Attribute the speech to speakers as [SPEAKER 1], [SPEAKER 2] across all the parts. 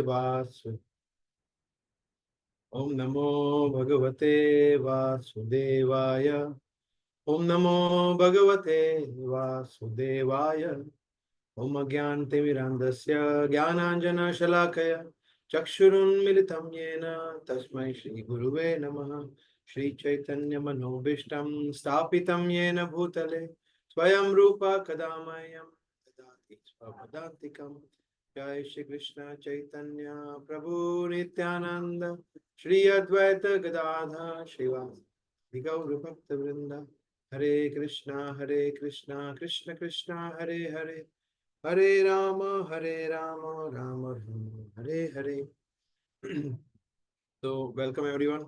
[SPEAKER 1] वासु ओम नमो भगवते वासुदेवाय। ओम नमो भगवते वासुदेवाय। ओम अज्ञानतिमिरान्धस्य ज्ञानाञ्जनशलाकया चक्षुरुन्मिलितं येन तस्मै श्रीगुरुवे नमः। श्रीचैतन्यमनोभीष्टं स्थापितं येन भूतले स्वयं रूपा कदा मह्यं ददाति स्वपदान्तिकम्। जय श्री कृष्ण चैतन्य प्रभु नित्यानंद श्री अद्वैत गदाधर श्रीवास गौर भक्त वृंद। हरे कृष्णा कृष्ण कृष्ण हरे हरे, हरे राम राम राम हरे हरे। तो वेलकम एवरीवन।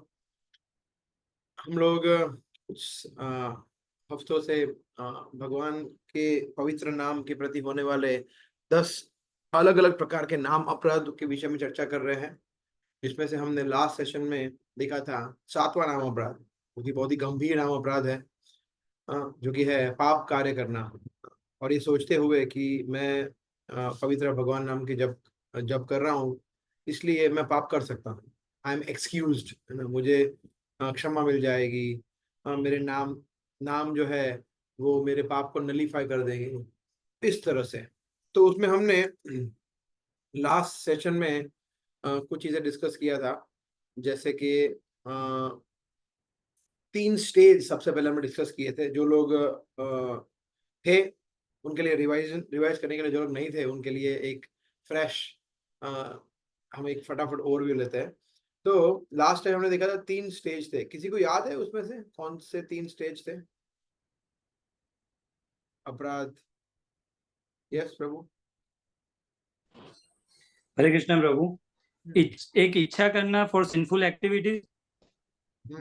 [SPEAKER 1] हम लोग कुछ हफ्तों से भगवान के पवित्र नाम के प्रति होने वाले 10 अलग अलग प्रकार के नाम अपराध के विषय में चर्चा कर रहे हैं, जिसमें से हमने लास्ट सेशन में देखा था 7वां नाम अपराध, जो कि बहुत ही गंभीर नाम अपराध है, जो कि है पाप कार्य करना। और ये सोचते हुए कि मैं पवित्र भगवान नाम के जप कर रहा हूँ, इसलिए मैं पाप कर सकता हूँ, आई एम एक्सक्यूज्ड, है ना, मुझे क्षमा मिल जाएगी, मेरे नाम जो है वो मेरे पाप को नलीफाई कर देंगे, इस तरह से। तो उसमें हमने लास्ट सेशन में कुछ चीजें डिस्कस किया था, जैसे कि 3 स्टेज सबसे पहले हमने डिस्कस किए थे। जो लोग थे उनके लिए रिवाइज करने के लिए, जो लोग नहीं थे उनके लिए एक फ्रेश हम एक फटाफट ओवरव्यू लेते हैं। तो लास्ट टाइम हमने देखा था 3 स्टेज थे। किसी को याद है उसमें से कौन से 3 स्टेज थे अपराध? यस प्रभु।
[SPEAKER 2] हरे कृष्ण प्रभु। एक इच्छा करना फॉर सिंफुल एक्टिविटीज,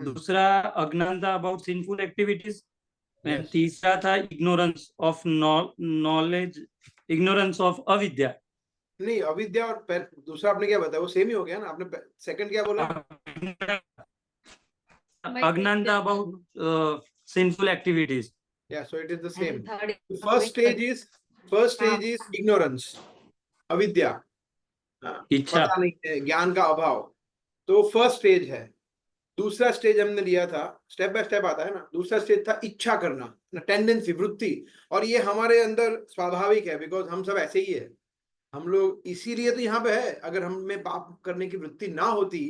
[SPEAKER 2] दूसरा अज्ञानता अबाउट सिंफुल एक्टिविटीज, तीसरा था ignorance of knowledge, ignorance of अविद्या।
[SPEAKER 1] नहीं, अविद्या और दूसरा आपने क्या बताया, वो सेम ही हो गया ना। आपने सेकंड क्या बोला?
[SPEAKER 2] अज्ञानता about sinful activities.
[SPEAKER 1] Yeah, so it is the same. The first stage is ignorance, अविद्या,
[SPEAKER 2] इच्छा,
[SPEAKER 1] पता नहीं है, ज्ञान का अभाव। तो फर्स्ट स्टेज है। दूसरा स्टेज हमने लिया था, स्टेप बाय स्टेप आता है ना। दूसरा स्टेज था इच्छा करना, टेंडेंसी, वृत्ति। और ये हमारे अंदर स्वाभाविक है, बिकॉज हम सब ऐसे ही है, हम लोग इसीलिए तो यहाँ पे है। अगर हमें पाप करने की वृत्ति ना होती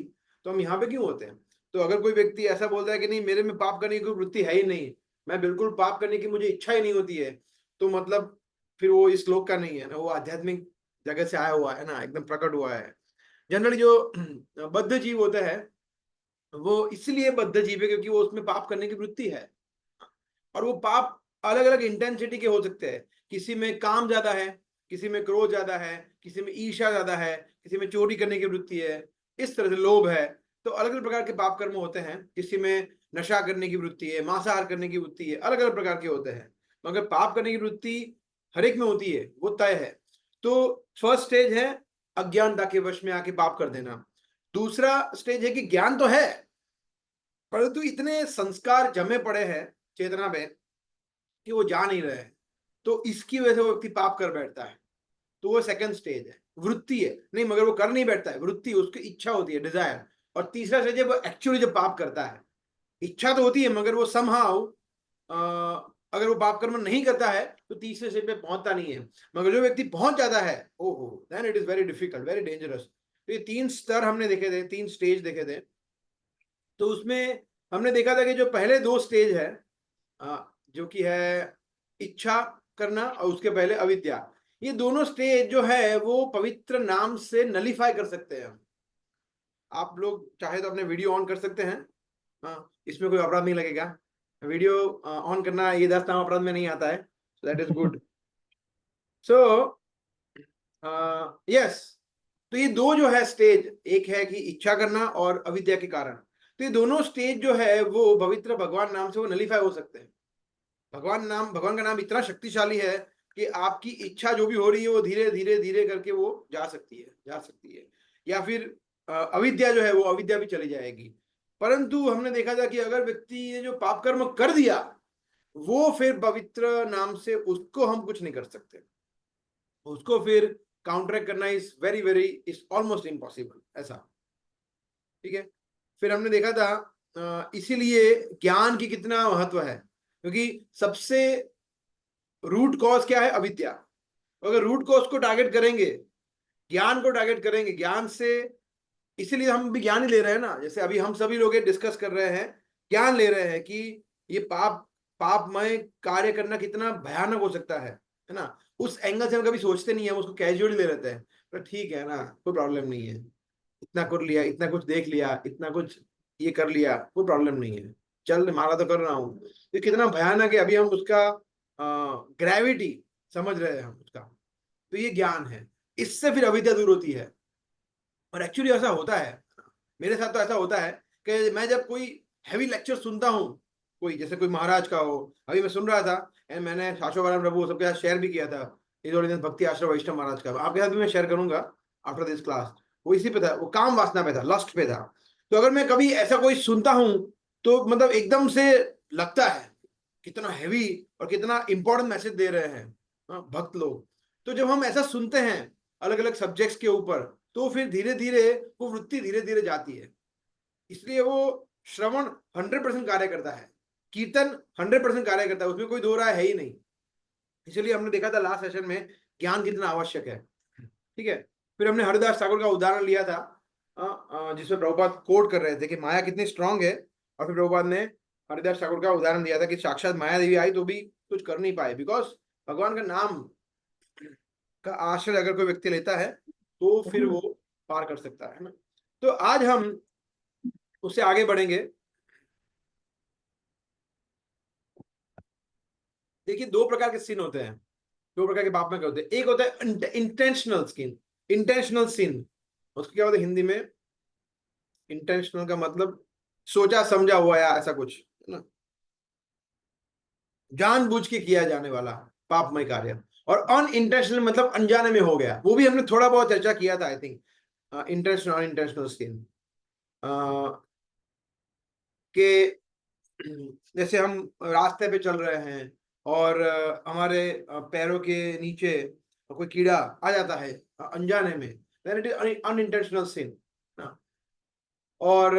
[SPEAKER 1] तो हम यहाँ पे क्यों होते हैं? तो अगर कोई व्यक्ति ऐसा बोलता है कि नहीं, मेरे में पाप करने की कोई वृत्ति है ही नहीं, मैं बिल्कुल पाप करने की मुझे इच्छा ही नहीं होती है, तो मतलब फिर वो इस लोक का नहीं है ना, वो आध्यात्मिक जगह से आया हुआ है ना, एकदम प्रकट हुआ है। जनरली जो बद्ध जीव होता है वो इसलिए बद्ध जीव है क्योंकि वो उसमें पाप करने की वृत्ति है। और वो पाप अलग अलग इंटेंसिटी के हो सकते हैं। किसी में काम ज्यादा है, किसी में क्रोध ज्यादा है, किसी में ईर्ष्या ज्यादा है, किसी में चोरी करने की वृत्ति है, इस तरह से लोभ है। तो अलग अलग प्रकार के पाप कर्म होते हैं। किसी में नशा करने की वृत्ति है, मांसाहार करने की वृत्ति है, अलग अलग प्रकार के होते हैं। मगर पाप करने की वृत्ति हर एक में होती है, वो तय है। तो फर्स्ट स्टेज है अज्ञानता के वश में आके पाप कर देना। दूसरा स्टेज है कि ज्ञान तो है, परंतु इतने संस्कार जमे पड़े हैं चेतना में कि वो जा नहीं रहे हैं, तो इसकी वजह से वो व्यक्ति पाप कर बैठता है। तो वो सेकंड स्टेज है, वृत्ति है नहीं, मगर वो कर नहीं बैठता है, वृत्ति, उसकी इच्छा होती है, डिजायर। और तीसरा स्टेज है वो एक्चुअली जब पाप करता है। इच्छा तो होती है मगर वो समहाउ अगर वो पाप कर्म नहीं करता है तो तीसरे स्टेज पे पहुंचता नहीं है। मगर जो व्यक्ति पहुंच जाता है, ओहो, then it is very difficult, very dangerous. तो ये 3 स्तर हमने देखे थे, 3 स्टेज देखे थे। तो उसमें हमने देखा था कि जो पहले 2 स्टेज है, जो कि है इच्छा करना और उसके पहले अविद्या, ये दोनों स्टेज जो है वो पवित्र नाम से नलीफाई कर सकते हैं। आप लोग चाहे तो अपने वीडियो ऑन कर सकते हैं, इसमें कोई अपराध नहीं लगेगा। वीडियो ऑन करना ये 10 नाम अपराध में नहीं आता है, that is good. So yes, तो ये दो जो है स्टेज, एक है कि इच्छा करना और अविद्या के कारण, तो ये दोनों स्टेज जो है वो पवित्र भगवान नाम से वो नलीफाई हो सकते हैं। भगवान का नाम इतना शक्तिशाली है कि आपकी इच्छा जो भी हो रही है वो धीरे धीरे धीरे करके वो जा सकती है। या फिर अविद्या जो है वो अविद्या भी चली जाएगी। परंतु हमने देखा था कि अगर व्यक्ति ने जो पाप कर्म कर दिया, वो फिर पवित्र नाम से उसको हम कुछ नहीं कर सकते, उसको फिर काउंटरैक्ट करना is very very is almost impossible, ऐसा। ठीक है, फिर हमने देखा था इसीलिए ज्ञान की कितना महत्व है, क्योंकि सबसे रूट कॉज क्या है? अविद्या। अगर रूट कॉज को टारगेट करेंगे, ज्ञान को टारगेट करेंगे, ज्ञान से, इसीलिए हम भी ज्ञान ही ले रहे हैं ना। जैसे अभी हम सभी लोग डिस्कस कर रहे हैं, ज्ञान ले रहे हैं कि ये पापमय कार्य करना कितना भयानक हो सकता है ना। उस एंगल से हम कभी सोचते नहीं है, हम उसको कैजुअली ले लेते हैं, तो ठीक है ना, कोई प्रॉब्लम नहीं है, इतना कर लिया, इतना कुछ देख लिया, इतना कुछ ये कर लिया, कोई प्रॉब्लम नहीं है, चल मारा तो कर रहा हूँ। ये कितना भयानक है, अभी हम उसका ग्रेविटी समझ रहे हैं हम उसका। तो ये ज्ञान है, इससे फिर अविद्या दूर होती है। और एक्चुअली ऐसा होता है, मेरे साथ तो ऐसा होता है कि मैं जब कोई हैवी लेक्चर सुनता हूँ, कोई जैसे कोई महाराज का हो, अभी मैं सुन रहा था, एंड मैंने शाश्वत प्रभु सबके साथ शेयर भी किया था, इस दिन भक्ति आश्रम वैष्णव महाराज का, आपके साथ भी मैं शेयर करूंगा आफ्टर दिस क्लास। वो इसी पे था, वो काम वासना पे था, लस्ट पे था। तो अगर मैं कभी ऐसा कोई सुनता हूँ, तो मतलब एकदम से लगता है कितना हैवी और कितना इंपॉर्टेंट मैसेज दे रहे हैं भक्त लोग। तो जब हम ऐसा सुनते हैं अलग अलग सब्जेक्ट्स के ऊपर, तो फिर धीरे धीरे वो वृत्ति धीरे धीरे जाती है। इसलिए वो श्रवण 100% कार्य करता है, कीर्तन 100% कार्य करता है, उसमें कोई दो राय है ही नहीं। इसलिए हमने देखा था लास्ट सेशन में ज्ञान कितना आवश्यक है। ठीक है, फिर हमने हरिदास ठाकुर का उदाहरण लिया था, जिसमें प्रभुपाद कोट कर रहे थे कि माया कितनी स्ट्रांग है, और फिर प्रभुपाद ने हरिदास ठाकुर का उदाहरण दिया था कि साक्षात माया देवी आई तो भी कुछ कर नहीं पाए, बिकॉज भगवान का नाम का आश्रय अगर कोई व्यक्ति लेता है तो फिर वो पार कर सकता है ना। तो आज हम उससे आगे बढ़ेंगे। देखिए, दो प्रकार के सिन होते हैं, दो प्रकार के पाप में क्या होते हैं। एक होता है इंटेंशनल स्किन, इंटेंशनल सिन, उसको क्या होता है हिंदी में? इंटेंशनल का मतलब सोचा समझा हुआ या ऐसा कुछ, है ना, जानबूझ के किया जाने वाला पापमय कार्य। और अनइंटेंशनल मतलब अनजाने में हो गया, वो भी हमने थोड़ा बहुत चर्चा किया था I think, intentional unintentional skin के। जैसे हम रास्ते पे चल रहे हैं और हमारे पैरों के नीचे कोई कीड़ा आ जाता है अनजाने में, देन इट इज अनइंटेंशनल सिन। और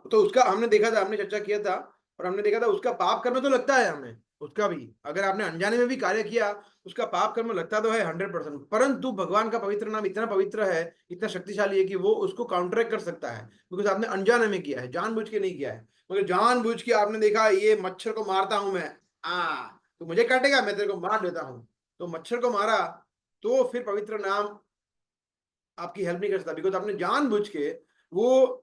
[SPEAKER 1] तो उसका हमने देखा था, हमने चर्चा किया था, और हमने देखा था उसका पाप कर्म तो लगता है हमें, उसका भी अगर आपने अनजाने में भी कार्य किया, उसका पाप कर्म लगता तो है 100%। परंतु भगवान का पवित्र नाम इतना पवित्र है, इतना शक्तिशाली है कि वो उसको काउंटरैक्ट कर सकता है, बिकॉज आपने अनजाने में किया है, जानबूझ के नहीं किया है। मगर जानबूझ के आपने देखा ये मच्छर को मारता हूं मैं, तो मुझे काटेगा, मैं तेरे को मार देता हूं, तो मच्छर को मारा, तो फिर पवित्र नाम आपकी हेल्प नहीं कर सकता, बिकॉज आपने जानबूझ के, वो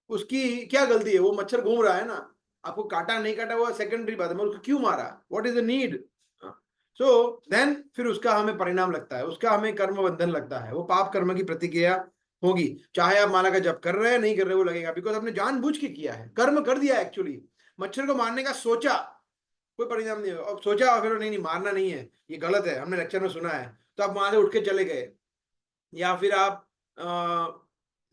[SPEAKER 1] उसकी क्या गलती है, वो मच्छर घूम रहा है ना, आपको काटा नहीं काटा वो सेकेंडरी बात है, मैं उसको क्यों मारा, what is the need. So then फिर उसका हमें परिणाम लगता है, उसका हमें कर्म बंधन लगता है, वो पाप कर्म की प्रतिक्रिया होगी, चाहे आप माला का जप कर रहे हैं नहीं कर रहे, वो लगेगा, बिकॉज आपने जानबूझ के किया है, कर्म कर दिया एक्चुअली। मच्छर को मारने का सोचा, कोई परिणाम नहीं होगा, अब सोचा और फिर नहीं नहीं मारना नहीं है, ये गलत है, हमने लेक्चर में सुना है, तो आप वहां से उठ के चले गए, या फिर आप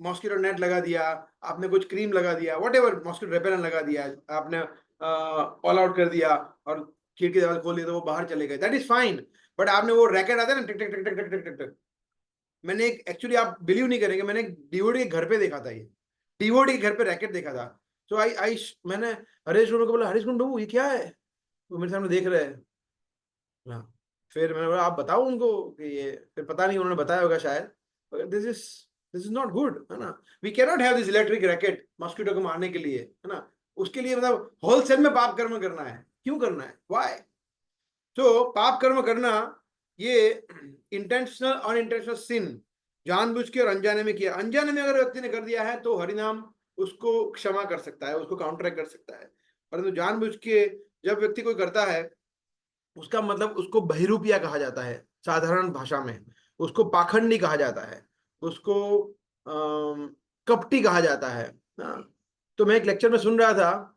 [SPEAKER 1] मॉस्किटो नेट लगा दिया, आपने कुछ क्रीम लगा दिया, वट एवर, मॉस्किटो रेपेलेंट लगा दिया, आपने ऑल आउट कर दिया और खिड़की दरवाजा खोल दिया तो वो बाहर चले गए, दैट इज फाइन। बट आपने वो रैकेट आता है ना, टिक टिक टिक टिक टिक टिक टिक टिक, मैंने एक्चुअली आप बिलीव नहीं करेंगे, मैंने डीओडी के घर पे देखा था, ये डीओडी के घर पे रैकेट देखा था। तो आई मैंने हरीश गुंडू को बोला, हरीश गुंडू ये क्या है, वो मेरे सामने देख रहे हैं। हाँ, फिर मैंने बोला आप बताओ उनको कि ये, फिर पता नहीं उन्होंने बताया होगा शायद, दिस इज नॉट गुड, है ना। We can not have this electric racket mosquito को मारने के लिए, है ना, उसके लिए मतलब होलसेल में पाप कर्म करना है, क्यों करना है, व्हाई। तो पाप कर्म करना, ये इंटेंशनल अनइंटेंशनल सिन, जानबूझ के और अनजाने में किया, अनजाने में अगर व्यक्ति ने कर दिया है तो हरिनाम उसको क्षमा कर सकता है, उसको काउंटर कर सकता है। परंतु जानबूझ के जब व्यक्ति कोई करता है, उसका मतलब उसको बहिरूपिया कहा जाता है साधारण भाषा में, उसको पाखंडी कहा जाता है, उसको कपटी कहा जाता है। हाँ, तो मैं एक लेक्चर में सुन रहा था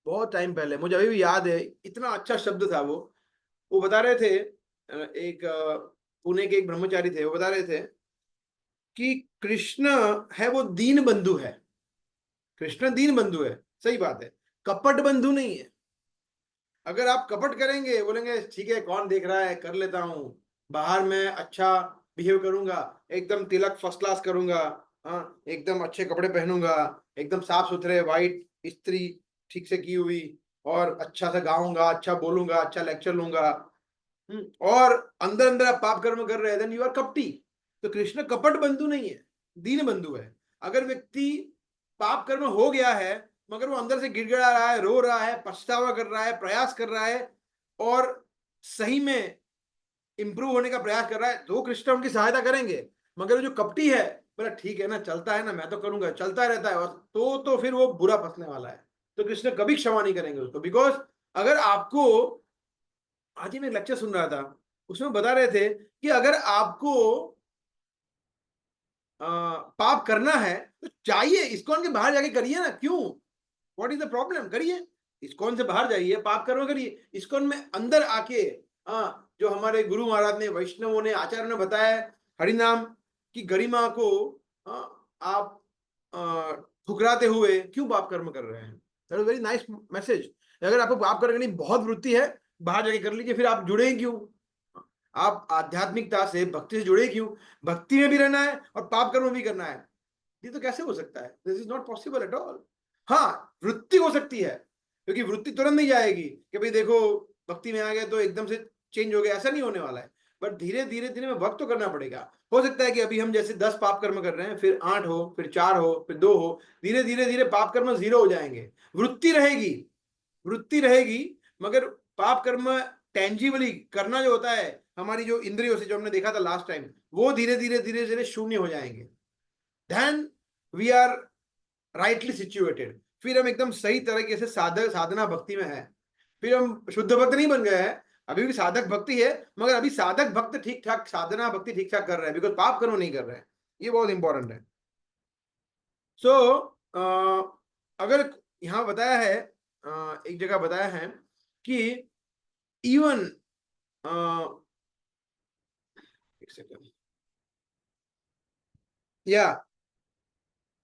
[SPEAKER 1] बहुत टाइम पहले, मुझे अभी भी याद है, इतना अच्छा शब्द था वो बता रहे थे, एक पुणे के एक ब्रह्मचारी थे, वो बता रहे थे कि कृष्ण है वो दीन बंधु है, कृष्ण दीन बंधु है, सही बात है, कपट बंधु नहीं है। अगर आप कपट करेंगे, बोलेंगे ठीक है कौन देख रहा है कर लेता हूं, बाहर मैं अच्छा बिहेव करूंगा, एकदम तिलक फर्स्ट क्लास करूंगा, हाँ एकदम अच्छे कपड़े पहनूंगा, एकदम साफ सुथरे वाइट इस्त्री ठीक से की हुई, और अच्छा सा गाऊंगा, अच्छा बोलूंगा, अच्छा लेक्चर लूंगा, और अंदर अंदर आप पाप कर्म कर रहे हैं, देन यू आर कपटी। तो कृष्ण कपट बंधु नहीं है, दीन बंधु है। अगर व्यक्ति पाप कर्म हो गया है मगर वो अंदर से गिड़गिड़ा रहा है, रो रहा है, पछतावा कर रहा है, प्रयास कर रहा है, और सही में इंप्रूव होने का प्रयास कर रहा है, तो कृष्ण उनकी सहायता करेंगे। मगर जो कपटी है, बोला ठीक है ना, चलता है ना, मैं तो करूंगा, चलता रहता है, और तो फिर वो बुरा फंसने वाला है। तो कृष्ण कभी क्षमा नहीं करेंगे उसको, बिकॉज अगर आपको, आज ही मैं लेक्चर सुन रहा था, उसमें बता रहे थे कि अगर आपको पाप करना है तो चाहिए इस्कॉन के बाहर जाके करिए ना, क्यों, व्हाट इज द प्रॉब्लम, करिए, इस्कॉन से बाहर जाइए, पाप कर्म करिए, इस्कॉन में अंदर आके, जो हमारे गुरु महाराज ने, वैष्णवों ने, आचार्य ने बताया, हरिनाम की गरिमा को आप ठुकराते हुए क्यों पाप कर्म कर रहे हैं। That is very nice message. अगर आपको पाप करने की बहुत वृत्ति है, बाहर जाके कर लीजिए, फिर आप जुड़े क्यों, आप आध्यात्मिकता से, भक्ति से जुड़े क्यों, भक्ति में भी रहना है और पाप कर्म भी करना है, ये तो कैसे हो सकता है, this is not possible at all. हाँ वृत्ति हो सकती है, क्योंकि वृत्ति तुरंत नहीं जाएगी कि भाई देखो भक्ति में आ गए तो एकदम से चेंज हो गया, ऐसा नहीं होने वाला है। बट धीरे धीरे धीरे में वक्त तो करना पड़ेगा। हो सकता है कि अभी हम जैसे 10 पाप कर्म कर रहे हैं, फिर 8 हो, फिर 4 हो, फिर 2 हो, धीरे धीरे धीरे पाप कर्म 0 हो जाएंगे। वृत्ति रहेगी, वृत्ति रहेगी, मगर पाप कर्म टेंजिबली करना जो होता है हमारी जो इंद्रियों से, जो हमने देखा था लास्ट टाइम, वो धीरे धीरे धीरे धीरे शून्य हो जाएंगे। Then we are rightly situated, फिर हम एकदम सही तरीके से साधक साधना भक्ति में है, फिर हम शुद्ध भक्त नहीं बन गए हैं, अभी भी साधक भक्ति है, मगर अभी साधक भक्त ठीक ठाक साधना भक्ति ठीक ठाक कर रहे हैं, बिकॉज पाप कर्म नहीं कर रहे हैं। ये बहुत इंपॉर्टेंट है। सो अगर यहाँ बताया है, एक जगह बताया है कि इवन, एक सेकंड, या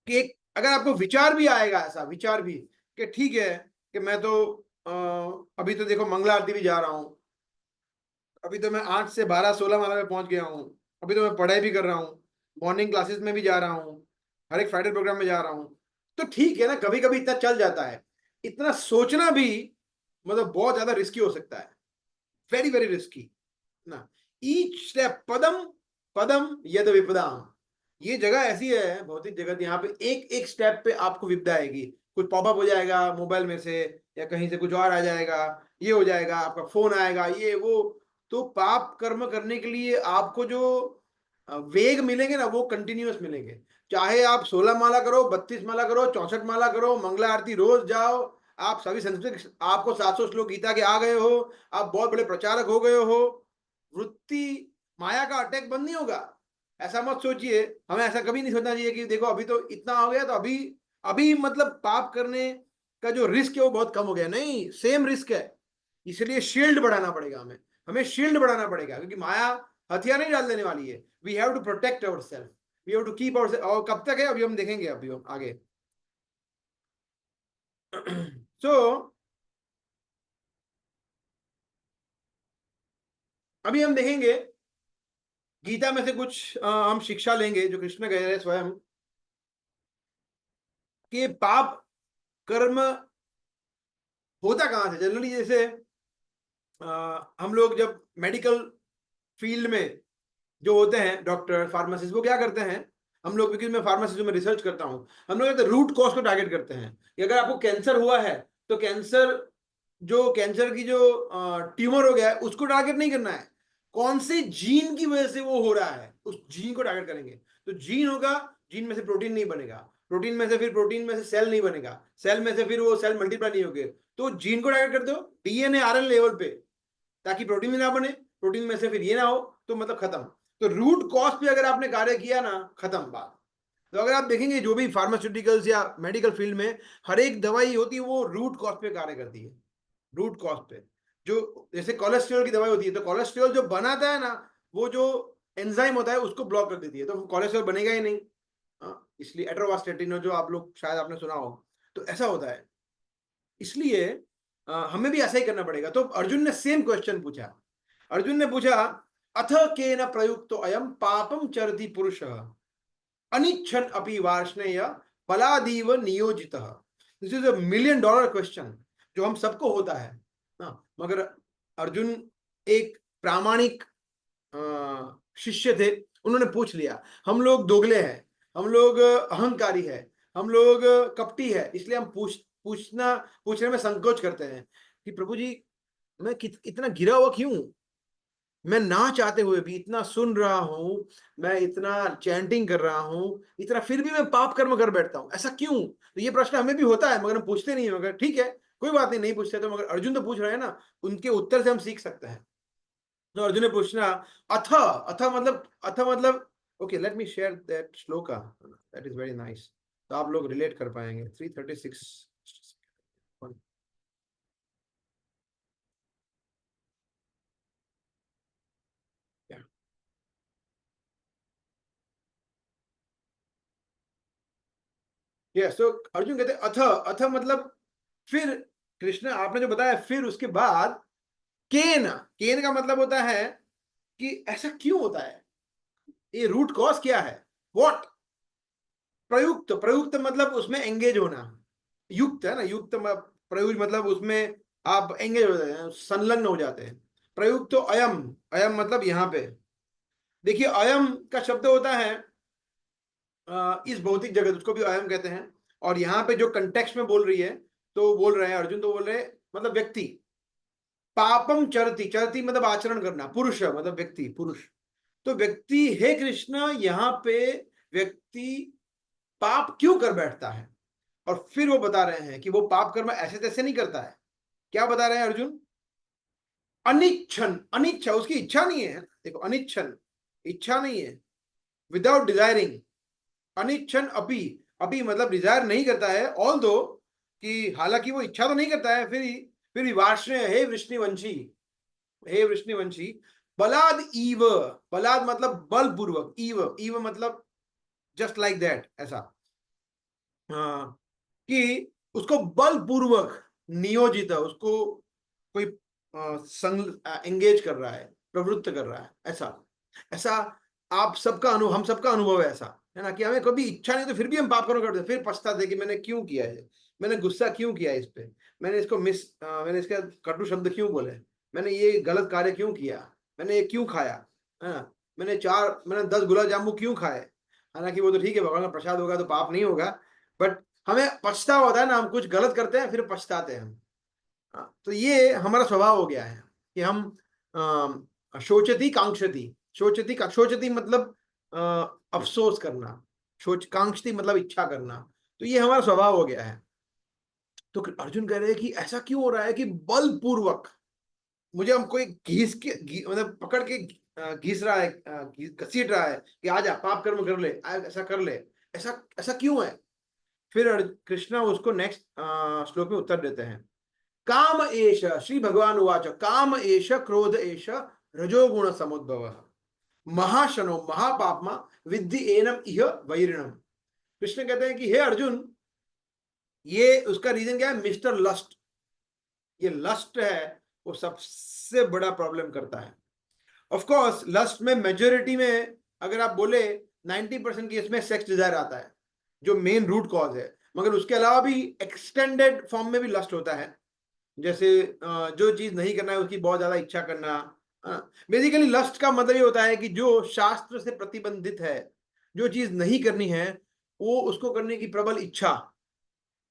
[SPEAKER 1] कि अगर आपको विचार भी आएगा, ऐसा विचार भी कि ठीक है कि मैं तो अभी तो देखो मंगला आरती भी जा रहा हूँ, अभी तो मैं 8 से 12 16 माला में पहुंच गया हूँ, अभी तो मैं पढ़ाई भी कर रहा हूँ, मॉर्निंग क्लासेस में भी जा रहा हूँ, हर एक फ्राइडे प्रोग्राम में जा रहा हूँ, तो ठीक है ना, कभी कभी इतना चल जाता है। इतना सोचना भी मतलब बहुत ज्यादा रिस्की हो सकता है, वेरी वेरी रिस्की ना। ईच स्टेप पदम पदम यद विपदाम, ये जगह ऐसी है भौतिक जगत, यहाँ पे एक एक स्टेप पे आपको विपदा आएगी, कुछ पॉपअप हो जाएगा मोबाइल में से, या कहीं से कुछ और आ जाएगा, ये हो जाएगा, आपका फोन आएगा, ये वो। तो पाप कर्म करने के लिए आपको जो वेग मिलेंगे ना, वो कंटिन्यूअस मिलेंगे। चाहे आप 16 माला करो, 32 माला करो, 64 माला करो, मंगला आरती रोज जाओ, आप सभी संस्कृत, आपको 700 श्लोक गीता के आ गए हो, आप बहुत बड़े प्रचारक हो गए हो, वृत्ति माया का अटैक बंद नहीं होगा। ऐसा मत सोचिए, हमें ऐसा कभी नहीं सोचना चाहिए कि देखो अभी तो इतना हो गया तो अभी अभी मतलब पाप करने का जो रिस्क है वो बहुत कम हो गया, नहीं, सेम रिस्क है। इसलिए शील्ड बढ़ाना पड़ेगा, हमें हमें शील्ड बढ़ाना पड़ेगा, क्योंकि माया हथियार नहीं डाल देने वाली है। We have to protect our self, we have to keep our self. और कब तक है अभी हम देखेंगे, अभी हम आगे। सो अभी हम देखेंगे गीता में से कुछ हम शिक्षा लेंगे जो कृष्ण कह रहे हैं स्वयं, कि पाप कर्म होता कहां से जनरली। जैसे हम लोग जब मेडिकल फील्ड में जो होते हैं डॉक्टर फार्मासिस्ट, वो क्या करते हैं, हम लोग, क्योंकि मैं फार्मासिस्ट में रिसर्च करता हूं, हम लोग रूट कॉज को टारगेट करते हैं कि अगर आपको कैंसर हुआ है तो कैंसर, जो कैंसर की जो ट्यूमर हो गया है उसको टारगेट नहीं करना है, कौन से जीन की वजह से वो हो रहा है उस जीन को टारगेट करेंगे। तो जीन होगा, जीन में से प्रोटीन नहीं बनेगा, प्रोटीन में से फिर प्रोटीन में से सेल नहीं बनेगा, सेल में से फिर वो सेल मल्टीप्लाई नहीं होंगे, तो जीन को टारगेट करते हो डीएनए आरएन लेवल पे, ताकि प्रोटीन भी ना बने, प्रोटीन में से फिर ये ना हो, तो मतलब खत्म। तो रूट कॉज पे अगर आपने कार्य किया ना, खत्म बात। तो अगर आप देखेंगे जो भी फार्मास्यूटिकल्स या मेडिकल फील्ड में हर एक दवाई होती है वो रूट कॉज पे कार्य करती है, रूट कॉज पे। जो जैसे कोलेस्ट्रॉल की दवाई होती है, तो कोलेस्ट्रॉल जो बनाता है ना, वो जो एंजाइम होता है उसको ब्लॉक कर देती है, तो कोलेस्ट्रॉल बनेगा ही नहीं। इसलिए एट्रोवास्टेटिन, जो आप लोग शायद आपने सुना हो, तो ऐसा होता है। इसलिए हमें भी ऐसा ही करना पड़ेगा। तो अर्जुन ने सेम क्वेश्चन पूछा, अर्जुन ने पूछा अथ केन प्रयुक्तो अयम पापम चरति पुरुषः अनिच्छन अपि वार्ष्णेय बलादीव नियोजितः। दिस इज अ $1,000,000 क्वेश्चन जो हम सबको होता है ना, मगर अर्जुन एक प्रामाणिक शिष्य थे, उन्होंने पूछ लिया। हम लोग दोगले हैं, हम लोग अहंकारी है, हम लोग कपटी है, इसलिए हम पूछने में संकोच करते हैं कि प्रभु जी मैं इतना गिरा हुआ क्यों, मैं ना चाहते हुए भी इतना सुन रहा हूं, मैं इतना चैंटिंग कर रहा हूं, इतना फिर भी मैं पाप कर्म कर बैठता हूं, ऐसा क्यों? तो ये प्रश्न हमें भी होता है मगर हम पूछते नहीं है। मगर ठीक है, कोई बात नहीं, नहीं पूछते तो, मगर अर्जुन तो पूछ रहे हैं ना, उनके उत्तर से हम सीख सकते हैं। तो अर्जुन ने पूछना अथ, अथ मतलब okay, late me share that shloka, that is very nice, तो आप लोग रिलेट कर पाएंगे। 336 यस। तो अर्जुन कहते अथ, अथ मतलब फिर, कृष्ण आपने जो बताया फिर उसके बाद केन, केन का मतलब होता है कि ऐसा क्यों होता है, ये रूट कॉज क्या है, व्हाट। प्रयुक्त, प्रयुक्त मतलब उसमें एंगेज होना, युक्त है ना, युक्त प्रयुक्त मतलब उसमें आप एंगेज हो जाते हैं, संलग्न हो जाते हैं। प्रयुक्त तो अयम, अयम मतलब यहाँ पे देखिए, अयम का शब्द होता है इस भौतिक जगत, उसको भी अयम कहते हैं। और यहाँ पे जो कंटेक्स्ट में बोल रही है, तो बोल रहे हैं अर्जुन, तो बोल रहे हैं मतलब व्यक्ति। पापम चरति, चरति मतलब आचरण करना, पुरुष मतलब व्यक्ति, पुरुष। तो व्यक्ति, हे कृष्ण, यहाँ पे व्यक्ति पाप क्यों कर बैठता है, और फिर वो बता रहे हैं कि वो पाप कर्म ऐसे तैसे नहीं करता है। क्या बता रहे हैं अर्जुन? अनिच्छन, अनिच्छा, उसकी इच्छा नहीं है। देखो अनिच्छन, इच्छा नहीं है, विदाउट डिजायरिंग। अनिच्छन अपि, अपि मतलब डिजायर नहीं करता है, ऑल दो कि हालांकि वो इच्छा तो नहीं करता है, फिर भी वार्ष्णेय, हे वृष्णिवंशी, हे वृष्णिवंशी, बलाद ईव, बलाद मतलब बलपूर्वक, ईव, ईव मतलब जस्ट लाइक दैट, ऐसा कि उसको बलपूर्वक नियोजित है, उसको कोई एंगेज कर रहा है, प्रवृत्त कर रहा है, ऐसा, ऐसा आप सबका अनुभव, हम सबका अनुभव है ऐसा, है ना, कि हमें कभी इच्छा नहीं तो फिर भी हम पाप कर्म करते हैं, फिर पछताते कि मैंने क्यों किया है, मैंने गुस्सा क्यों किया इस पे, मैंने इसको मैंने इसका कटु शब्द क्यों बोले, मैंने ये गलत कार्य क्यों किया, मैंने ये क्यों खाया, है ना, मैंने 10 गुलाब जामुन क्यों खाए। हालांकि वो तो ठीक है, भगवान का प्रसाद होगा तो पाप नहीं होगा, बट हमें पछतावा होता है ना, हम कुछ गलत करते हैं फिर पछताते हैं हम। हाँ, तो ये हमारा स्वभाव हो गया है कि हम शोचती कांक्षती, शोचती मतलब अफसोस करना, कांक्षती मतलब इच्छा करना, तो ये हमारा स्वभाव हो गया है। तो अर्जुन कह रहे हैं कि ऐसा क्यों हो रहा है कि बलपूर्वक मुझे हम कोई मतलब पकड़ के घिस रहा है, घसीट रहा है कि आजा पाप कर्म कर ले, ऐसा कर ले, ऐसा ऐसा क्यों है? फिर कृष्णा उसको नेक्स्ट श्लोक में उत्तर देते हैं। काम एष, श्री भगवान उवाच, काम एष क्रोध एष रजोगुण समुद्भव महाशनो महापापमा विद्धि एनम इह वैरिणम। कृष्ण कहते हैं कि हे अर्जुन, ये उसका रीजन क्या है? Mister lust. ये लस्ट है, वो सबसे बड़ा प्रॉब्लम करता है। ऑफ कोर्स लस्ट में मेजोरिटी में अगर आप बोले 90% केस में सेक्स डिजायर आता है, जो मेन रूट कॉज है, मगर उसके अलावा भी एक्सटेंडेड फॉर्म में भी लस्ट होता है। जैसे जो चीज नहीं करना है उसकी बहुत ज्यादा इच्छा करना। बेसिकली लस्ट का मतलब ये होता है कि जो शास्त्र से प्रतिबंधित है, जो चीज नहीं करनी है, वो उसको करने की प्रबल इच्छा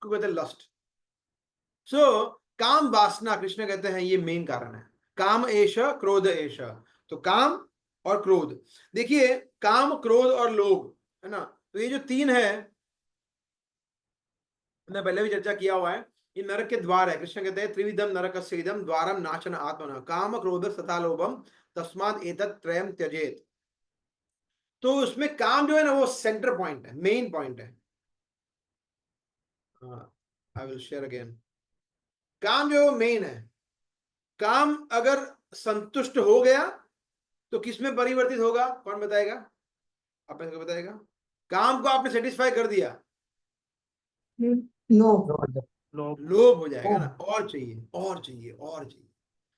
[SPEAKER 1] को कहते हैं लस्ट। सो काम वासना, कृष्ण कहते हैं ये मेन कारण है। काम एष क्रोध एष, तो काम और क्रोध। देखिए काम, क्रोध और लोभ, है ना, तो ये जो तीन है, मैंने पहले भी चर्चा किया हुआ है, ये नरक के द्वार है। कृष्ण कहते हैं त्रिविधम नरकस्य इदं द्वारम नाशन आत्मनः काम क्रोध तथा लोभम तस्मात् एतत् त्रयम् त्यजेत। तो उसमें काम जो है ना, वो सेंटर पॉइंट है, मेन पॉइंट है। I will share again. काम जो मेन है, काम अगर संतुष्ट हो गया तो किस में परिवर्तित होगा, कौन बताएगा? आप मेरे को बताएगा। काम को आपने सेटिस्फाई कर दिया,
[SPEAKER 3] लोभ,
[SPEAKER 1] लोभ हो जाएगा ना, और चाहिए और चाहिए और चाहिए।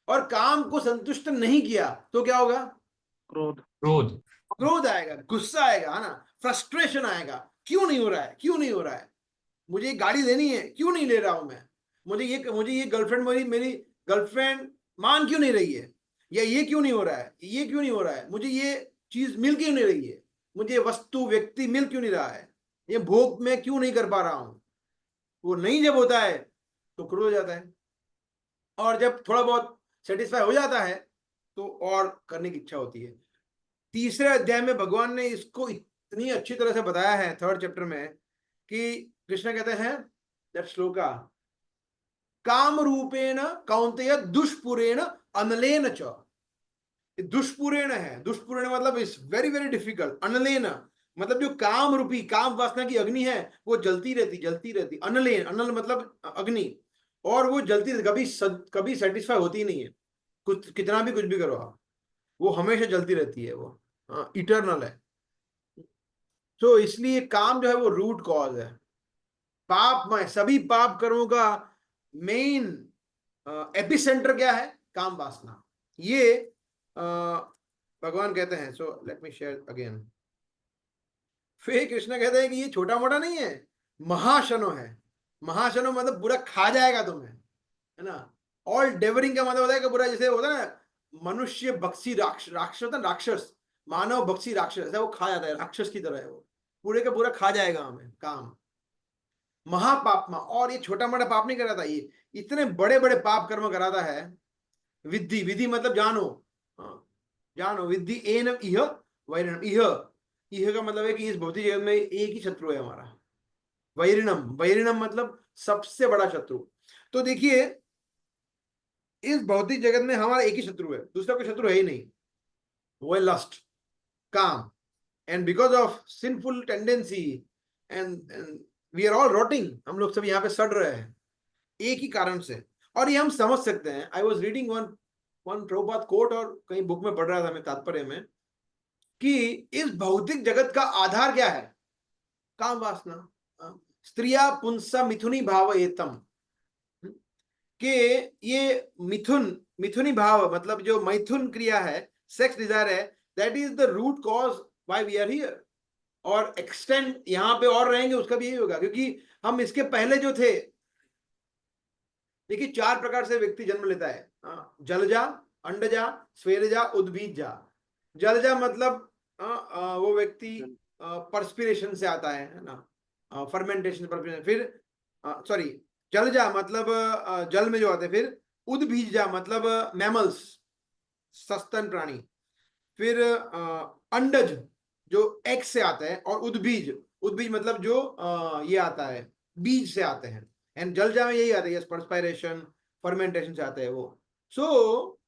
[SPEAKER 1] और काम को संतुष्ट नहीं किया तो क्या होगा?
[SPEAKER 3] क्रोध।
[SPEAKER 4] क्रोध।
[SPEAKER 1] क्रोध आएगा, गुस्सा आएगा, है ना, फ्रस्ट्रेशन आएगा, क्यों नहीं हो रहा है, क्यों नहीं हो रहा है, मुझे ये गाड़ी लेनी है, क्यों नहीं ले रहा हूं मैं, मुझे ये गर्लफ्रेंड, मेरी मेरी गर्लफ्रेंड मान क्यों नहीं रही है, या ये क्यों नहीं हो रहा है, ये क्यों नहीं हो रहा है, मुझे ये चीज मिल क्यों नहीं रही है, मुझे ये वस्तु व्यक्ति मिल क्यों नहीं रहा है, ये भोग मैं क्यों नहीं कर पा रहा हूं। वो नहीं जब होता है तो क्रोध हो जाता है, और जब थोड़ा बहुत सेटिस्फाई हो जाता है तो और करने की इच्छा होती है। तीसरे अध्याय में भगवान ने इसको इतनी अच्छी तरह से बताया है, 3rd चैप्टर में, कि कृष्ण कहते हैं दैट श्लोका, काम रूपेण कौन्तेय दुष्पुरेण अनलेन च। दुष्पुरेण है, दुष्पुरेण मतलब इज वेरी वेरी डिफिकल्ट, अनलेन मतलब जो काम रूपी, काम वासना की अग्नि है वो जलती रहती, अनलेन, अनल मतलब अग्नि, और वो जलती रहती, कभी सेटिस्फाई होती ही नहीं है, कुछ कितना भी कुछ भी करो आप, वो हमेशा जलती रहती है, वो इटर्नल है। तो इसलिए काम जो है वो रूट कॉज है, पाप में सभी पाप कर्मों का मेन एपिसेंटर क्या है, काम वासना। ये भगवान कहते हैं, so let me share again. फिर कृष्ण कहते हैं कि ये छोटा मोटा नहीं है, महाशनो है। महाशनो मतलब बुरा खा जाएगा तुम्हें, है ना। ऑल डेवरिंग का मतलब होता है कि बुरा, जैसे होता है ना मनुष्य बक्सी राक्षस होता है, राक्षस मानव बक्सी राक्षस है, वो खा जाता है, राक्षस की तरह है वो, पूरे का पूरा खा जाएगा हमें काम। महापापमा, और ये छोटा मोटा पाप नहीं कराता, ये इतने बड़े बड़े पाप कर्म कराता है। विद्धि, विधि मतलब जानो, हाँ, जानो, विद्धि एन इह वैरिणम, इह का मतलब है कि इस भौतिक जगत में एक ही शत्रु है हमारा, वैरिणम, वैरिणम मतलब सबसे बड़ा शत्रु। तो देखिए इस भौतिक जगत में हमारा एक ही शत्रु है, दूसरा कोई शत्रु है ही नहीं, वो है लस्ट, काम। And because of sinful tendency and we are all rotting, हम लोग सब यहाँ पे सड़ रहे हैं एक ही कारण से। और ये हम समझ सकते हैं। I was reading one Prabhupada quote, और कहीं बुक में पढ़ रहा था मैं तात्पर्य में, कि इस भौतिक जगत का आधार क्या है, काम वासना। स्त्रिया पुंसा मिथुनी भाव एतम, कि ये मिथुनी भाव मतलब जो मैथुन क्रिया है, सेक्स डिजायर है, that is the root cause why we are here. और एक्सटेंड यहाँ पे और रहेंगे उसका भी यही होगा, क्योंकि हम इसके पहले जो थे, देखिए 4 प्रकार से व्यक्ति जन्म लेता है, जलजा, अंडजा, स्वेरजा, उद्भिदजा। जलजा मतलब वो व्यक्ति परस्पिरेशन से आता है ना, फर्मेंटेशन, फिर सॉरी, जलजा मतलब जल में जो आते हैं, फिर उद्भिदजा मतलब मैमल्स, सस्तन प्राणी, फिर अंडज जो एग से आता है, और उद्भिज, उद्भिज मतलब जो ये आता है बीज से आते हैं। एंड जलजा में यही आता है, परस्पायरेशन, फर्मेंटेशन से आते हैं वो। सो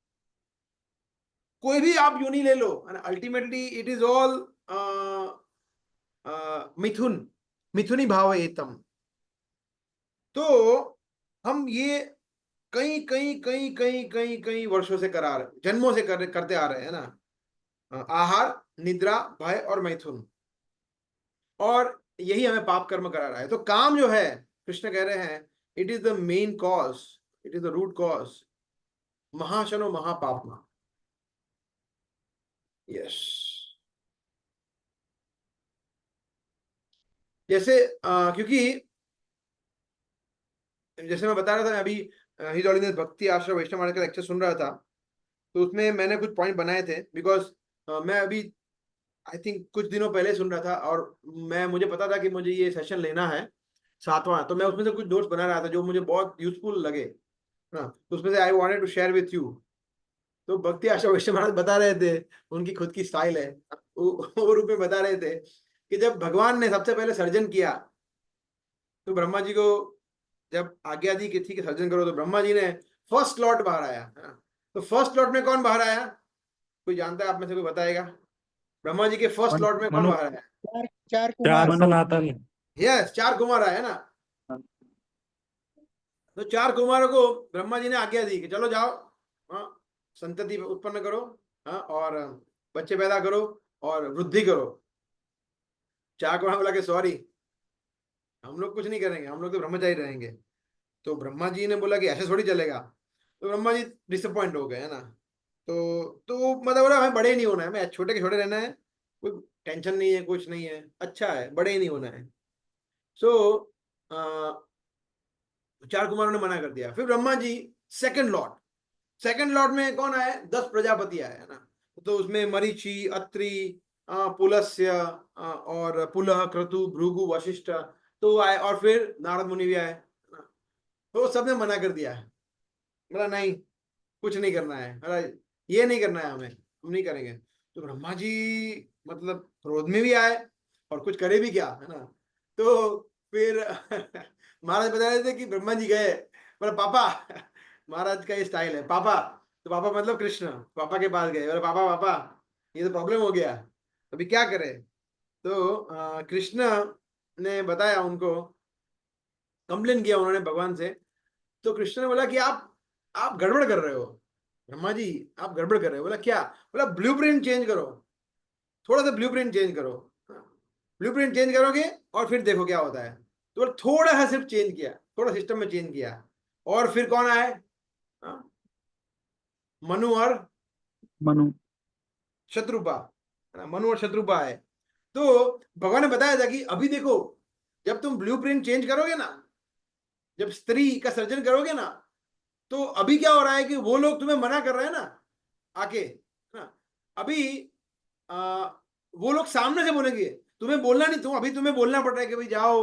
[SPEAKER 1] कोई भी आप यूनि ले लो, अल्टीमेटली इट इज ऑल मिथुनी भाव एतम। तो हम ये कई कई कई कई कई कई वर्षों से करा रहे, जन्मों से करते आ रहे हैं ना, आहार, निद्रा, भय और मैथुन, और यही हमें पाप कर्म करा रहा है। तो काम जो है, कृष्ण कह रहे हैं, it is the main cause, it is the root cause, महाशनो महापापमा। यस, जैसे क्योंकि जैसे मैं बता रहा था, मैं अभी हिज होलीनेस भक्ति आश्रम वैष्णव मार्ग का लेक्चर सुन रहा था, तो उसमें मैंने कुछ पॉइंट बनाए थे, बिकॉज मैं अभी आई थिंक कुछ दिनों पहले सुन रहा था, और मुझे पता था कि मुझे ये सेशन लेना है 7वां, तो मैं उसमें से कुछ नोट्स बना रहा था जो मुझे बहुत यूजफुल लगे ना, तो उसमें से I wanted to share with you. तो भक्ति आशा वैश्य महाराज बता रहे थे, उनकी खुद की स्टाइल है, वो रूप में बता रहे थे कि जब भगवान ने सबसे पहले सर्जन किया, तो ब्रह्मा जी को जब आज्ञा दी कि ठीक है सर्जन करो, तो ब्रह्मा जी ने फर्स्ट लॉट बाहर आया। तो फर्स्ट लॉट में कौन बाहर आया, कोई जानता है आप में से, कोई बताएगा? ब्रह्मा जी के फर्स्ट लॉट में कौन बाहर आया?
[SPEAKER 3] चार कुमार सनातन।
[SPEAKER 1] यस, 4 कुमार आए ना। तो 4 कुमारों को ब्रह्मा जी ने आज्ञा दी कि चलो जाओ, संतति उत्पन्न करो, और बच्चे पैदा करो और वृद्धि करो। 4 कुमार बोला कि सॉरी, हम लोग कुछ नहीं करेंगे, हम लोग तो ब्रह्मचारी रहेंगे। तो ब्रह्मा जी ने बोला कि ऐसे थोड़ी चलेगा। तो ब्रह्मा जी डिसअपॉइंट हो गए, है ना। तो मतलब बोला हमें बड़े नहीं होना है, हमें छोटे के छोटे रहना है, कोई टेंशन नहीं है, कुछ नहीं है, अच्छा है, बड़े ही नहीं होना है। सो चार कुमारों ने मना कर दिया। फिर ब्रह्मा जी सेकंड लॉट में कौन आए? 10 प्रजापति आए, है ना। तो उसमें मरीचि, अत्रि, पुलस्य, और पुलह, क्रतु, भृगु, वशिष्ठ तो आए, और फिर नारद मुनि भी आए, है ना। तो सबने मना कर दिया है, बोला नहीं, कुछ नहीं करना है, अरे ये नहीं करना है, हमें, हम नहीं करेंगे। तो ब्रह्मा जी मतलब क्रोध में भी आए और कुछ करे भी क्या, है ना। तो फिर महाराज बता रहे थे कि ब्रह्मा जी गए, बोले पापा, महाराज का ये स्टाइल है, पापा, तो पापा मतलब कृष्ण, पापा के पास गए, बोले पापा पापा ये तो प्रॉब्लम हो गया, अभी क्या करें। तो कृष्ण ने बताया उनको, कंप्लेन किया उन्होंने भगवान से। तो कृष्ण ने बोला कि आप गड़बड़ कर रहे हो ब्रह्मा जी, आप गड़बड़ कर रहे हो। बोला क्या? बोला ब्लूप्रिंट चेंज करो, थोड़ा सा ब्लूप्रिंट चेंज करो, ब्लूप्रिंट चेंज करोगे और फिर देखो क्या होता है। तो बोला थोड़ा सा सिर्फ चेंज किया, थोड़ा सिस्टम में चेंज किया, और फिर कौन आए? हाँ, मनु और
[SPEAKER 3] मनु।
[SPEAKER 1] शत्रुपा, है ना, मनु और शत्रुपा आए। तो भगवान ने बताया था कि अभी देखो, जब तुम ब्लूप्रिंट चेंज करोगे ना, जब स्त्री का सर्जन करोगे ना, तो अभी क्या हो रहा है कि वो लोग तुम्हें मना कर रहे हैं ना आके, है ना। अभी आ, वो लोग सामने से बोलेंगे, तुम्हें बोलना नहीं, अभी तुम्हें बोलना पड़ रहा है कि भाई जाओ,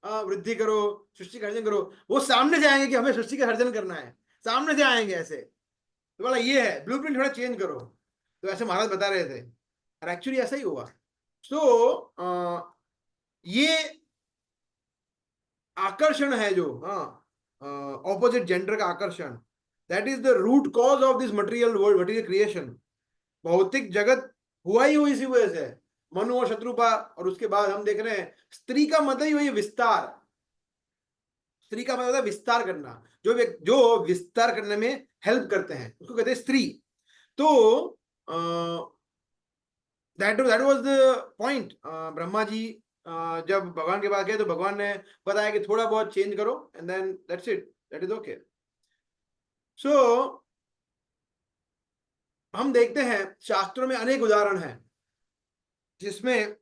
[SPEAKER 1] वृद्धि करो, सृष्टि का सर्जन करो। वो सामने से आएंगे कि हमें सृष्टि का सर्जन करना है, सामने से आएंगे ऐसे। तो बोला ये है ब्लूप्रिंट, थोड़ा चेंज करो। तो ऐसे महाराज बता रहे थे, और एक्चुअली ऐसा ही हुआ। तो ये आकर्षण है जो, हाँ, ऑपोजिट जेंडर का आकर्षण, that is the root cause of this material world, material creation. भौतिक जगत हुआ ही हुई इसी वजह से, मनु और शत्रुपा। और उसके बाद हम देख रहे हैं स्त्री का मतलब ही वही विस्तार, स्त्री का मतलब है विस्तार करना, जो विस्तार करने में हेल्प करते हैं उसको कहते हैं स्त्री। तो that was the point. Brahma ji जब भगवान के पास गए तो भगवान ने बताया कि थोड़ा बहुत चेंज करो, and then that's it, that is okay. So हम देखते हैं शास्त्रों में अनेक उदाहरण हैं जिसमें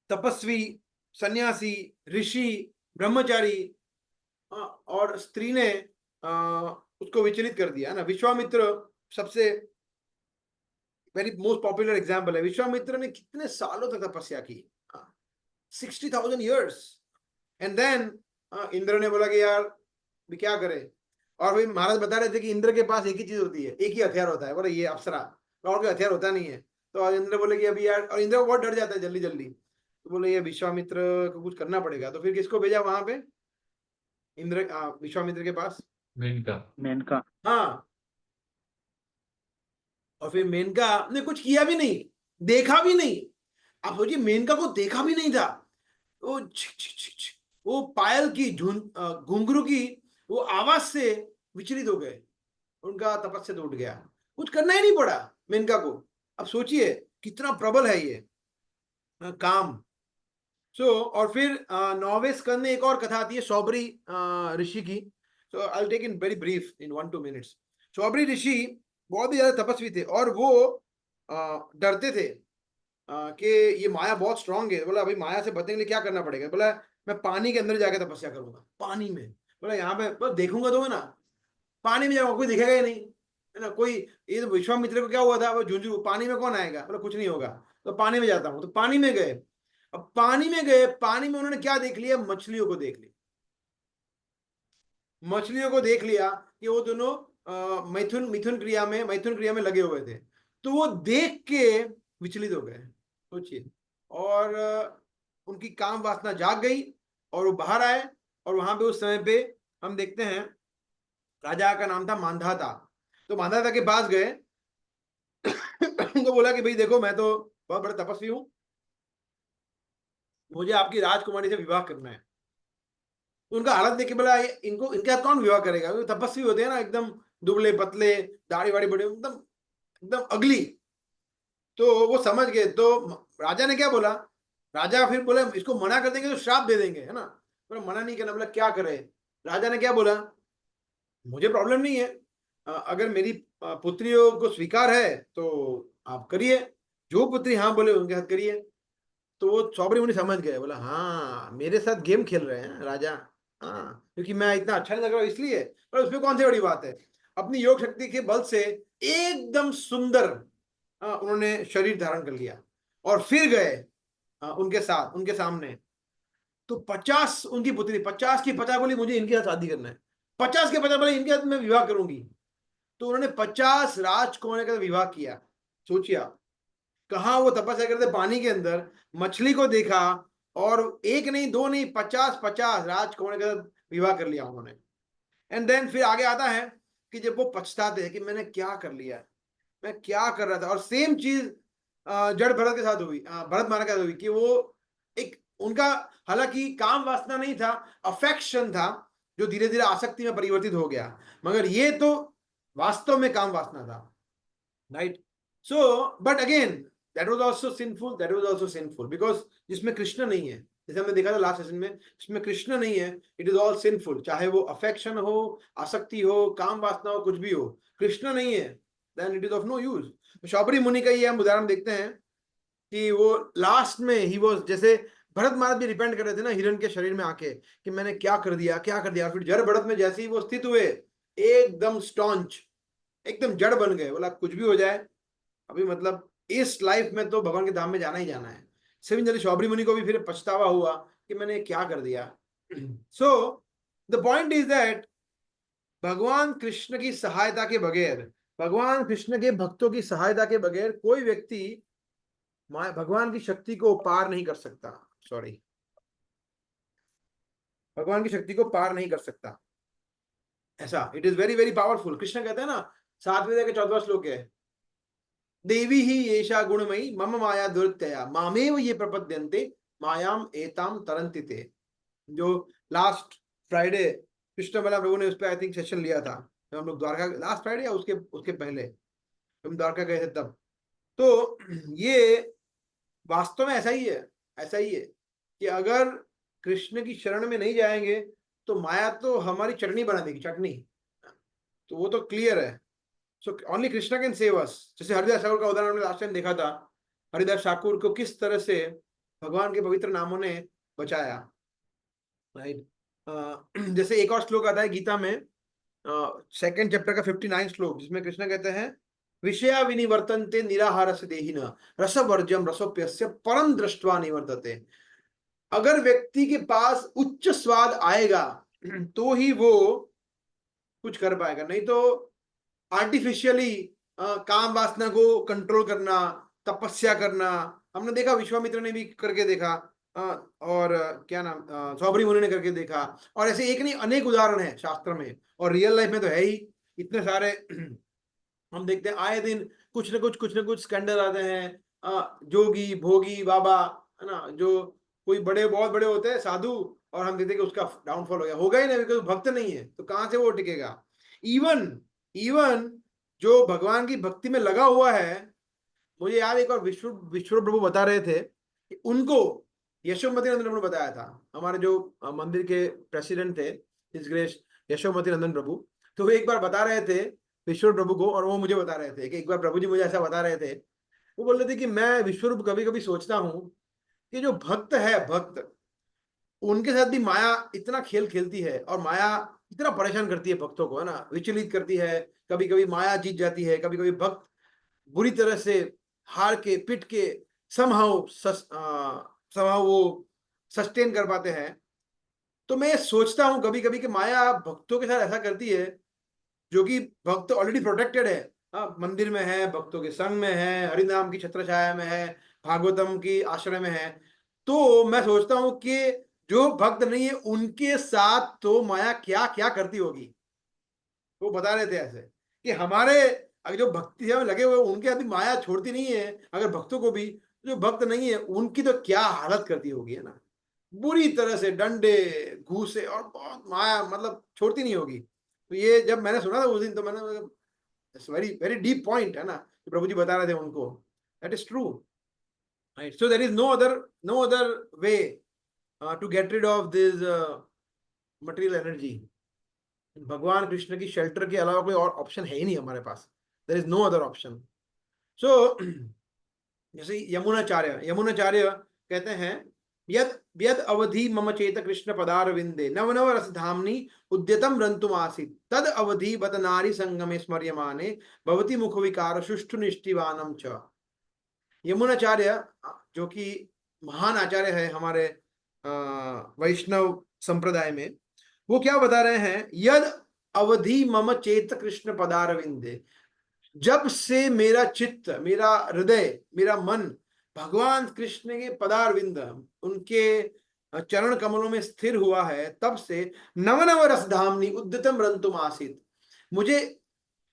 [SPEAKER 1] तपस्वी, सन्यासी, ऋषि, ब्रह्मचारी, और स्त्री ने उसको विचलित कर दिया, है ना। विश्वामित्र सबसे वेरी मोस्ट पॉपुलर एग्जाम्पल है। विश्वामित्र ने कितने सालों तक तपस्या की, 60,000 years, एंड देन इंद्र ने बोला कि यार भी क्या करे। और भाई महाराज बता रहे थे कि इंद्र के पास एक ही चीज होती है, एक ही हथियार होता है, बोले ये अप्सरा, और कोई हथियार होता नहीं है। तो इंद्र बोले कि अभी यार, और इंद्र बहुत डर जाता है जल्दी जल्दी, तो बोले ये विश्वामित्र को कुछ करना पड़ेगा। तो फिर किसको भेजा वहां पे? इंद्र, विश्वामित्र के पास
[SPEAKER 3] मेनका। मेनका।
[SPEAKER 1] हाँ। और फिर मेनका ने कुछ किया भी नहीं, देखा भी नहीं। आप सोचिए, मेनका को देखा भी नहीं था, वो छिक छिक छिक छिक, वो पायल की घुंघरू की वो आवाज से विचलित हो गए, उनका तपस्या टूट गया, कुछ करना ही नहीं पड़ा मेनका को। अब सोचिए कितना प्रबल है ये काम। और फिर नौवें स्कंद में एक और कथा आती है सौबरी ऋषि की। So I will take in very brief in 1-2 minutes. Saubhari ऋषि बहुत ही ज्यादा तपस्वी थे, और वो डरते थे कि ये माया बहुत स्ट्रांग है। बोला भाई माया से बचने के लिए क्या करना पड़ेगा? बोला मैं पानी के अंदर जाके तपस्या करूंगा, पानी में। बोला यहाँ पे बस देखूंगा तो है ना, पानी में जाऊंगा, कोई दिखेगा ही नहीं, है ना। कोई, ये तो विश्वामित्र को क्या हुआ था, वो झुंझुनू, पानी में कौन आएगा? बोला कुछ नहीं होगा, तो पानी में जाता हूँ। तो पानी में गए। अब पानी में गए, पानी में उन्होंने क्या देख लिया? मछलियों को देख लिया, मछलियों को देख लिया कि वो दोनों मैथुन क्रिया में लगे हुए थे। तो वो देख के विचलित हो गए, सोचिए। और उनकी काम वासना जाग गई, और वो बाहर आए। और वहां पे उस समय पे हम देखते हैं राजा का नाम था मांधाता। तो मांधाता के पास गए, उनको बोला कि भाई देखो मैं तो बहुत बड़ा तपस्वी हूं, मुझे आपकी राजकुमारी से विवाह करना है। तो उनका हालत देख के बोला इनको, इनके साथ कौन विवाह करेगा? वो तपस्वी होते हैं ना, एकदम दुबले पतले, दाढ़ी वाड़ी बड़े, एकदम एकदम अगली। तो वो समझ गए। तो राजा ने क्या बोला? राजा फिर बोला इसको मना कर देंगे तो श्राप दे देंगे, है ना। बोला मना नहीं करना। बोला क्या करे? राजा ने क्या बोला? मुझे प्रॉब्लम नहीं है, अगर मेरी पुत्रियों को स्वीकार है तो आप करिए, जो पुत्री हाँ बोले उनके साथ करिए। तो वो सौबरी मुनि समझ गए, बोला हाँ मेरे साथ गेम खेल रहे हैं राजा, हाँ क्योंकि मैं इतना अच्छा नहीं लग रहा हूँ इसलिए। पर उसमें कौन सी बड़ी बात है, अपनी योग शक्ति के बल से एकदम सुंदर उन्होंने शरीर धारण कर लिया और फिर गए उनके साथ, उनके सामने। तो 50 उनकी पुत्री, 50 की 50 बोली मुझे इनके साथ शादी करना है, 50 के 50 बोले इनके साथ मैं विवाह करूंगी। तो उन्होंने 50 राजकुमारों का विवाह किया। सोचिए आप, कहा वो तपस्या करते पानी के अंदर, मछली को देखा और एक नहीं दो नहीं 50 राजकुमारों के साथ विवाह कर लिया उन्होंने। एंड देन फिर आगे आता है कि जब वो पछताते हैं कि मैंने क्या कर लिया, मैं क्या कर रहा था। और सेम चीज जड़ भरत के साथ हुई, भरत महाराज के साथ हुई कि वो एक उनका हालांकि काम वासना नहीं था, अफेक्शन था जो धीरे धीरे आसक्ति में परिवर्तित हो गया, मगर ये तो वास्तव में काम वासना था, right. So but again that was also sinful, that was also sinful because जिसमें कृष्ण नहीं है, जैसे हमने देखा था लास्ट सेशन में, जिसमें कृष्ण नहीं है इट इज ऑल सिंफुल, चाहे वो अफेक्शन हो, आसक्ति हो, काम वासना हो, कुछ भी हो, कृष्ण नहीं है then it is of no use. Saubhari मुनि का ये हम उदाहरण देखते हैं कि वो लास्ट में ही वो, जैसे भरत महाराज भी रिपेंड कर रहे थे ना हिरण के शरीर में आके कि मैंने क्या कर दिया क्या कर दिया। फिर जड़ भरत में जैसे ही वो स्थित हुए एकदम स्टॉन्च, एकदम जड़ बन गए, बोला कुछ भी हो जाए अभी मतलब इस लाइफ में तो भगवान के धाम में जाना ही जाना है। सिमिलरली शौबरी मुनि को भी फिर पछतावा हुआ कि मैंने क्या कर दिया। So the point is that भगवान कृष्ण की सहायता के बगैर, भगवान कृष्ण के भक्तों की सहायता के बगैर कोई व्यक्ति भगवान की शक्ति को पार नहीं कर सकता। सॉरी, भगवान की शक्ति को पार नहीं कर सकता। ऐसा it is very very powerful. Krishna कहते हैं ना 7वें अध्याय के 14वां श्लोक है, देवी ही येषा गुणमयी मम माया दुर्त्यया मामेव ये प्रपद्यन्ते मायाम एताम तरन्ति ते। जो लास्ट फ्राइडे कृष्ण बला प्रभु ने उस पर आई थिंक सेशन लिया था, जब हम लोग द्वारका, लास्ट फ्राइडे या उसके उसके पहले हम द्वारका गए थे तब। तो ये वास्तव में ऐसा ही है, ऐसा ही है कि अगर कृष्ण की शरण में नहीं जाएंगे तो माया तो हमारी चटनी बना देगी, चटनी। तो वो तो क्लियर है। So only Krishna can save us. जैसे हरिदास ठाकुर का उदाहरण हमने लास्ट टाइम देखा था, हरिदास ठाकुर को किस तरह से भगवान के पवित्र नामों ने बचाया, राइट। जैसे एक और श्लोक आता है गीता में, सेकंड चैप्टर का 59 श्लोक, जिसमें कृष्ण कहते हैं विषया विनिवर्तन्ते निराहारस्य देहिन रसवर्ज्यम रसोप्यस्य परम दृष्ट्वा निवर्तते। अगर व्यक्ति के पास उच्च स्वाद आएगा तो ही वो कुछ कर पाएगा, नहीं तो आर्टिफिशियली काम वासना को कंट्रोल करना, तपस्या करना, हमने देखा विश्वामित्र ने भी करके देखा, और क्या नाम सौबरी मुनि ने करके देखा, और ऐसे एक नहीं अनेक उदाहरण है शास्त्र में और रियल लाइफ में तो है ही इतने सारे। हम देखते हैं आए दिन कुछ न कुछ स्कैंडल आते हैं, जोगी भोगी बाबा, है ना, जो कोई बड़े बहुत बड़े होते हैं साधु, और हम देखते हैं कि उसका डाउनफॉल हो गया, होगा ही नहीं बिकॉज भक्त नहीं है तो कहां से वो टिकेगा। इवन इवन जो भगवान की भक्ति में लगा हुआ है, मुझे याद एक और विश्व प्रभु बता रहे थे कि उनको यशोमती नंदन प्रभु बताया था, हमारे जो मंदिर के प्रेसिडेंट थे हिज ग्रेस यशोमती नंदन प्रभु। तो वो एक बार बता रहे थे विश्व प्रभु को, और वो मुझे बता रहे थे कि एक बार प्रभु जी मुझे ऐसा बता रहे थे, वो बोल रहे थे कि मैं विश्वरूप कभी कभी सोचता हूँ कि जो भक्त है, भक्त उनके साथ भी माया इतना खेल खेलती है, और माया इतना परेशान करती है भक्तों को, है ना, विचलित करती है। कभी कभी माया जीत जाती है, कभी कभी भक्त बुरी तरह से हार के पिट के समहाउ वो सस्टेन कर पाते हैं। तो मैं सोचता हूँ कभी कभी कि माया भक्तों के साथ ऐसा करती है, जो कि भक्त ऑलरेडी प्रोटेक्टेड है, मंदिर में है, भक्तों के संग में है, हरिनाम की छत्र छाया में है, भागवतम की आश्रय में है। तो मैं सोचता हूँ कि जो भक्त नहीं है उनके साथ तो माया क्या क्या करती होगी। वो बता रहे थे ऐसे कि हमारे अगर जो भक्ति है लगे हुए उनके साथ भी माया छोड़ती नहीं है, अगर भक्तों को भी, जो भक्त नहीं है उनकी तो क्या हालत करती होगी, है ना, बुरी तरह से डंडे घूसे और बहुत माया मतलब छोड़ती नहीं होगी। तो ये जब मैंने सुना था उस दिन तो मैंने वेरी वेरी डीप पॉइंट है ना, कि प्रभु जी बता रहे थे उनको, that is true, right. So there is no other way to get rid of this material energy. भगवान कृष्ण की शेल्टर के अलावा कोई और ऑप्शन है ही नहीं हमारे पास। There is no other option. So जैसे यमुनाचार्य कहते हैं, यद यद अवधि मम चेत कृष्ण पदारविंदे नव नव रसधामनि उद्यतम रंतुम आसीत् तद अवधि बत नारी संगमे स्मर्यमाने भवति मुख विकार सुष्ठु निष्ठिवानम च. यमुनाचार्य जो कि महान आचार्य है हमारे वैष्णव संप्रदाय में, वो क्या बता रहे हैं, यद अवधि मम चेत कृष्ण पदारविंदे, जब से मेरा चित्त, मेरा हृदय, मेरा मन भगवान कृष्ण के पदारविंद, उनके चरण कमलों में स्थिर हुआ है, तब से नव नव रसधामनी उद्यतम रंतुम आसीत्, मुझे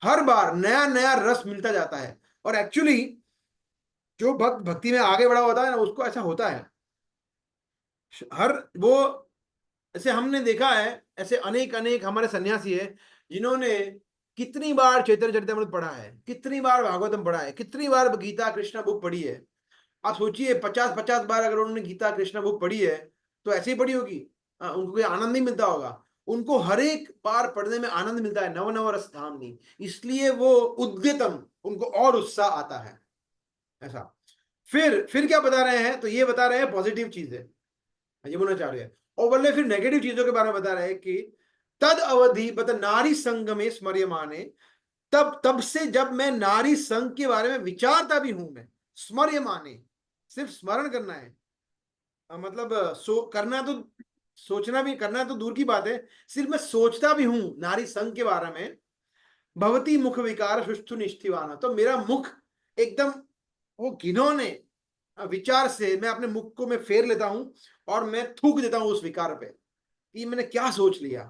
[SPEAKER 1] हर बार नया नया रस मिलता जाता है. और एक्चुअली जो भक्त भक्ति में आगे बढ़ा होता है ना, उसको ऐसा होता है. हर वो ऐसे हमने देखा है, ऐसे अनेक अनेक हमारे सन्यासी है जिन्होंने कितनी बार चैतन्य चरितामृत पढ़ा है, कितनी बार भागवतम पढ़ा है, कितनी बार गीता कृष्णा बुक पढ़ी है. आप सोचिए 50-50 बार अगर उन्होंने गीता कृष्णा बुक पढ़ी है तो ऐसे ही पढ़ी होगी, उनको कोई आनंद नहीं मिलता होगा. उनको हर एक बार पढ़ने में आनंद मिलता है, नव नव रस धामनी, इसलिए वो उद्यतम, उनको और उत्साह आता है ऐसा. फिर क्या बता रहे हैं, तो ये बता रहे हैं पॉजिटिव चीज है यमुनाचार्य, और बोले फिर नेगेटिव चीजों के बारे में बता रहे हैं कि तद अवधि बत नारी संग में स्मर्यमाने, तब से जब मैं नारी संग के बारे में विचारता भी हूं, मैं स्मर्यमाने, सिर्फ स्मरण करना है, मतलब करना तो, सोचना भी करना तो दूर की बात है, सिर्फ मैं सोचता भी हूं नारी संग के बारे में. भवती मुख विकार सुष्ठु निष्ठिवाना, तो मेरा मुख एकदम वो घिनौने विचार से मैं अपने मुख को मैं फेर लेता हूं और मैं थूक देता हूं उस विकार पे कि मैंने क्या सोच लिया.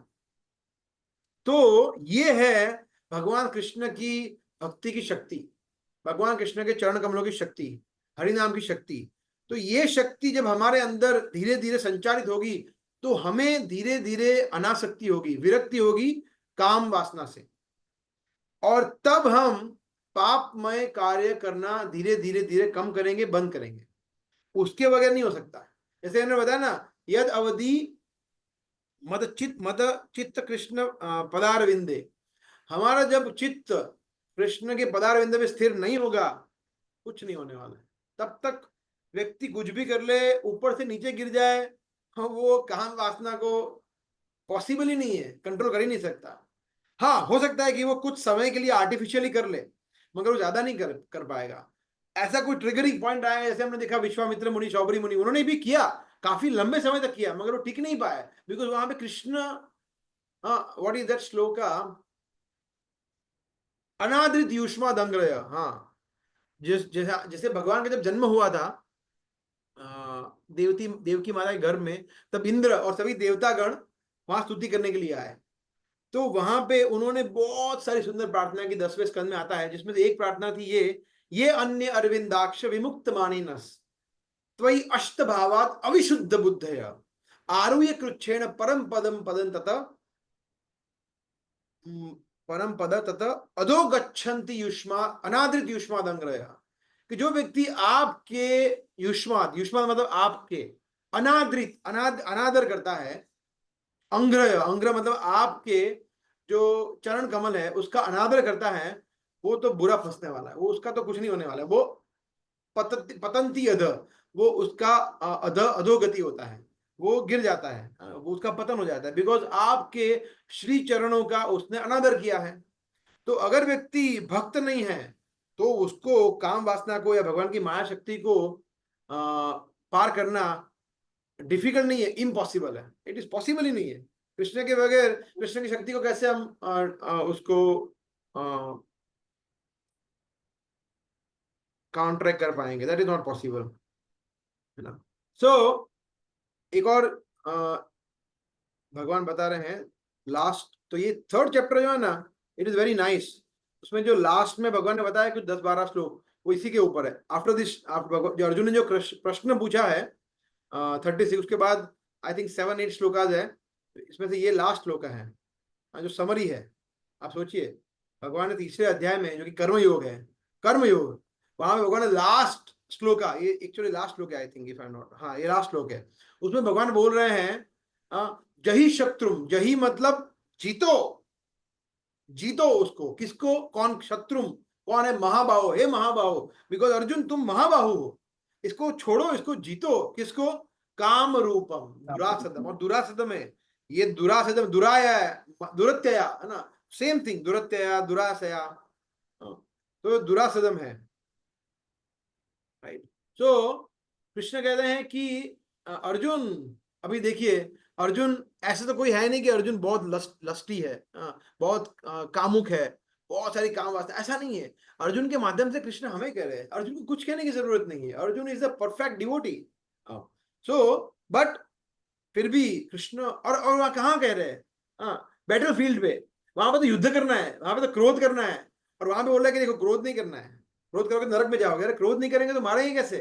[SPEAKER 1] तो ये है भगवान कृष्ण की भक्ति की शक्ति, भगवान कृष्ण के चरण कमलों की शक्ति, हरि नाम की शक्ति. तो ये शक्ति जब हमारे अंदर धीरे धीरे संचारित होगी तो हमें धीरे धीरे अनासक्ति होगी, विरक्ति होगी काम वासना से, और तब हम पापमय कार्य करना धीरे धीरे धीरे कम करेंगे, बंद करेंगे. उसके बगैर नहीं हो सकता. जैसे हमने बताया ना, यद अवधि मद चित्त कृष्ण पदारविंदे, हमारा जब चित्त कृष्ण के पदारविंद में स्थिर नहीं होगा, कुछ नहीं होने वाला है. तब तक व्यक्ति कुछ भी कर ले, ऊपर से नीचे गिर जाए, वो काम वासना को पॉसिबल ही नहीं है, कंट्रोल कर ही नहीं सकता. हाँ, हो सकता है कि वो कुछ समय के लिए आर्टिफिशियली कर ले, मगर वो ज्यादा नहीं कर पाएगा. ऐसा कोई ट्रिगरिंग पॉइंट आया, जैसे हमने देखा विश्वामित्र मुनि, शौबरी मुनि, उन्होंने भी किया, काफी लंबे समय तक किया, मगर वो टिक नहीं पाया, बिकॉज वहां पे Krishna, what is that shloka, अनादृत युष्मा दंग्रय. हाँ, जैसे भगवान का जब जन्म हुआ था देवकी माता के घर में, तब इंद्र और सभी देवतागण वहां स्तुति करने के लिए आए. तो वहां पे उन्होंने बहुत सारी सुंदर प्रार्थना की, 10वें स्कंद में आता है, जिसमें से एक प्रार्थना थी ये अन्य अरविंदाक्ष विमुक्त मानिनस त्वयि अष्ट भावात अविशुद्ध बुद्धय आरुह्य कृच्छेण परम पद तत अधो गच्छन्ति युष्मा अनादृत युष्मा दंग्रय, कि जो व्यक्ति आपके युष्माद मतलब आपके अनादृत अनादर करता है, अंग्रह मतलब आपके जो चरण कमल है उसका अनादर करता है, वो तो बुरा फंसने वाला है, वो उसका तो कुछ नहीं होने वाला है, वो पतंती अध, वो उसका अधोगति होता है, वो गिर जाता है, वो उसका पतन हो जाता है, बिकॉज आपके श्री चरणों का उसने अनादर किया है. तो अगर व्यक्ति भक्त नहीं है तो उसको काम वासना को या भगवान की माया शक्ति को पार करना डिफिकल्ट नहीं है, इम्पॉसिबल है. इट इज पॉसिबल ही नहीं है. कृष्ण के बगैर कृष्ण की शक्ति को कैसे हम उसको काउंटरैक्ट कर पाएंगे, दैट इज नॉट पॉसिबल, है ना. सो एक और भगवान बता रहे हैं लास्ट, तो ये 3rd चैप्टर जो है ना, इट इज वेरी नाइस. उसमें जो लास्ट में भगवान ने बताया कुछ 10-12 श्लोक, वो इसी के ऊपर है. आफ्टर दिस, जो अर्जुन ने जो प्रश्न पूछा है 36, उसके बाद आई थिंक 7-8 श्लोकाज है, इसमें से ये लास्ट श्लोक है जो समरी है. आप सोचिए, भगवान ने 3रे अध्याय में, जो कि कर्मयोग है, कर्मयोग, वहां पे भगवान ने लास्ट श्लोका, ये एक्चुअली लास्ट श्लोक है I think, if I am not, हाँ ये लास्ट श्लोक है. उसमें भगवान बोल रहे हैं जही शत्रुम, जही मतलब जीतो, जीतो उसको, किसको, कौन, शत्रुम कौन है? महाबाहो, हे महाबाहो, बिकॉज अर्जुन तुम महाबाहु हो, इसको छोड़ो, इसको जीतो। किसको? काम रूपम, दुरासदम। और दुरासदम है ये, दुरासदम, दुराया है, दुरत्यया है ना, सेम थिंग, दुरत्यया, दुरासया, तो दुरासदम है, राइट। सो कृष्ण कहते हैं कि अर्जुन, अभी देखिए, अर्जुन ऐसे तो कोई है नहीं कि अर्जुन बहुत लस्टी है, बहुत कामुक है, बहुत सारी काम वास्ते, ऐसा नहीं है। अर्जुन के माध्यम से कृष्ण हमें कह रहे हैं, अर्जुन को कुछ कहने की जरूरत नहीं है, Arjun is the perfect devotee. So but फिर भी कृष्ण, और वहां कहाँ कह रहे हैं? बैटल फील्ड पे, वहां पे तो युद्ध करना है, वहां पे तो क्रोध करना है, और वहां पे बोल रहा है कि देखो क्रोध नहीं करना है, क्रोध करोगे नरक में जाओगे, अरे क्रोध नहीं करेंगे तो मारेंगे कैसे?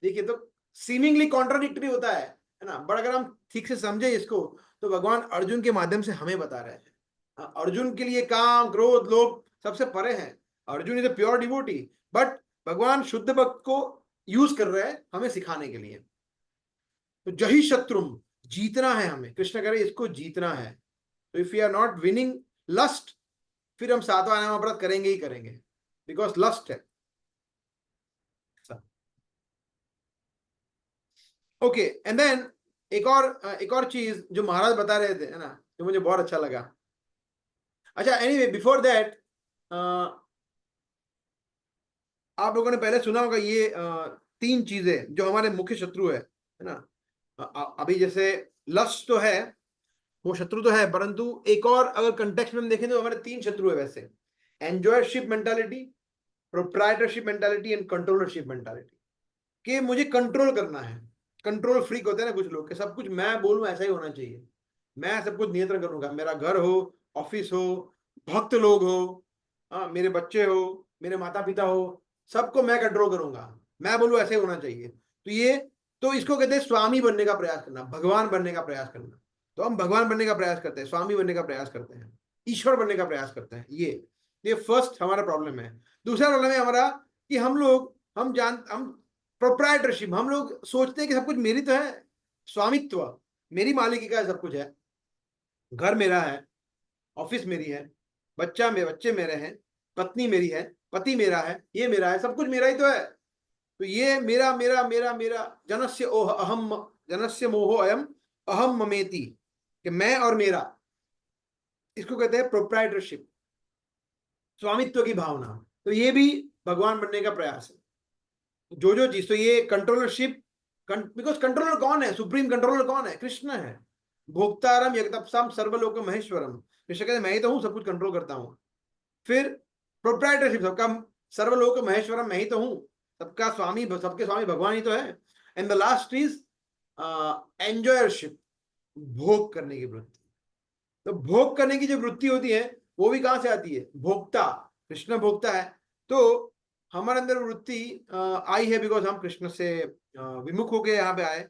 [SPEAKER 1] देखिए, तो सीमिंगली कॉन्ट्राडिक्टरी होता है ना, बट अगर हम ठीक से समझे इसको, तो भगवान अर्जुन के माध्यम से हमें बता रहे हैं, अर्जुन के लिए काम, क्रोध, लोभ सबसे परे हैं, Arjun is a pure devotee, but भगवान शुद्ध भक्त को यूज कर रहे हैं हमें सिखाने के लिए। तो जही शत्रुम, जीतना है हमें, कृष्ण कह रहे इसको जीतना है। तो if you are not winning lust, फिर हम सातवां नाम व्रत करेंगे ही करेंगे, बिकॉज लस्ट है। ओके, एंड देन एक और चीज जो महाराज बता रहे थे, है ना, जो मुझे बहुत अच्छा लगा। अच्छा, एनीवे, बिफोर दैट, आप लोगों ने पहले सुना होगा ये 3 चीजें जो हमारे मुख्य शत्रु है ना। अभी जैसे लस्ट तो है, वो शत्रु तो है, परंतु एक और अगर कंटेक्स्ट में हम देखें तो हमारे 3 शत्रु है वैसे: enjoyership mentality, proprietorship mentality and controllership mentality. कि मुझे कंट्रोल करना है, कंट्रोल फ्रीक होते हैं ना कुछ लोग, कि सब कुछ मैं बोलूं ऐसा ही होना चाहिए, मैं सब कुछ नियंत्रण करूंगा, मेरा घर हो, ऑफिस हो, भक्त लोग हो, मेरे बच्चे हो, मेरे माता पिता हो, सबको मैं कंट्रोल करूंगा, मैं बोलूं ऐसे होना चाहिए। तो ये, तो इसको कहते हैं स्वामी बनने का प्रयास करना, भगवान बनने का प्रयास करना। तो हम भगवान बनने का प्रयास करते हैं, स्वामी बनने का प्रयास करते हैं, ईश्वर बनने का प्रयास करते हैं। ये फर्स्ट हमारा प्रॉब्लम है। दूसरा प्रॉब्लम है हमारा कि हम प्रोप्राइटरशिप, हम लोग सोचते हैं कि सब कुछ मेरी तो है, स्वामित्व, मेरी मालिकी का सब कुछ है, घर मेरा है, ऑफिस मेरी है, बच्चे मेरे हैं, पत्नी मेरी है, पति मेरा है, ये मेरा है, सब कुछ मेरा ही तो है। तो ये मेरा मेरा मेरा मेरा, जनस्य ओह अहम, जनस्य मोहो अयम अहम ममेति, कि मैं और मेरा, इसको कहते हैं प्रोप्राइटरशिप, स्वामित्व की भावना। तो ये भी भगवान बनने का प्रयास है। जो चीज, तो ये कंट्रोलरशिप, बिकॉज कंट्रोलर कौन है? सुप्रीम कंट्रोलर कौन है? कृष्ण है। भोक्तारम यज्ञतपसाम सर्वलोक महेश्वरम, कृष्ण कहते मैं ही तो हूं, सब कुछ कंट्रोल करता हूं। फिर प्रोप्राइटरशिप, सबका सर्वलोक महेश्वरम, मैं ही तो हूं, सबका स्वामी, सबके स्वामी भगवान ही तो है। एंड द लास्ट इज एंजॉयरशिप, भोग करने की वृत्ति। तो भोग करने की जो वृत्ति होती है वो भी कहां से आती है? भोक्ता, कृष्ण भोक्ता है। तो हमारे अंदर वृत्ति आई है बिकॉज हम कृष्ण से विमुख होके यहाँ पे आए,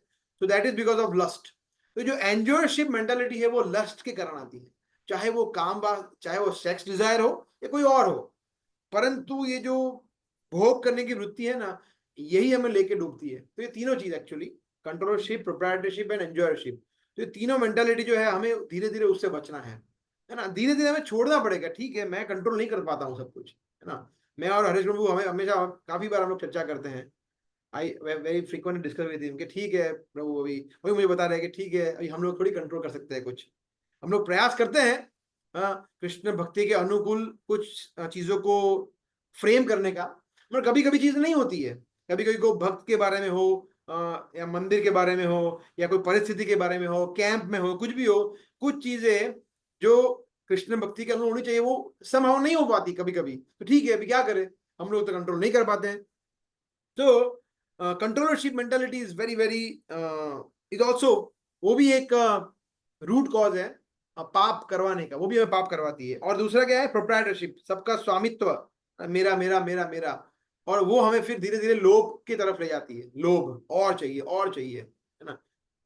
[SPEAKER 1] तो that is because of lust. तो जो एंजॉयरशिप मेंटालिटी है वो लस्ट के कारण आती है, चाहे वो काम, चाहे वो सेक्स डिजायर हो या कोई और हो, परंतु ये जो भोग करने की वृत्ति है ना, यही हमें लेके डूबती है। तो ये तीनों चीज एक्चुअली, कंट्रोलरशिप, प्रोप्राइटरशिप एंड एंजॉयरशिप, तो ये तीनों मेंटालिटी जो है हमें धीरे धीरे उससे बचना है ना, धीरे धीरे हमें छोड़ना पड़ेगा। ठीक है, मैं कंट्रोल नहीं कर पाता हूँ सब कुछ, है ना। मैं और हरीश प्रभु हमें हमेशा, काफी बार हम लोग चर्चा करते हैं, I very frequent discuss with him कि ठीक है प्रभु, अभी वही मुझे बता रहे हैं कि ठीक है, अभी हम लोग थोड़ी कंट्रोल कर सकते हैं कुछ, हम लोग प्रयास करते हैं कृष्ण भक्ति के अनुकूल कुछ चीजों को फ्रेम करने का, मगर कभी कभी चीज नहीं होती है। कभी कभी कोई भक्त के बारे में हो, या मंदिर के बारे में हो, या कोई परिस्थिति के बारे में हो, कैंप में हो, कुछ भी हो, कुछ चीजें जो कृष्ण भक्ति के अनुकूल होनी चाहिए वो संभव नहीं हो पाती कभी कभी। तो ठीक है, अभी क्या करें, हम लोग तो कंट्रोल नहीं कर पाते हैं। तो controllership mentality is very very, is also, वो भी एक रूट कॉज है पाप करवाने का, वो भी हमें पाप करवाती है। और दूसरा क्या है? प्रोप्राइटरशिप, सबका स्वामित्व, मेरा मेरा मेरा मेरा, और वो हमें फिर धीरे धीरे लोभ की तरफ ले जाती है, लोभ, और चाहिए, है ना।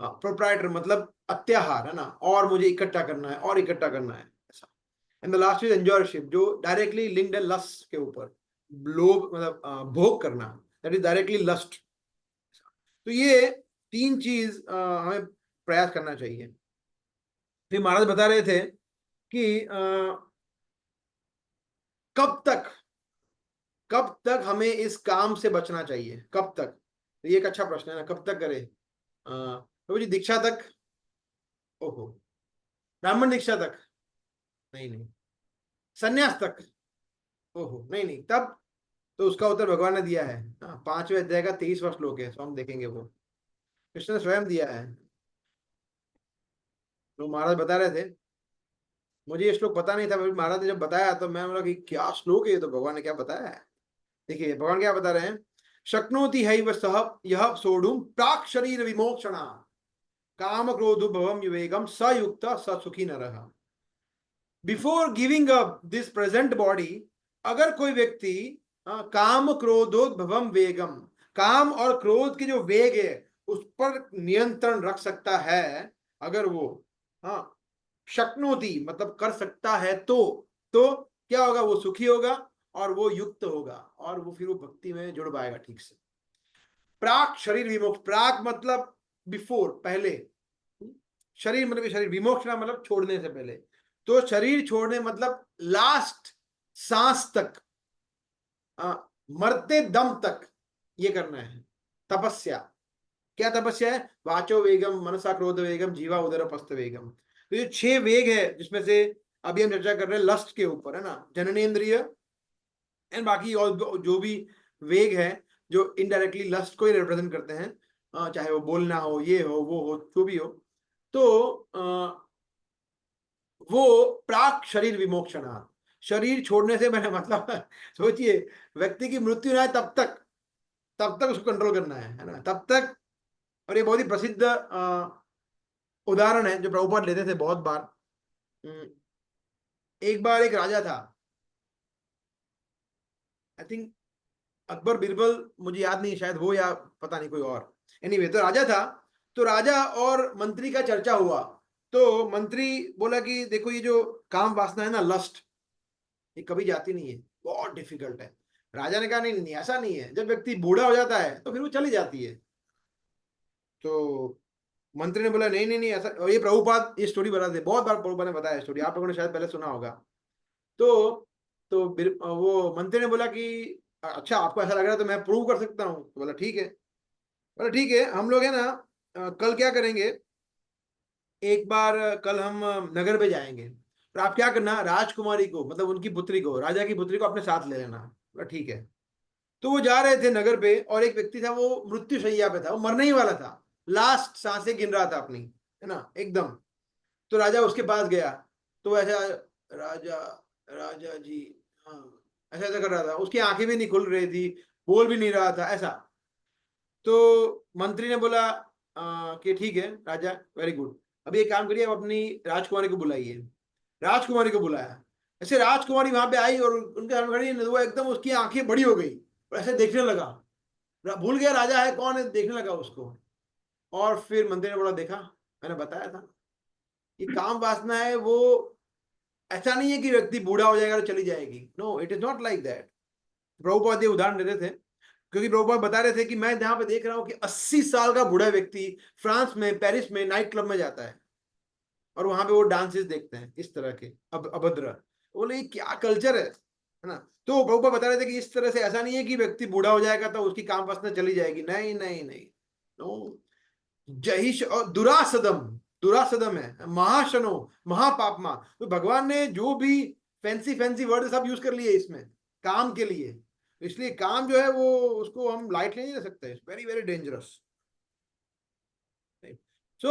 [SPEAKER 1] प्रोप्राइटर मतलब अत्याहार, है ना, और मुझे इकट्ठा करना है और इकट्ठा करना है, ऐसा। एंड द लास्ट इज एंजॉयरशिप, जो डायरेक्टली लिंक्ड है लस्ट के ऊपर, लोभ मतलब भोग करना, दैट इज डायरेक्टली लस्ट। तो ये 3 चीज हमें प्रयास करना चाहिए। फिर महाराज बता रहे थे कि कब तक कब तक हमें इस काम से बचना चाहिए, कब तक? ये एक अच्छा प्रश्न है ना, कब तक करें? प्रभु जी दीक्षा तक, ओहो, ब्राह्मण दीक्षा तक, नहीं नहीं, संन्यास तक, ओहो, नहीं नहीं, तब तो उसका उत्तर भगवान ने दिया है। 5वें अध्याय का 23वां श्लोक है, तो हम देखेंगे वो कृष्ण ने स्वयं दिया है। तो महाराज बता रहे थे, मुझे ये श्लोक पता नहीं था, महाराज ने जब बताया तो मैं बोला कि क्या श्लोक है ये, तो भगवान ने क्या बताया है। देखिए भगवान क्या बता रहे हैं, शक्नोति हैव सह यह सोढुम प्राक शरीर विमोक्षणा काम क्रोध भवम विवेकम स युक्त स सुखी नरः। Before giving up this present body, अगर कोई व्यक्ति काम क्रोधोद्भवम वेगम, काम और क्रोध के जो वेग है उस पर नियंत्रण रख सकता है, अगर वो शक्नोति मतलब कर सकता है, तो क्या होगा, वो सुखी होगा और वो युक्त होगा और वो फिर वो भक्ति में जुड़ पाएगा ठीक से। प्राक शरीर विमोक्ष, प्राक मतलब बिफोर, पहले, शरीर मतलब शरीर, विमोक्षणा मतलब छोड़ने से पहले, तो शरीर छोड़ने मतलब लास्ट सांस तक, मरते दम तक ये करना है तपस्या। क्या तपस्या है? वाचो वेगम, मनसा क्रोध वेगम, जीवा उदर पस्त वेगम। तो ये 6 वेग है जिसमें से अभी हम चर्चा कर रहे हैं लस्ट के ऊपर, है ना, जननेन्द्रिय एंड बाकी और जो भी वेग है जो इनडायरेक्टली लस्ट को ही रिप्रेजेंट करते हैं, चाहे वो बोलना हो, ये हो, वो हो, जो भी हो। तो वो प्राक शरीर विमोक्षणा, शरीर छोड़ने से मैंने मतलब सोचिए, व्यक्ति की मृत्यु ना है तब तक उसको कंट्रोल करना है ना, तब तक। और ये बहुत ही प्रसिद्ध उदाहरण है जो प्रभुपाद लेते थे बहुत बार। एक बार एक राजा था, आई थिंक अकबर बिरबल, मुझे याद नहीं, शायद वो या पता नहीं कोई और, एनीवे तो राजा था। तो राजा और मंत्री का चर्चा हुआ, तो मंत्री बोला कि देखो ये जो काम वासना है ना, लस्ट, ये कभी जाती नहीं है, बहुत डिफिकल्ट है। राजा ने कहा नहीं नहीं, ऐसा नहीं है, जब व्यक्ति बूढ़ा हो जाता है तो फिर वो चली जाती है। तो मंत्री ने बोला नहीं नहीं नहीं ऐसा, और ये प्रभुपाद ये स्टोरी बताते, बहुत बार प्रभुपाद ने बताया स्टोरी, आप लोगों ने शायद पहले सुना होगा। तो वो मंत्री ने बोला कि अच्छा आपको ऐसा लग रहा है तो मैं प्रूव कर सकता हूँ। तो बोला ठीक है, बोला ठीक है, हम लोग है ना कल क्या करेंगे, एक बार कल हम नगर पे जाएंगे, तो आप क्या करना, राजकुमारी को मतलब उनकी पुत्री को, राजा की पुत्री को अपने साथ ले लेना। बोला ठीक है। तो वो जा रहे थे नगर पे और एक व्यक्ति था, वो मृत्यु शैया पे था, वो मरने ही वाला था, लास्ट सांसें गिन रहा था अपनी, है ना, एकदम। तो राजा उसके पास गया, तो ऐसा, राजा, राजा जी, हाँ, ऐसा ऐसा कर रहा था, उसकी आंखें भी नहीं खुल रही थी, बोल भी नहीं रहा था ऐसा। तो मंत्री ने बोला कि ठीक है राजा, वेरी गुड, अभी एक काम करिए, आप अपनी राजकुमारी को बुलाइए। राजकुमारी को बुलाया, ऐसे राजकुमारी वहां पे आई और उनके सामने खड़ी, वो एकदम उसकी आंखें बड़ी हो गई और ऐसे देखने लगा, भूल गया राजा है कौन है, देखने लगा उसको। और फिर मंत्री ने बोला देखा, मैंने बताया था, ये काम वासना है, वो ऐसा नहीं है कि व्यक्ति बूढ़ा हो जाएगा और चली जाएगी, no it is not like that. Prabhupada ये उदाहरण देते थे क्योंकि प्रभुपाद बता रहे थे कि मैं जहां पे देख रहा हूं कि 80 साल का बूढ़ा व्यक्ति फ्रांस में, पेरिस में नाइट क्लब में जाता है और वहां पे वो डांसेस देखते हैं इस तरह के अभद्र। बोले ये क्या कल्चर है ना। तो प्रभुपाद बता रहे थे कि इस तरह से ऐसा नहीं है कि व्यक्ति बूढ़ा हो जाएगा तो उसकी काम वासना चली जाएगी, नहीं नहीं नहीं, नो। जहिश और दुरासदम, दुरासदम है, महाशनो, महापापमा। तो भगवान ने जो भी फैंसी फैंसी वर्ड सब यूज कर लिए इसमें काम के लिए, इसलिए काम जो है वो उसको हम लाइटली नहीं ले सकते, वेरी वेरी डेंजरस। सो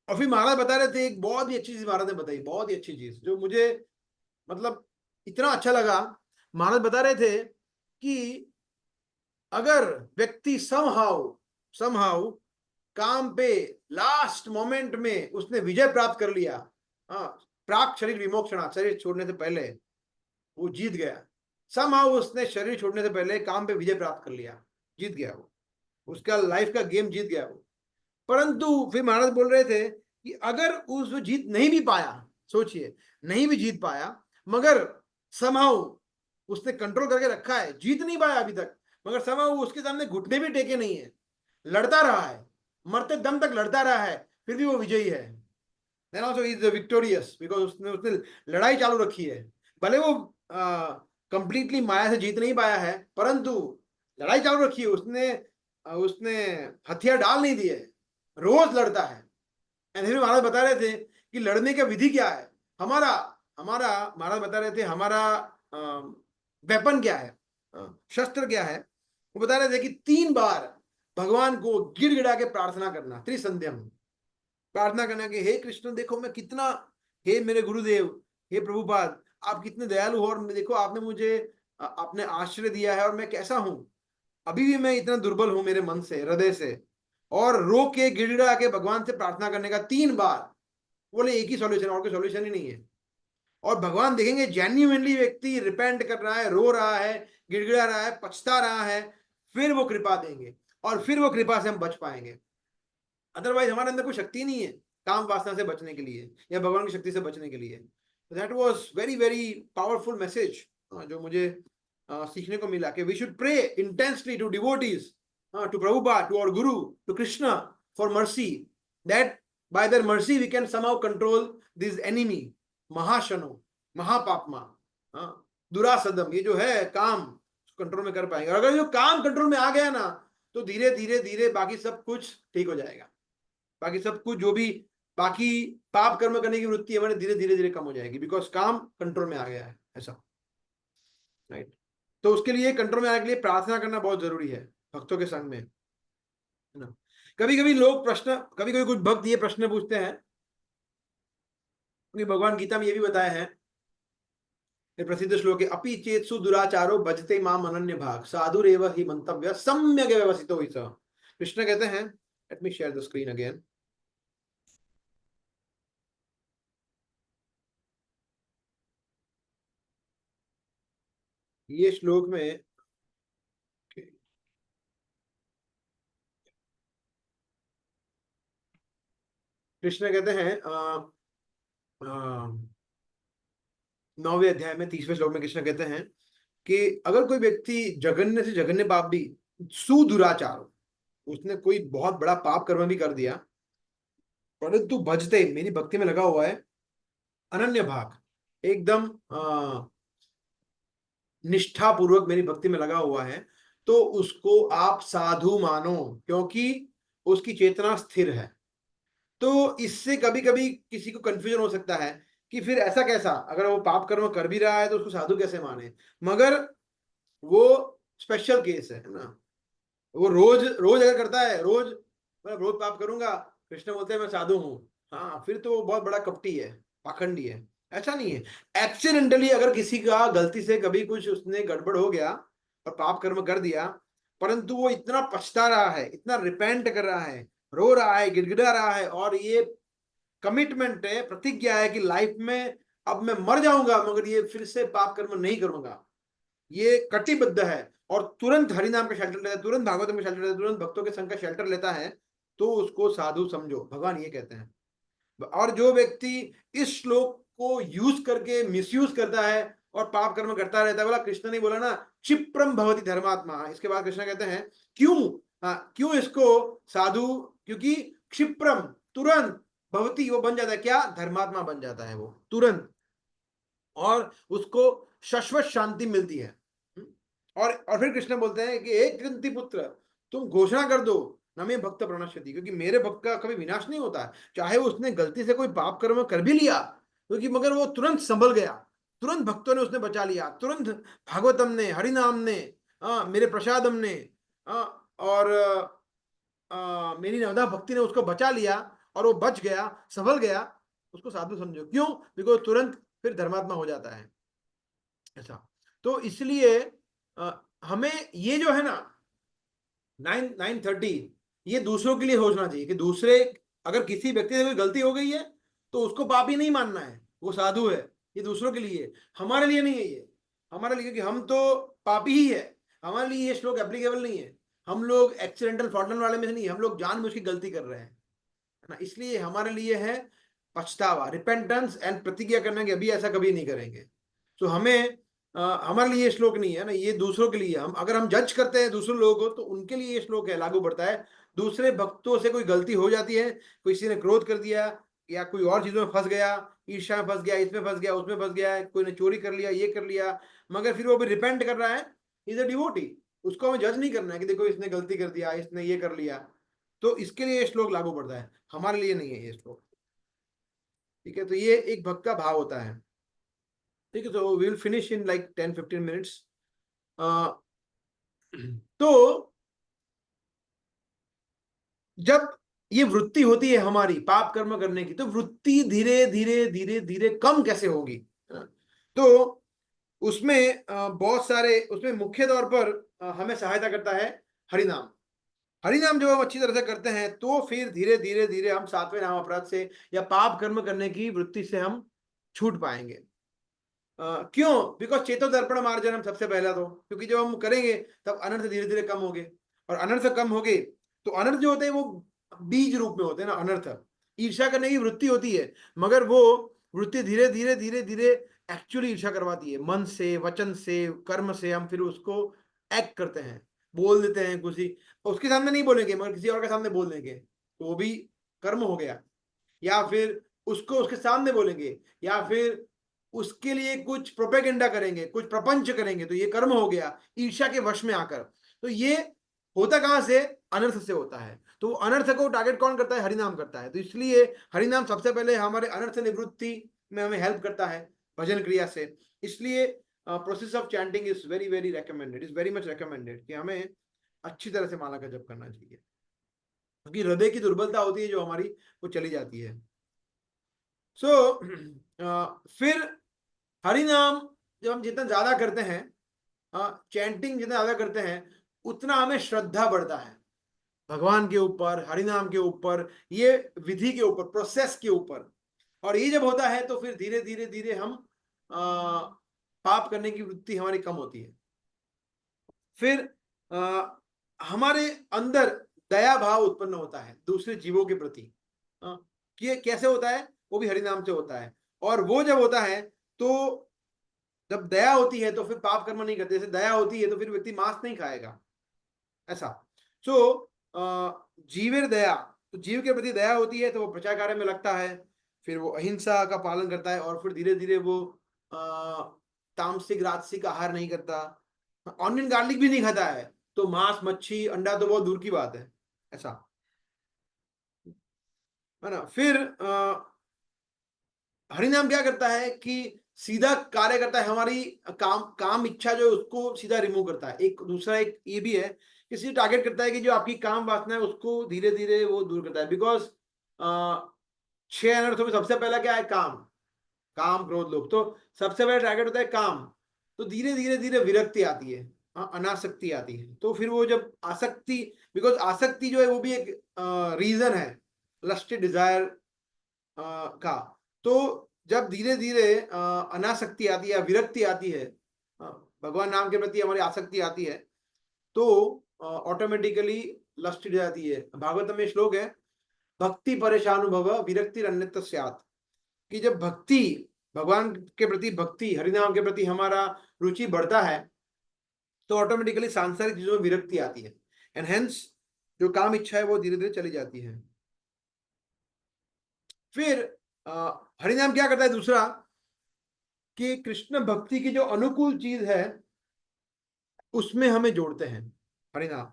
[SPEAKER 1] और फिर महाराज बता रहे थे एक बहुत ही अच्छी चीज, महाराज ने बताई बहुत ही अच्छी चीज जो मुझे मतलब इतना अच्छा लगा। महाराज बता रहे थे कि अगर व्यक्ति समहाउ समहाउ काम पे लास्ट मोमेंट में उसने विजय प्राप्त कर लिया, हाँ, प्राक शरीर विमोक्षणा, शरीर छोड़ने से पहले वो जीत गया, समहाउ उसने शरीर छोड़ने से पहले काम पे विजय प्राप्त कर लिया, जीत गया वो, उसका लाइफ का गेम जीत गया वो। परंतु फिर महाराज बोल रहे थे कि अगर उस जीत नहीं भी पाया, सोचिए नहीं भी जीत पाया, मगर समहाउ उसने कंट्रोल करके रखा है, जीत नहीं पाया अभी तक, मगर समहाउ उसके सामने घुटने भी टेके नहीं है, लड़ता रहा है, मरते दम तक लड़ता रहा है, फिर भी वो विजयी है। Then also he is victorious because उसने लड़ाई चालू रखी है, भले वो कंप्लीटली माया से जीत नहीं पाया है, परंतु लड़ाई चालू रखी है, उसने उसने हथियार डाल नहीं दिए, रोज लड़ता है। एंड फिर महाराज बता रहे थे कि लड़ने का विधि क्या है, हमारा हमारा महाराज बता रहे थे हमारा वेपन क्या है, शस्त्र क्या है। वो बता रहे थे कि 3 बार भगवान को गिड़गिड़ा के प्रार्थना करना, त्रिसंध्यम प्रार्थना करना कि हे कृष्ण देखो मैं कितना, हे मेरे गुरुदेव, हे प्रभुपाद आप कितने दयालु हो, और देखो आपने मुझे आपने आश्रय दिया है और मैं कैसा हूं, अभी भी मैं इतना दुर्बल हूं मेरे मन से, हृदय से। और रो के गिड़गिड़ा के भगवान से प्रार्थना करने का 3 बार। बोले एक ही सॉल्यूशन, और कोई सॉल्यूशन ही नहीं है। और भगवान देखेंगे जेन्युइनली व्यक्ति रिपेंट कर रहा है, रो रहा है, गिड़गिड़ा रहा है, पछता रहा है, फिर वो कृपा देंगे और फिर वो कृपा से हम बच पाएंगे। अदरवाइज हमारे अंदर कोई शक्ति नहीं है काम वासना से बचने के लिए या भगवान की शक्ति से बचने के लिए। That was very very powerful message जो मुझे सीखने को मिला कि we should pray intensely to devotees, to Prabhupada, to our guru, to Krishna for mercy, that by their mercy we can somehow control this enemy महाशनो, महापापमा, दुरासदम, ये जो है काम कंट्रोल में कर पाएंगे। और अगर जो काम कंट्रोल में आ गया ना तो धीरे धीरे धीरे बाकी सब कुछ ठीक हो जाएगा। बाकी सब कुछ जो भी बाकी पाप कर्म करने की वृत्ति है हमारे धीरे धीरे धीरे कम हो जाएगी, बिकॉज काम कंट्रोल में आ गया है, ऐसा राइट। तो उसके लिए कंट्रोल में आने के लिए प्रार्थना करना बहुत जरूरी है भक्तों के संग में, है ना। कभी कभी लोग प्रश्न, कभी कभी कुछ भक्त ये प्रश्न पूछते हैं, क्योंकि भगवान गीता में ये भी बताया है, प्रसिद्ध श्लोक है अपि चेत्सु दुराचारो भजते माम अनन्य भाग साधुरेव हि मंतव्य सम्यक व्यवसितो हि स। कृष्ण कहते हैं, late me share the screen again. ये श्लोक में कृष्ण कहते हैं 9वें अध्याय में 30वें श्लोक में कृष्ण कहते हैं कि अगर कोई व्यक्ति जघन्य से जघन्य पाप भी, सुदुराचार, उसने कोई बहुत बड़ा पाप कर्म भी कर दिया, परंतु भजते, मेरी भक्ति में लगा हुआ है, अनन्य भाग, एकदम निष्ठा पूर्वक मेरी भक्ति में लगा हुआ है, तो उसको आप साधु मानो, क्योंकि उसकी चेतना स्थिर है। तो इससे कभी कभी किसी को कंफ्यूजन हो सकता है कि फिर ऐसा कैसा, अगर वो पाप कर्म कर भी रहा है तो उसको साधु कैसे माने। मगर वो स्पेशल केस है ना। वो रोज रोज अगर करता है, रोज मैं रोज पाप करूंगा, कृष्ण बोलते हैं मैं साधु हूं, हाँ फिर तो वो बहुत बड़ा कपटी है, पाखंडी है। ऐसा नहीं है। एक्सीडेंटली अगर किसी का गलती से कभी कुछ उसने गड़बड़ हो गया और पाप कर्म कर दिया, परंतु वो इतना पछता रहा है, इतना रिपेंट कर रहा है, रो रहा है, गिड़गिड़ा रहा है, और ये कमिटमेंट है, प्रतिज्ञा है कि लाइफ में अब मैं मर जाऊंगा मगर ये फिर से पाप कर्म नहीं करूंगा, ये कटिबद्ध है, और तुरंत हरिनाम का शेल्टर लेता है, तुरंत भागवतम का शेल्टर लेता है, तुरंत भक्तों के संग का शेल्टर लेता है, तो उसको साधु समझो, भगवान ये कहते हैं। और जो व्यक्ति इस श्लोक को यूज करके मिसयूज करता है और पाप कर्म करता रहता है, बोला कृष्ण ने बोला ना क्षिप्रम भवति धर्मात्मा, इसके बाद कृष्ण कहते हैं क्यों, क्यों इसको साधु, क्योंकि क्षिप्रम तुरंत, भवती वो बन जाता है क्या, धर्मात्मा बन जाता है वो तुरंत, और उसको शाश्वत शांति मिलती है। और फिर कृष्ण बोलते हैं कि एक कृंति पुत्र, तुम घोषणा कर दो नमे भक्त प्रणश्यति, क्योंकि मेरे भक्त का कभी विनाश नहीं होता है, चाहे उसने गलती से कोई पाप कर्म कर भी लिया, क्योंकि मगर वो तुरंत संभल गया, तुरंत भक्तों ने उसने बचा लिया, तुरंत भागवतम ने, हरिनाम ने, मेरे प्रसादम ने, और मेरी नवदा भक्ति ने उसको बचा लिया, और वो बच गया, संभल गया, उसको साधु समझो। क्यों, बिकॉज तुरंत फिर धर्मात्मा हो जाता है, ऐसा। तो इसलिए हमें ये जो है ना 9:30, ये दूसरों के लिए सोचना चाहिए कि दूसरे, अगर किसी व्यक्ति से कोई गलती हो गई है तो उसको पापी नहीं मानना है, वो साधु है, ये दूसरों के लिए, हमारे लिए नहीं है ये, हमारे लिए, क्योंकि हम तो पापी ही है, हमारे लिए ये श्लोक एप्लीकेबल नहीं है। हम लोग एक्सीडेंटल फ्रॉडन वाले में से नहीं, हम लोग जानबूझ के गलती कर रहे हैं ना, इसलिए हमारे लिए है पछतावा, रिपेंटेंस एंड प्रतिज्ञा करना कि अभी ऐसा कभी नहीं करेंगे। तो हमें हमारे लिए ये श्लोक नहीं है ना, ये दूसरों के लिए। हम अगर हम जज करते हैं दूसरे लोगों को तो उनके लिए ये श्लोक है, लागू पड़ता है। दूसरे भक्तों से कोई गलती हो जाती है, किसी ने क्रोध कर दिया, या कोई और चीजों में फंस गया, ईर्ष्या में फंस गया, इसमें फंस गया, उसमें फंस गया, कोई ने चोरी कर लिया, ये कर लिया, मगर फिर वो भी रिपेंट कर रहा है, इज अ डिवोटी, उसको हमें जज नहीं करना है कि देखो इसने गलती कर दिया, इसने ये कर लिया। तो इसके लिए ये श्लोक लागू पड़ता है, हमारे लिए नहीं है ये श्लोक। ठीक है, तो ये एक भक्त का भाव होता है। ठीक है, तो we will finish in like 10-15 minutes. तो जब ये वृत्ति होती है हमारी पाप कर्म करने की, तो वृत्ति धीरे धीरे धीरे धीरे कम कैसे होगी, है ना? तो उसमें बहुत सारे, उसमें मुख्य तौर पर हमें सहायता करता है हरिनाम। हरिनाम जब हम अच्छी तरह से करते हैं तो फिर धीरे धीरे धीरे हम सातवें नाम अपराध से या पाप कर्म करने की वृत्ति से हम छूट पाएंगे। क्यों? बिकॉज चेतो दर्पण मार्जनम, सबसे पहला तो क्योंकि जब हम करेंगे तब अनर्थ धीरे धीरे कम होंगे, और अनर्थ कम होंगे तो अनर्थ जो होते हैं वो बीज रूप में होते हैं ना। अनर्थ ईर्ष्या करने की वृत्ति होती है, मगर वो वृत्ति धीरे धीरे धीरे धीरे एक्चुअली ईर्ष्या करवाती है। मन से, वचन से, कर्म से हम फिर उसको एक्ट करते हैं, बोल देते हैं कुछ ही, उसके सामने नहीं बोलेंगे मगर किसी और के सामने बोल देंगे, तो वो भी कर्म हो गया। या फिर उसको उसके सामने बोलेंगे, या फिर उसके लिए कुछ प्रोपेगेंडा करेंगे, कुछ प्रपंच करेंगे, तो ये कर्म हो गया ईर्ष्या के वश में आकर। तो ये होता कहां से? अनर्थ से होता है। तो अनर्थ को टारगेट कौन करता है? हरिनाम करता है। तो इसलिए हरिनाम सबसे पहले हमारे अनर्थ निवृत्ति में हमें हेल्प करता है भजन क्रिया से। इसलिए process of chanting is very very recommended, is very much recommended, कि हमें अच्छी तरह से माला का जप करना चाहिए, क्योंकि हृदय की दुर्बलता होती है जो हमारी, वो चली जाती है। सो फिर हरिनाम जब हम जितना ज्यादा करते हैं, चैंटिंग जितना ज्यादा करते हैं, उतना हमें श्रद्धा बढ़ता है भगवान के ऊपर, हरिनाम के ऊपर, ये विधि के ऊपर, प्रोसेस के ऊपर। और ये जब होता है तो फिर धीरे धीरे धीरे हम पाप करने की वृत्ति हमारी कम होती है। फिर हमारे अंदर दया भाव उत्पन्न होता है दूसरे जीवों के प्रति। कि ये कैसे होता है? वो भी हरिनाम से होता है। और वो जब होता है तो जब दया होती है तो फिर पाप कर्म नहीं करते। जैसे दया होती है तो फिर व्यक्ति मांस नहीं खाएगा, ऐसा। सो जीवेर दया, तो जीव के प्रति दया होती है तो वो प्रचार कार्य में लगता है, फिर वो अहिंसा का पालन करता है, और फिर धीरे धीरे वो तामसिक राजसिक आहार नहीं करता, ऑनियन गार्लिक भी नहीं खाता है, तो मांस मच्छी अंडा तो बहुत दूर की बात है, ऐसा है ना। फिर हरिनाम क्या करता है कि सीधा कार्य करता है, हमारी काम इच्छा जो है उसको सीधा रिमूव करता है। एक दूसरा एक ये भी है कि सीधा टारगेट करता है कि जो आपकी काम वासना है उसको धीरे धीरे वो दूर करता है। बिकॉज 6 अनर्थों में सबसे पहला क्या है? काम, काम क्रोध लोभ। तो सबसे पहला टारगेट होता है काम, तो धीरे धीरे धीरे विरक्ति आती है, अनासक्ति आती है। तो फिर वो जब आसक्ति, बिकॉज आसक्ति जो है वो भी एक रीजन है लस्टेड डिजायर का। तो जब धीरे धीरे अनासक्ति आती है, विरक्ति आती है, भगवान नाम के प्रति हमारी आसक्ति आती है, तो ऑटोमेटिकली लस्ट जाती है। भागवत में श्लोक है, भक्ति परेशानुभव विरक्ति अन्यत्र स्यात्, कि जब भक्ति, भगवान के प्रति भक्ति, हरिनाम के प्रति हमारा रुचि बढ़ता है तो ऑटोमेटिकली सांसारिक चीजों में विरक्ति आती है, एंड हेंस जो काम इच्छा है वो धीरे धीरे चली जाती है। फिर हरिनाम क्या करता है दूसरा, कि कृष्ण भक्ति की जो अनुकूल चीज है उसमें हमें जोड़ते हैं हरिनाम,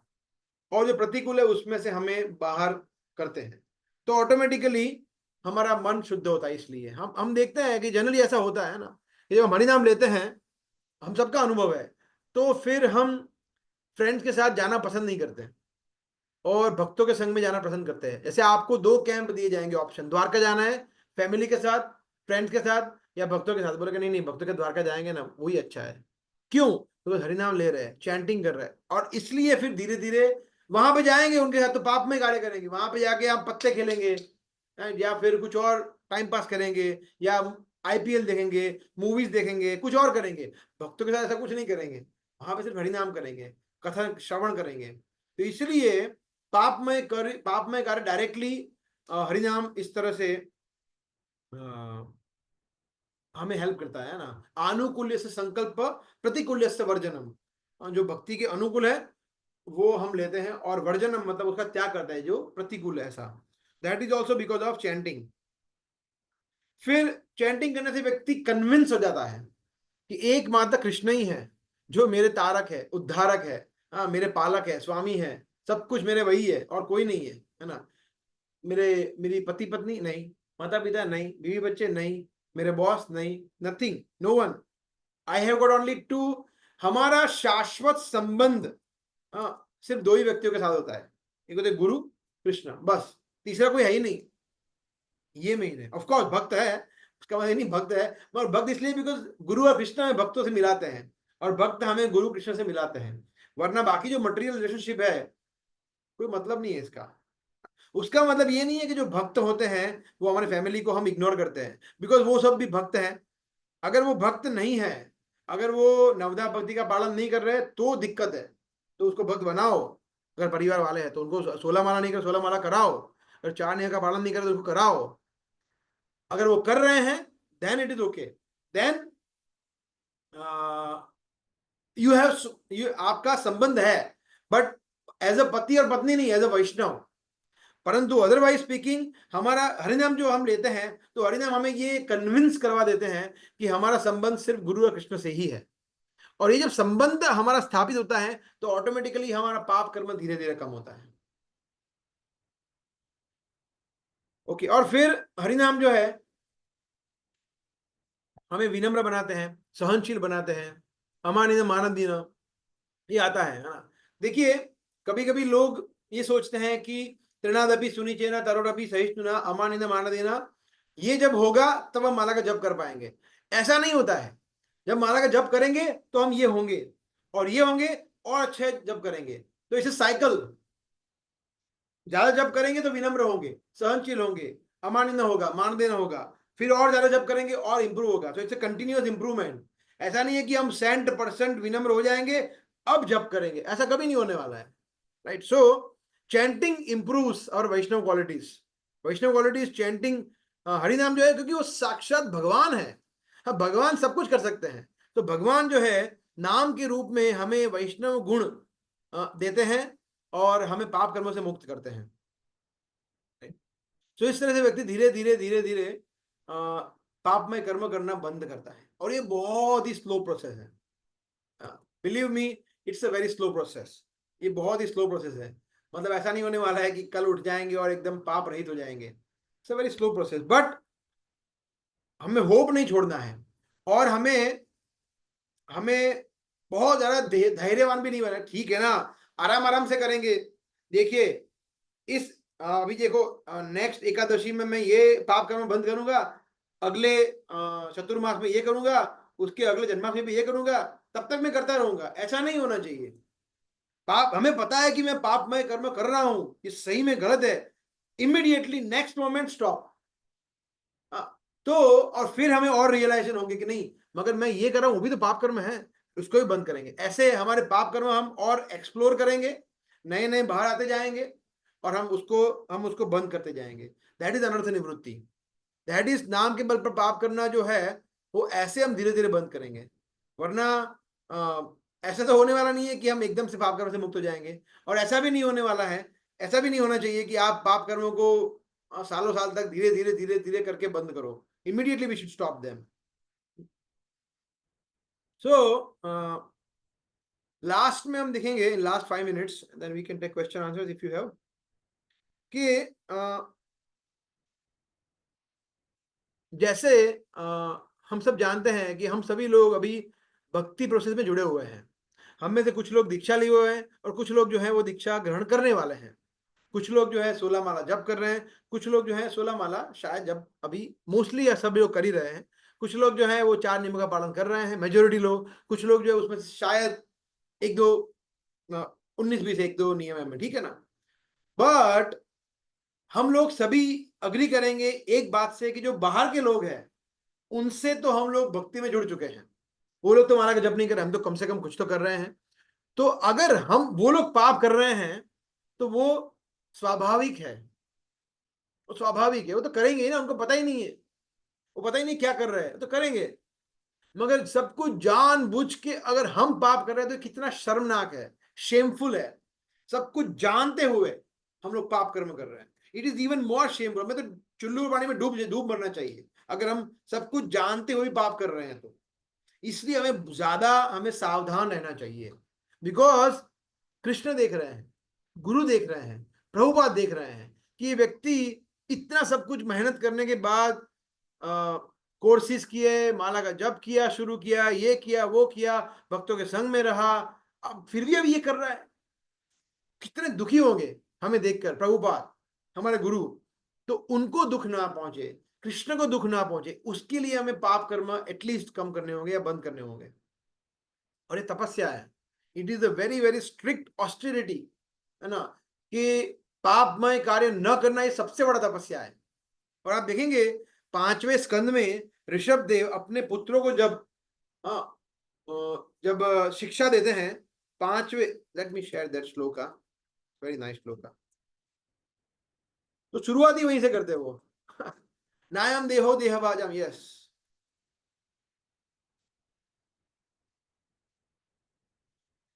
[SPEAKER 1] और जो प्रतिकूल है उसमें से हमें बाहर करते हैं, तो ऑटोमेटिकली हमारा मन शुद्ध होता है। इसलिए हम देखते हैं कि जनरली ऐसा होता है ना, कि जब हम हरिनाम लेते हैं, हम सबका अनुभव है, तो फिर हम फ्रेंड्स के साथ जाना पसंद नहीं करते और भक्तों के संग में जाना पसंद करते हैं। जैसे आपको 2 कैंप दिए जाएंगे ऑप्शन, द्वारका जाना है फैमिली के साथ, फ्रेंड्स के साथ, या भक्तों के साथ। बोले कि नहीं भक्तों के द्वारका जाएंगे ना, वही अच्छा है। क्यों? तो हरिनाम ले रहे हैं, चैंटिंग कर रहे हैं, और इसलिए फिर धीरे धीरे वहां पे जाएंगे उनके साथ तो पाप में कार्य करेंगे। वहां पे जाके आप पत्ते खेलेंगे, या फिर कुछ और टाइम पास करेंगे, या आईपीएल देखेंगे, मूवीज देखेंगे, कुछ और करेंगे। भक्तों के साथ ऐसा कुछ नहीं करेंगे, वहां पे सिर्फ हरिनाम करेंगे, कथा श्रवण करेंगे। तो इसलिए पाप में कार्य डायरेक्टली हरिनाम इस तरह से हमें हेल्प करता है ना। आनुकूल्य से संकल्प, प्रतिकूल्य से वर्जनम, जो भक्ति के अनुकूल है वो हम लेते हैं, और वर्जनम मतलब उसका त्याग करता है जो प्रतिकूल है, ऐसा। That is also because of chanting. फिर चैंटिंग करने से व्यक्ति कन्विंस हो जाता है कि एकमात्र कृष्ण ही है जो मेरे तारक है, उद्धारक है, हाँ मेरे पालक है, स्वामी है, सब कुछ मेरे वही है और कोई नहीं है ना। मेरी पति पत्नी नहीं, माता पिता नहीं, बीवी बच्चे नहीं, मेरे बॉस नहीं, nothing, no one, I have got only two. हमारा शाश्वत संबंध सिर्फ दो ही व्यक्तियों के साथ होता है, एक होते गुरु कृष्ण, बस, तीसरा कोई है ही नहीं। ये मेन है। ऑफ कोर्स भक्त है, उसका मतलब नहीं भक्त है, मगर भक्त इसलिए बिकॉज गुरु और कृष्ण हमें भक्तों से मिलाते हैं और भक्त हमें गुरु कृष्ण से मिलाते हैं, वरना बाकी जो मटेरियल रिलेशनशिप है कोई मतलब नहीं है इसका। उसका मतलब ये नहीं है कि जो भक्त होते हैं वो हमारी फैमिली को हम इग्नोर करते हैं, बिकॉज वो सब भी भक्त हैं। अगर वो भक्त नहीं है, अगर वो नवधा भक्ति का पालन नहीं कर रहे तो दिक्कत है, तो उसको भक्त बनाओ। अगर परिवार वाले हैं तो उनको 16 माला नहीं कर 16 माला कराओ, अगर 4 नियम का पालन नहीं करे तो उसको कराओ। अगर वो कर रहे हैं then it is okay, then you have आपका संबंध है, बट एज अ पति और पत्नी नहीं, एज अ वैष्णव। परंतु अदरवाइज स्पीकिंग हमारा हरिनाम जो हम लेते हैं तो हरिनाम हमें ये कन्विंस करवा देते हैं कि हमारा संबंध सिर्फ गुरु और कृष्ण से ही है। और ये जब संबंध हमारा स्थापित होता है तो ऑटोमेटिकली हमारा पाप कर्म धीरे धीरे कम होता है। ओके, और फिर हरिनाम जो है हमें विनम्र बनाते हैं, सहनशील बनाते हैं, अमानिन मानदीन, ये आता है ना। देखिए कभी कभी लोग ये सोचते हैं कि त्रिनादपि सुनिचेना तरोरपि सहिष्णुना अमानिन मानदेना, ये जब होगा तब हम माला का जप कर पाएंगे। ऐसा नहीं होता है। जब माला का जप करेंगे तो हम ये होंगे और ये होंगे और अच्छे जप करेंगे, तो इसे साइकिल, ज्यादा जप करेंगे तो विनम्र होंगे, सहनशील होंगे, अमानिन होगा, मानदेना होगा, फिर और ज्यादा जप करेंगे और इंप्रूव होगा। तो इट्स ए कंटिन्यूअस इंप्रूवमेंट। ऐसा नहीं है कि हम 100% विनम्र हो जाएंगे अब जप करेंगे, ऐसा कभी नहीं होने वाला है, राइट। सो चैंटिंग इंप्रूव्स और वैष्णव क्वालिटीज, वैष्णव क्वालिटीज चैंटिंग, हरिनाम जो है क्योंकि वो साक्षात भगवान है। हाँ भगवान सब कुछ कर सकते हैं, तो भगवान जो है नाम के रूप में हमें वैष्णव गुण देते हैं और हमें पाप कर्मों से मुक्त करते हैं। तो इस तरह से व्यक्ति धीरे धीरे धीरे धीरे पापमय कर्म करना बंद करता है, और ये बहुत ही स्लो प्रोसेस है। Believe me, it's a very slow process. ये बहुत ही स्लो प्रोसेस है, मतलब ऐसा नहीं होने वाला है कि कल उठ जाएंगे और एकदम पाप रहित हो जाएंगे। It's a very slow process, but हमें होप नहीं छोड़ना है और हमें हमें बहुत ज्यादा धैर्यवान भी नहीं बनना। ठीक है ना, आराम आराम से करेंगे। देखिए इस अभी देखो नेक्स्ट एकादशी में मैं ये पाप कर्म बंद करूंगा, अगले चतुर्मास में ये करूंगा, उसके अगले जन्मास में भी ये करूंगा, तब तक मैं करता रहूंगा। ऐसा नहीं होना चाहिए। पाप, हमें पता है कि मैं पापमय कर्म कर रहा हूं, ये सही में गलत है, इमीडिएटली नेक्स्ट मोमेंट स्टॉप। तो और फिर हमें और रियलाइजेशन होंगे कि नहीं, मगर मैं ये कर रहा हूं वो भी तो पाप कर्म है, उसको भी बंद करेंगे। ऐसे हमारे पाप कर्म हम और एक्सप्लोर करेंगे, नए नए बाहर आते जाएंगे और हम उसको बंद करते जाएंगे। दैट इज अनर्थ निवृत्ति, दैट इज नाम के बल पर पाप करना जो है वो ऐसे हम धीरे धीरे बंद करेंगे। वरना ऐसा तो होने वाला नहीं है कि हम एकदम से पाप कर्म से मुक्त हो जाएंगे, और ऐसा भी नहीं होने वाला है, ऐसा भी नहीं होना चाहिए कि आप पाप कर्मों को सालों साल तक धीरे धीरे धीरे धीरे करके बंद करो। Immediately we should stop them. So last में हम देखेंगे last 5 minutes, then we can take question answers if you have, कि जैसे हम सब जानते हैं कि हम सभी लोग अभी भक्ति प्रोसेस में जुड़े हुए हैं। हम में से कुछ लोग दीक्षा लिए हुए हैं और कुछ लोग जो है वो दीक्षा ग्रहण करने वाले हैं। कुछ लोग जो है 16 माला जप कर रहे हैं, कुछ लोग जो है 16 माला शायद जब अभी मोस्टली या सब लोग कर ही रहे हैं। कुछ लोग जो है वो 4 नियमों का पालन कर रहे हैं, मेजोरिटी लोग। कुछ लोग जो है उसमें शायद एक दो 19-20 एक दो नियम है, ठीक है ना। बट हम लोग सभी अग्री करेंगे एक बात से कि जो बाहर के लोग हैं उनसे तो हम लोग भक्ति में जुड़ चुके हैं। वो लोग तो माला का जप नहीं कर रहे, हम तो कम से कम कुछ तो कर रहे हैं। तो अगर हम वो लोग पाप कर रहे हैं तो वो स्वाभाविक है, वो स्वाभाविक है, वो तो करेंगे ही ना, उनको पता ही नहीं है, वो पता ही नहीं क्या कर रहे हैं तो करेंगे। मगर सब कुछ जानबूझ के अगर हम पाप कर रहे हैं तो कितना शर्मनाक है, शेमफुल है। सब कुछ जानते हुए हम लोग पाप कर्म कर रहे हैं, it is even more shameful. मैं तो चुल्लू पानी में डूब डूब मरना चाहिए अगर हम सब कुछ जानते हुए पाप कर रहे हैं तो। इसलिए हमें सावधान रहना चाहिए, बिकॉज कृष्ण देख रहे हैं, गुरु देख रहे हैं, प्रभुपाद देख रहे हैं कि ये व्यक्ति इतना सब कुछ मेहनत करने के बाद कोर्सेज किए, माला का जप किया, शुरू किया, ये किया, वो किया, भक्तों के संग में रहा, अब फिर भी अभी ये कर रहा है। कितने दुखी होंगे हमें देखकर प्रभुपाद, हमारे गुरु। तो उनको दुख ना पहुंचे, कृष्ण को दुख ना पहुंचे, उसके लिए हमें पाप कर्म एटलीस्ट कम करने होंगे या बंद करने होंगे। और ये तपस्या है, it is a very very strict austerity, है ना, कि पापमय कार्य न करना ये सबसे बड़ा तपस्या है। और आप देखेंगे 5वें स्कंद में ऋषभ देव अपने पुत्रों को जब शिक्षा देते हैं 5वें, let me share that shloka, very nice shloka. तो शुरुआत ही वहीं से करते वो नायम देहो देहभाजम, यस।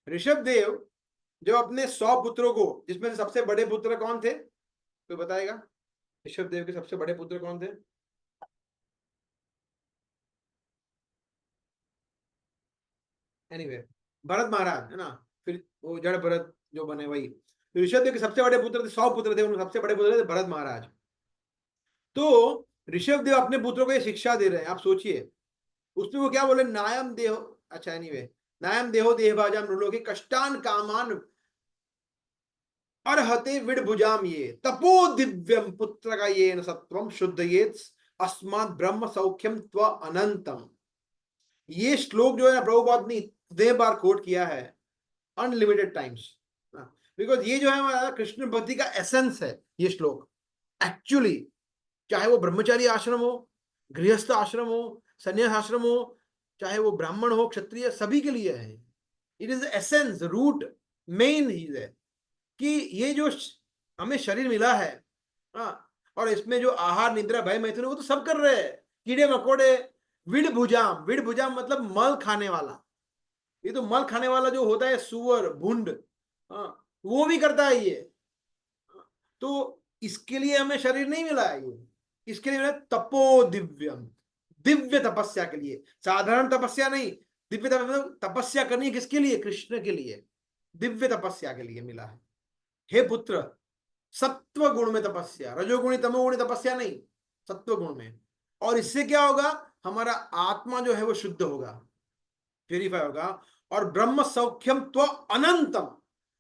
[SPEAKER 1] ऋषभ देव जो अपने 100 पुत्रों को, जिसमें से सबसे बड़े पुत्र कौन थे, तो बताएगा ऋषभ देव के सबसे बड़े पुत्र कौन थे? एनीवे भरत महाराज, है ना, फिर वो जड़ भरत जो बने वही। तो ऋषभ देव के सबसे बड़े पुत्र थे, 100 पुत्र थे, उनके सबसे बड़े पुत्र थे भरत महाराज। तो ऋषभ देव अपने पुत्रों को ये शिक्षा दे रहे हैं, आप सोचिए। उसमें वो क्या बोले, नायम देहो, अच्छा एनीवे, नायम देहो देहभाजाम नृलोके कष्टान कामान अर्हते विडभुजाम ये तपो दिव्यम पुत्र का ये न सत्वम शुद्धयेत अस्मात् ब्रह्म सौख्यम त्व अनंतम। ये श्लोक जो है ना प्रभुपाद ने इतने बार कोट किया है, अनलिमिटेड टाइम्स, बिकॉज ये जो है हमारा कृष्ण भक्ति का एसेंस है ये श्लोक एक्चुअली। चाहे वो ब्रह्मचारी आश्रम हो, गृहस्थ आश्रम हो, संन्यास आश्रम हो, चाहे वो ब्राह्मण हो, क्षत्रिय, सभी के लिए है। It is essence, root, main चीज है कि ये जो हमें शरीर मिला है, और इसमें जो आहार निद्रा भय मैथुन वो तो सब कर रहे हैं, कीड़े मकोड़े, विड भुजाम, विड भुजाम मतलब मल खाने वाला। ये तो मल खाने वाला जो होता है सुअर, भुंड, वो भी करता है ये। तो इसके लिए हमें शरीर नहीं मिला है, ये इसके लिए मिला तपो दिव्यम, दिव्य तपस्या के लिए, साधारण तपस्या नहीं, दिव्य तपस्या करनी है किसके लिए, कृष्ण के लिए, दिव्य तपस्या के लिए मिला है। हे पुत्र, सत्व गुण में तपस्या, रजोगुणी तमोगुणी तपस्या नहीं, सत्व गुण में। और इससे क्या होगा, हमारा आत्मा जो है वो शुद्ध होगा, प्यूरिफाई होगा, और ब्रह्म सौख्यम त्व अनंतम,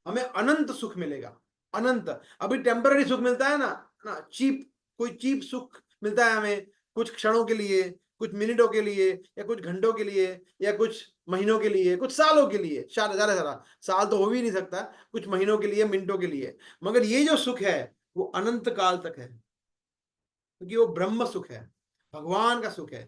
[SPEAKER 1] हमें अनंत सुख मिलेगा। अनंत, अभी टेम्पररी सुख मिलता है ना चीप, कोई चीप सुख मिलता है हमें कुछ क्षणों के लिए, कुछ मिनटों के लिए, या कुछ घंटों के लिए, या कुछ महीनों के लिए, कुछ सालों के लिए, ज्यादा साल तो हो भी नहीं सकता, कुछ महीनों के लिए, मिनटों के लिए। मगर ये जो सुख है वो अनंत काल तक है, क्योंकि वो ब्रह्म सुख है, भगवान का सुख है।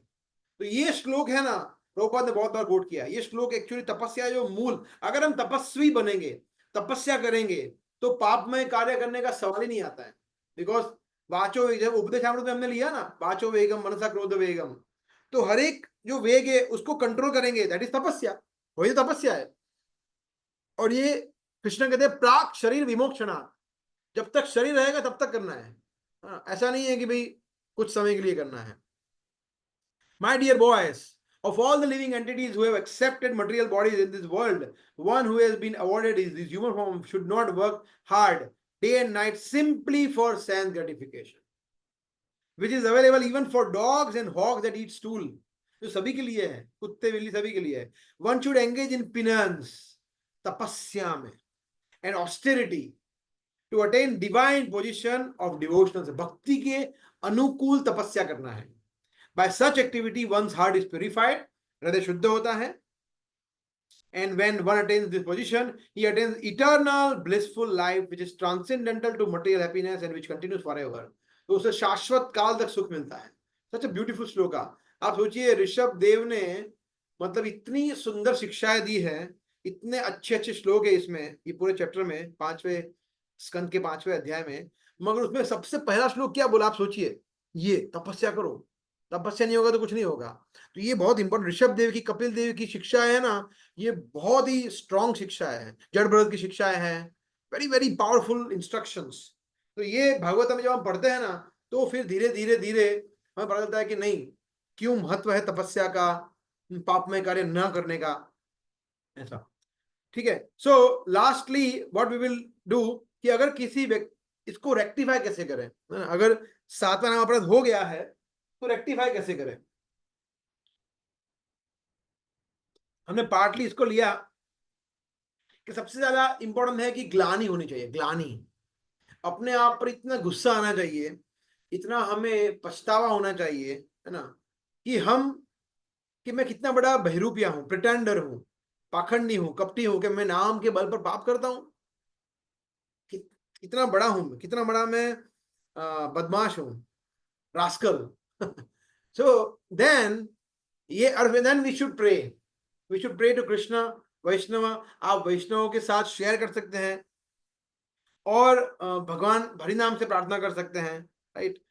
[SPEAKER 1] तो ये श्लोक है ना, प्रभुपाद ने बहुत बार कोट किया, ये श्लोक एक्चुअली तपस्या जो मूल, अगर हम तपस्वी बनेंगे, तपस्या करेंगे, तो पापमय कार्य करने का सवाल ही नहीं आता है। बिकॉज वाचो वेग, जब उपदेशामृत में हमने लिया ना, वाचो वेगम मनसा क्रोध वेगम, तो हर एक जो वेग है उसको कंट्रोल करेंगे, दैट इज तपस्या, वही तो तपस्या है। और ये कृष्ण कहते हैं प्राक शरीर विमोक्षणा, जब तक शरीर रहेगा तब तक करना है, ऐसा नहीं है कि भाई कुछ समय के लिए करना है। My dear boys, of all the living entities who have accepted material bodies in this world, one who has been awarded this human form should not work hard day and night simply for sense gratification, which is available even for dogs and hogs that eat stool. जो सभी के लिए है, कुत्ते बिल्ली सभी के लिए है। One should engage in penance, तपस्या में, and austerity to attain divine position of devotional, भक्ति के अनुकूल तपस्या करना है। By such activity, one's heart is purified, हृदय शुद्ध होता है, and when one attains this position, he attains eternal blissful life, which is transcendental to material happiness and which continues forever. तो उसे शाश्वत काल तक सुख मिलता है। Such a beautiful shloka. आप सोचिए ऋषभ देव ने मतलब इतनी सुंदर शिक्षाएं दी है, इतने अच्छे अच्छे श्लोक है इसमें, ये पूरे चैप्टर में, 5वें स्कंद के 5वें अध्याय में, मगर उसमें सबसे पहला श्लोक क्या बोला, आप सोचिए, ये तपस्या करो, तपस्या नहीं होगा तो कुछ नहीं होगा। तो ये बहुत इंपॉर्टेंट, ऋषभ देव की, कपिल देव की शिक्षा है ना, ये बहुत ही स्ट्रॉन्ग शिक्षा है, जड़ भरत की शिक्षाएं हैं, वेरी वेरी पावरफुल इंस्ट्रक्शंस। तो ये भागवत में जब हम पढ़ते हैं ना, तो फिर धीरे धीरे धीरे हमें पता चलता है कि नहीं, क्यों महत्व है तपस्या का, पापमय कार्य न करने का, ऐसा। ठीक है। So lastly what we will do, कि अगर किसी व्यक्ति इसको रेक्टिफाई कैसे करें, है ना? अगर सातवां नाम अपराध हो गया है तो रेक्टिफाई कैसे करें। हमने पार्टली इसको लिया कि सबसे ज्यादा इंपॉर्टेंट है कि ग्लानि होनी चाहिए, ग्लानि, अपने आप पर इतना गुस्सा आना चाहिए, इतना हमें पछतावा होना चाहिए, है ना, कि मैं कितना बड़ा बहरूपिया हूं, प्रिटेंडर हूं, पाखंडी हूं, कपटी हूं, कि मैं नाम के बल पर पाप करता हूं, कि कितना बड़ा हूं मैं, कितना बड़ा मैं बदमाश हूं, रास्कल। सो देन ये, और then we should pray to Krishna Vaishnava. आप वैष्णवों के साथ शेयर कर सकते हैं और भगवान हरि नाम से प्रार्थना कर सकते हैं, राइट।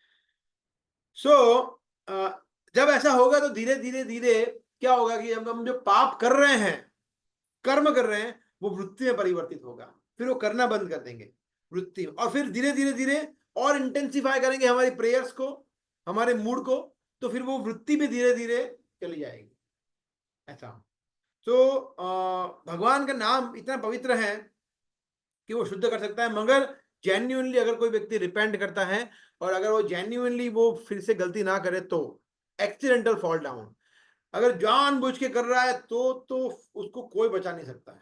[SPEAKER 1] सो जब ऐसा होगा तो धीरे धीरे धीरे क्या होगा कि हम जो पाप कर रहे हैं, कर्म कर रहे हैं, वो वृत्ति में परिवर्तित होगा, फिर वो करना बंद कर देंगे वृत्ति, और फिर धीरे धीरे धीरे और इंटेंसिफाई करेंगे हमारी प्रेयर्स को, हमारे मूड को, तो फिर वो वृत्ति भी धीरे धीरे चली जाएगी, ऐसा। तो भगवान का नाम इतना पवित्र है कि वो शुद्ध कर सकता है, मगर जेन्युइनली अगर कोई व्यक्ति रिपेंट करता है और अगर वो जेन्युइनली वो फिर से गलती ना करे तो एक्सीडेंटल फॉल डाउन, अगर जानबूझ के कर रहा है तो उसको कोई बचा नहीं सकता है,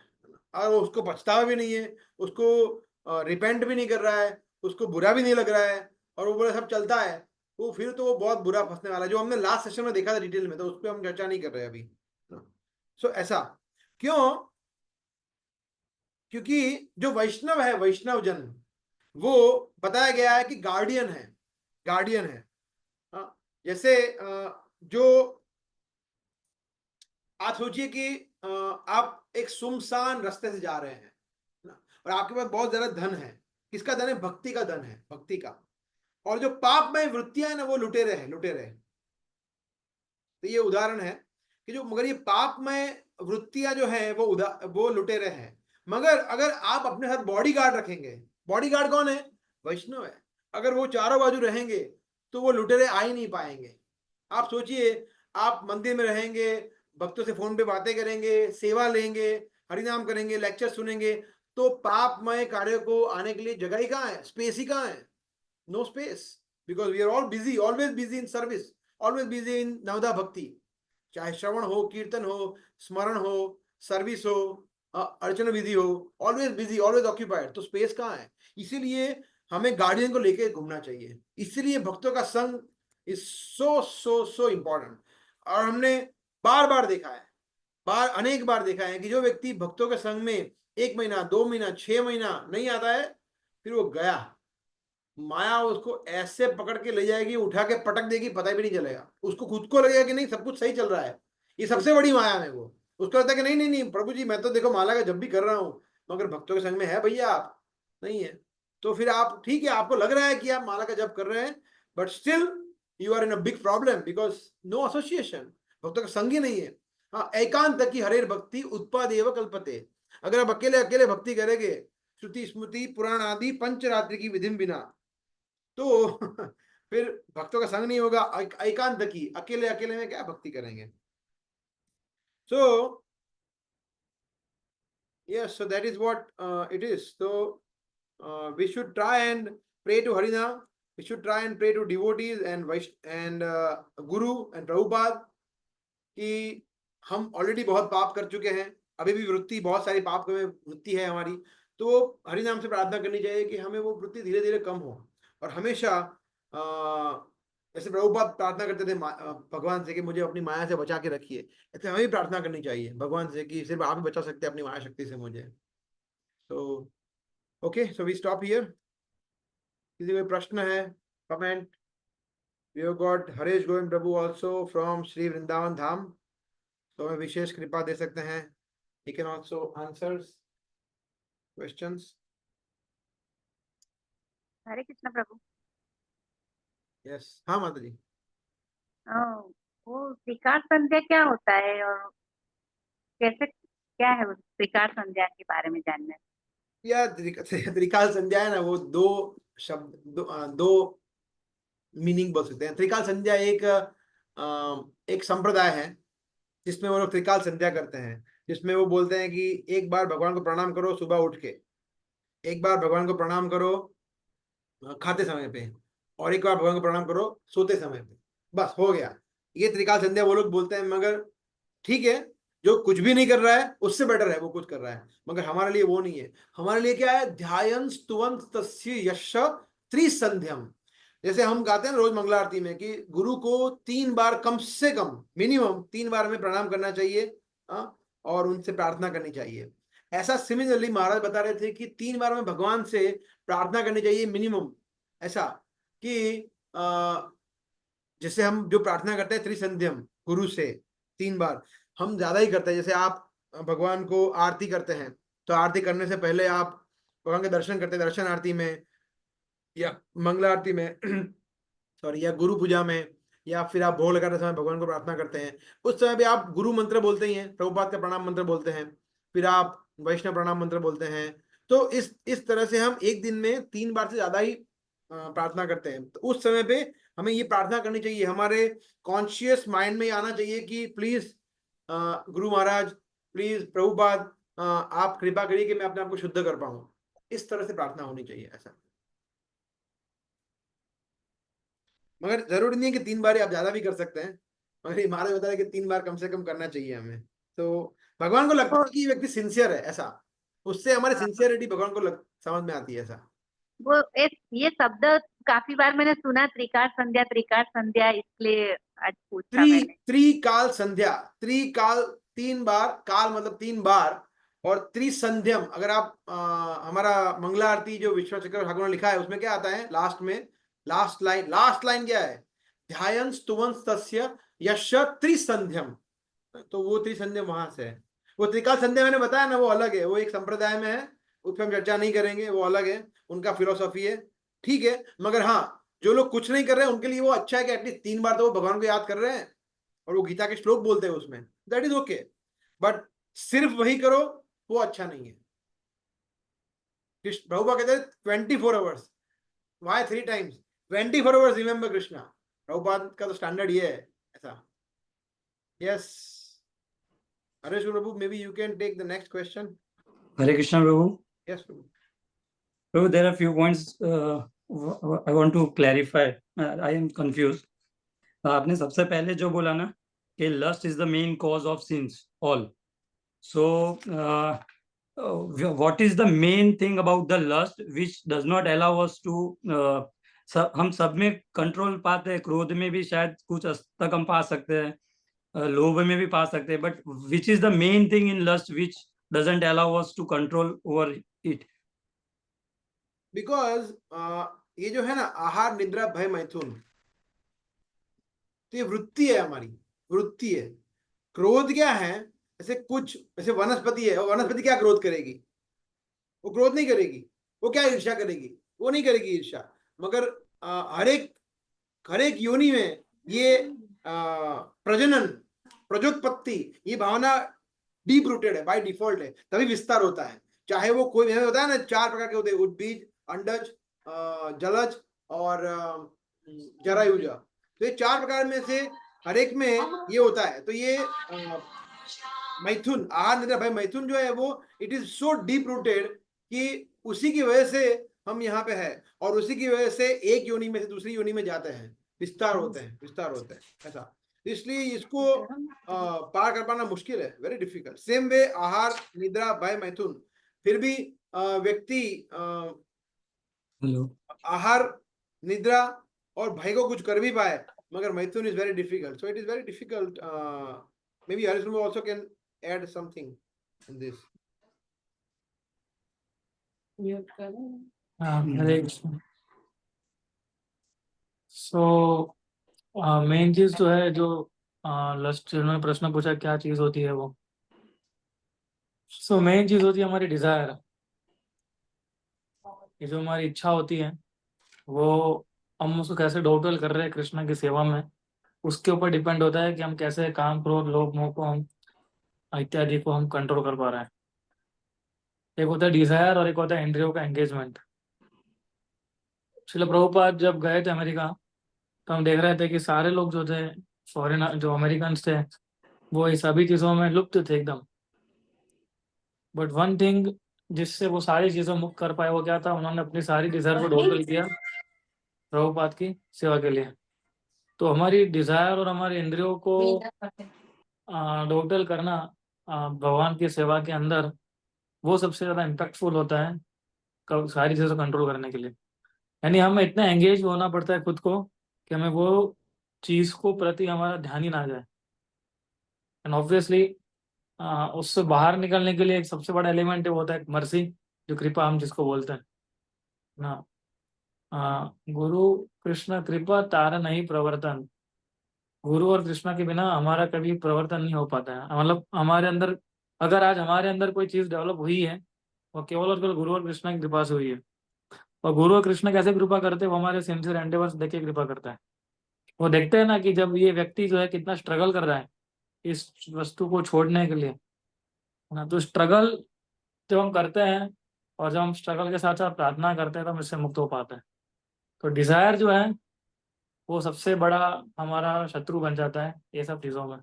[SPEAKER 1] और उसको पछतावा भी नहीं है, उसको रिपेंट भी नहीं कर रहा है, उसको बुरा भी नहीं लग रहा है, और वो बोला सब चलता है, तो फिर तो वो बहुत बुरा फंसने वाला है, जो हमने लास्ट सेशन में देखा था डिटेल में, तो उस पर हम चर्चा नहीं कर रहे अभी। सो ऐसा क्यों, क्योंकि जो वैष्णव है, वैष्णव जन, वो बताया गया है कि गार्डियन है, गार्डियन है। हाँ, जैसे जो आप सोचिए कि आप एक सुनसान रास्ते से जा रहे हैं ना, और आपके पास बहुत ज्यादा धन है, किसका धन है, भक्ति का धन है, भक्ति का, और जो पाप में वृत्तियां है ना, वो लुटेरे हैं, लुटेरे हैं। तो ये उदाहरण है कि जो, मगर ये पाप में वृत्तियां जो है वो लुटेरे हैं, मगर अगर आप अपने साथ बॉडी गार्ड रखेंगे, बॉडी गार्ड कौन है, वैष्णव है, अगर वो चारों बाजू रहेंगे तो वो लुटेरे आ ही नहीं पाएंगे। आप सोचिए, आप मंदिर में रहेंगे, भक्तों से फोन पे बातें करेंगे, सेवा लेंगे, हरिनाम करेंगे, लेक्चर सुनेंगे, तो पापमय कार्य को आने के लिए जगह ही कहाँ है, स्पेस ही कहाँ है, no space, because we are all busy, always busy in service, always busy in navadha bhakti, चाहे श्रवण हो, कीर्तन हो, स्मरण हो, सर्विस हो, अर्चन विधि हो, ऑलवेज बिजी, ऑलवेज ऑक्यूपाइड, तो स्पेस कहाँ है। इसीलिए हमें गार्डियन को लेके घूमना चाहिए, इसीलिए भक्तों का संग is so so so important. और हमने बार बार देखा है, अनेक बार देखा है कि जो व्यक्ति भक्तों के संग में 1 महीना, 2 महीना, 6 महीना नहीं आता है, फिर वो गया, माया उसको ऐसे पकड़ के ले जाएगी, उठा के पटक देगी, पता भी नहीं चलेगा, उसको खुद को लगेगा कि नहीं सब कुछ सही चल रहा है, ये सबसे बड़ी माया है। वो उसको लगता है कि नहीं नहीं नहीं प्रभु जी, मैं तो देखो माला का जब भी कर रहा हूँ, मगर भक्तों के संग में है भैया, आप नहीं है, तो फिर आप, ठीक है, आपको लग रहा है कि आप माला का जब कर रहे हैं, but still you are in a big problem, because no association, भक्तों का संग ही नहीं है। हाँ, एकांत की हरेर भक्ति उत्पादेव कल्पते, अगर आप अकेले अकेले भक्ति करेंगे, श्रुति स्मृति पुराण आदि पंचरात्रि की विधि बिना, तो फिर भक्तों का संग नहीं होगा, एकांत की, अकेले अकेले में क्या भक्ति करेंगे। सो yes, so that is what it is. So we should try and pray to Harinam, we should try and pray to devotees and Guru and Prabhupada, कि हम ऑलरेडी बहुत पाप कर चुके हैं, अभी भी वृत्ति, बहुत सारी पाप में वृत्ति है हमारी, तो हरि नाम से प्रार्थना करनी चाहिए कि हमें वो वृत्ति धीरे धीरे कम हो, और हमेशा जैसे प्रभुपाद प्रार्थना करते थे भगवान से कि मुझे अपनी माया से बचा के रखिए, ऐसे हमें भी प्रार्थना करनी चाहिए भगवान से कि सिर्फ आप ही बचा सकते हैं अपनी माया शक्ति से मुझे। तो okay, so we stop here. किसी कोई प्रश्न है, comment? We have got Haresh Govind Prabhu also from Shri Vrindavan Dham, तो हमें विशेष कृपा दे सकते हैं, he can also answers questions.
[SPEAKER 4] Hare Krishna Prabhu.
[SPEAKER 1] Yes, हाँ माता जी।
[SPEAKER 4] वो स्वीकार संध्या क्या होता है और कैसे, क्या है वो स्वीकार संध्या के बारे में जानना है।
[SPEAKER 1] या त्रिकाल संध्या है ना, वो दो शब्द, दो मीनिंग बोल सकते हैं। त्रिकाल संध्या एक संप्रदाय है जिसमें वो लोग त्रिकाल संध्या करते हैं, जिसमें वो बोलते हैं कि एक बार भगवान को प्रणाम करो सुबह उठ के, एक बार भगवान को प्रणाम करो खाते समय पे, और एक बार भगवान को प्रणाम करो सोते समय पे, बस हो गया। ये त्रिकाल संध्या वो लोग बोलते हैं। मगर ठीक है, जो कुछ भी नहीं कर रहा है उससे बेटर है वो कुछ कर रहा है, मगर हमारे लिए वो नहीं है। हमारे लिए क्या है? ध्यान स्तुवंत तस्य यश त्रिसंध्यम। जैसे हम गाते हैं रोज मंगला आरती में कि गुरु को 3 बार, कम से कम मिनिमम 3 बार हमें प्रणाम करना चाहिए, और उनसे प्रार्थना करनी चाहिए। ऐसा सिमिलरली महाराज बता रहे थे कि 3 बार हमें भगवान से प्रार्थना करनी चाहिए मिनिमम। ऐसा कि जैसे हम जो प्रार्थना करते हैं त्रिसंध्यम गुरु से 3 बार, हम ज्यादा ही करते हैं। जैसे आप भगवान को आरती करते हैं, तो आरती करने से पहले आप भगवान के दर्शन करते हैं, दर्शन आरती में या मंगला आरती में सॉरी, या गुरु पूजा में, या फिर आप भोग लगाते समय भगवान को प्रार्थना करते हैं, उस समय भी आप गुरु मंत्र बोलते ही हैं, प्रभुपाद का प्रणाम मंत्र बोलते हैं, फिर आप वैष्णव प्रणाम मंत्र बोलते हैं। तो इस तरह से हम एक दिन में 3 बार से ज्यादा ही प्रार्थना करते हैं। तो उस समय पे हमें ये प्रार्थना करनी चाहिए, हमारे कॉन्शियस माइंड में आना चाहिए कि प्लीज गुरु महाराज, प्लीज प्रभुपाद, आप कृपा करिए कि मैं अपने आप को शुद्ध कर पाऊं। इस तरह से प्रार्थना होनी चाहिए ऐसा। मगर जरूरी नहीं है कि 3 बार ही, आप ज्यादा भी कर सकते हैं, मगर ये महाराज बता रहे कि 3 बार कम से कम करना चाहिए हमें। तो भगवान को लगता है कि ये व्यक्ति सिंसियर है, ऐसा उससे हमारी सिंसियरिटी भगवान को समझ में आती है ऐसा।
[SPEAKER 4] वो ये शब्द काफी बार मैंने सुना, त्रिकाल संध्या, इसलिए आज पूछा मैंने।
[SPEAKER 1] त्रिकाल संध्या, त्रिकाल 3 बार, काल मतलब 3 बार, और त्रिसंध्यम अगर आप हमारा मंगला आरती जो विश्व चक्र ठाकुर ने लिखा है उसमें क्या आता है लास्ट में, लास्ट लाइन क्या है? ध्यान स्तुवंत तस्य यश त्रिसंध्यम। तो वो त्रिसंध्यम वहां से है। वो त्रिकाल संध्या मैंने बताया ना, वो अलग है, वो एक संप्रदाय में है, उस पर हम चर्चा नहीं करेंगे, वो अलग है, उनका फिलोसॉफी है, ठीक है। मगर हाँ, जो लोग कुछ नहीं कर रहे हैं उनके लिए वो अच्छा है कि एटलीस्ट 3 बार तो वो भगवान को याद कर रहे हैं और वो गीता के श्लोक बोलते हैं उसमें, दैट इज ओके। बट सिर्फ वही करो वो अच्छा नहीं है। प्रभुपा कहते हैं 24 hours, why 3 times 24 hours remember Krishna. Prabhupada का तो स्टैंडर्ड ये है ऐसा। Yes, Hare Prabhu, maybe you can take the next question.
[SPEAKER 2] Hare Krishna, Prabhu.
[SPEAKER 1] Yes, Prabhu.
[SPEAKER 2] Prabhu, there are a few points I want to clarify. I am confused. आपने सबसे पहले जो बोला ना कि lust is the main cause of sins all. So what is the main thing about the lust which does not allow us to हम सब में कंट्रोल पाते हैं, क्रोध में भी शायद कुछ हद तक हम पा सकते हैं, लोभ में भी पा सकते हैं, but which is the main thing in lust which doesn't allow us to control over it?
[SPEAKER 1] Because ये जो है ना आहार निद्रा भय मैथुन, तो ये वृत्ति है, हमारी वृत्ति है। क्रोध क्या है? ऐसे वनस्पति है, और वनस्पति क्या क्रोध करेगी? वो क्रोध नहीं करेगी। वो क्या ईर्ष्या करेगी? वो नहीं करेगी ईर्ष्या। मगर हर एक योनि में ये प्रजनन, प्रजोत्पत्ति, ये भावना डीप रूटेड है, बाय डिफॉल्ट है, तभी विस्तार होता है। चाहे वो कोई, मैंने बताया ना 4 प्रकार के होते हैं, उद्बीज, अंडज, जलज और जरायुज। तो ये 4 प्रकार में से हर एक में ये होता है। तो ये मैथुन, आहार निद्रा भय मैथुन जो है वो it is so deep rooted कि उसी की वजह से हम यहाँ पे है, और उसी की वजह से एक योनि में से दूसरी योनि में जाते हैं, विस्तार होते हैं ऐसा। इसलिए इसको पार कर पाना मुश्किल है, वेरी डिफिकल्ट। सेम वे आहार निद्रा भय मैथुन, फिर भी व्यक्ति आहार निद्रा और भय को कुछ कर भी पाए, मगर मैथुन is very difficult. So it is very difficult. May be Harish also can add something in this.
[SPEAKER 3] So main चीज जो है, जो लस्ट उन्होंने प्रश्न पूछा क्या चीज होती है वो, सो मेन चीज होती है हमारी डिजायर। ये जो हमारी इच्छा होती है वो हम उसको कैसे टोटल कर रहे हैं कृष्ण की सेवा में, उसके ऊपर डिपेंड होता है कि हम कैसे काम, क्रोध, लोभ, मोह को हम इत्यादि को हम कंट्रोल कर पा रहे हैं। एक होता है डिजायर और एक होता है इंद्रियों का एंगेजमेंट। श्रील प्रभुपाद जब गए थे अमेरिका, तो हम देख रहे थे कि सारे लोग जो थे, फॉरेन जो अमेरिकन थे, वो इस सभी चीज़ों में लुप्त थे एकदम। बट वन थिंग जिससे वो सारी चीज़ें मुक्त कर पाए वो क्या था, उन्होंने अपनी सारी डिज़ायर को टोटल किया प्रभुपाद की सेवा के लिए। तो हमारी डिज़ायर और हमारी इंद्रियों को टोटल करना भगवान की सेवा के अंदर, वो सबसे ज़्यादा इम्पैक्टफुल होता है सारी चीज़ों को कंट्रोल करने के लिए। यानी हमें इतना एंगेज होना पड़ता है खुद को कि हमें वो चीज़ को प्रति हमारा ध्यान ही ना जाए। एंड ऑब्वियसली उससे बाहर निकलने के लिए एक सबसे बड़ा एलिमेंट है, वो होता है मर्सी, जो कृपा हम जिसको बोलते हैं ना। गुरु कृष्ण कृपा तार नहीं प्रवर्तन। गुरु और कृष्णा के बिना हमारा कभी प्रवर्तन नहीं हो पाता है। मतलब हमारे अंदर, अगर आज हमारे अंदर कोई चीज़ डेवलप हुई है, वो केवल और केवल गुरु और कृष्णा की कृपा से हुई है। और गुरु और कृष्ण कैसे कृपा करते हैं, वो हमारे सिंसियर एंडेवर्स देख के कृपा करता है। वो देखते हैं ना कि जब ये व्यक्ति जो है कितना स्ट्रगल कर रहा है इस वस्तु को छोड़ने के लिए, है ना, तो स्ट्रगल जब हम करते हैं और जब हम स्ट्रगल के साथ साथ प्रार्थना करते हैं तो हम इससे मुक्त हो पाते हैं। तो डिजायर जो है वो सबसे बड़ा हमारा शत्रु बन जाता है ये सब चीज़ों में।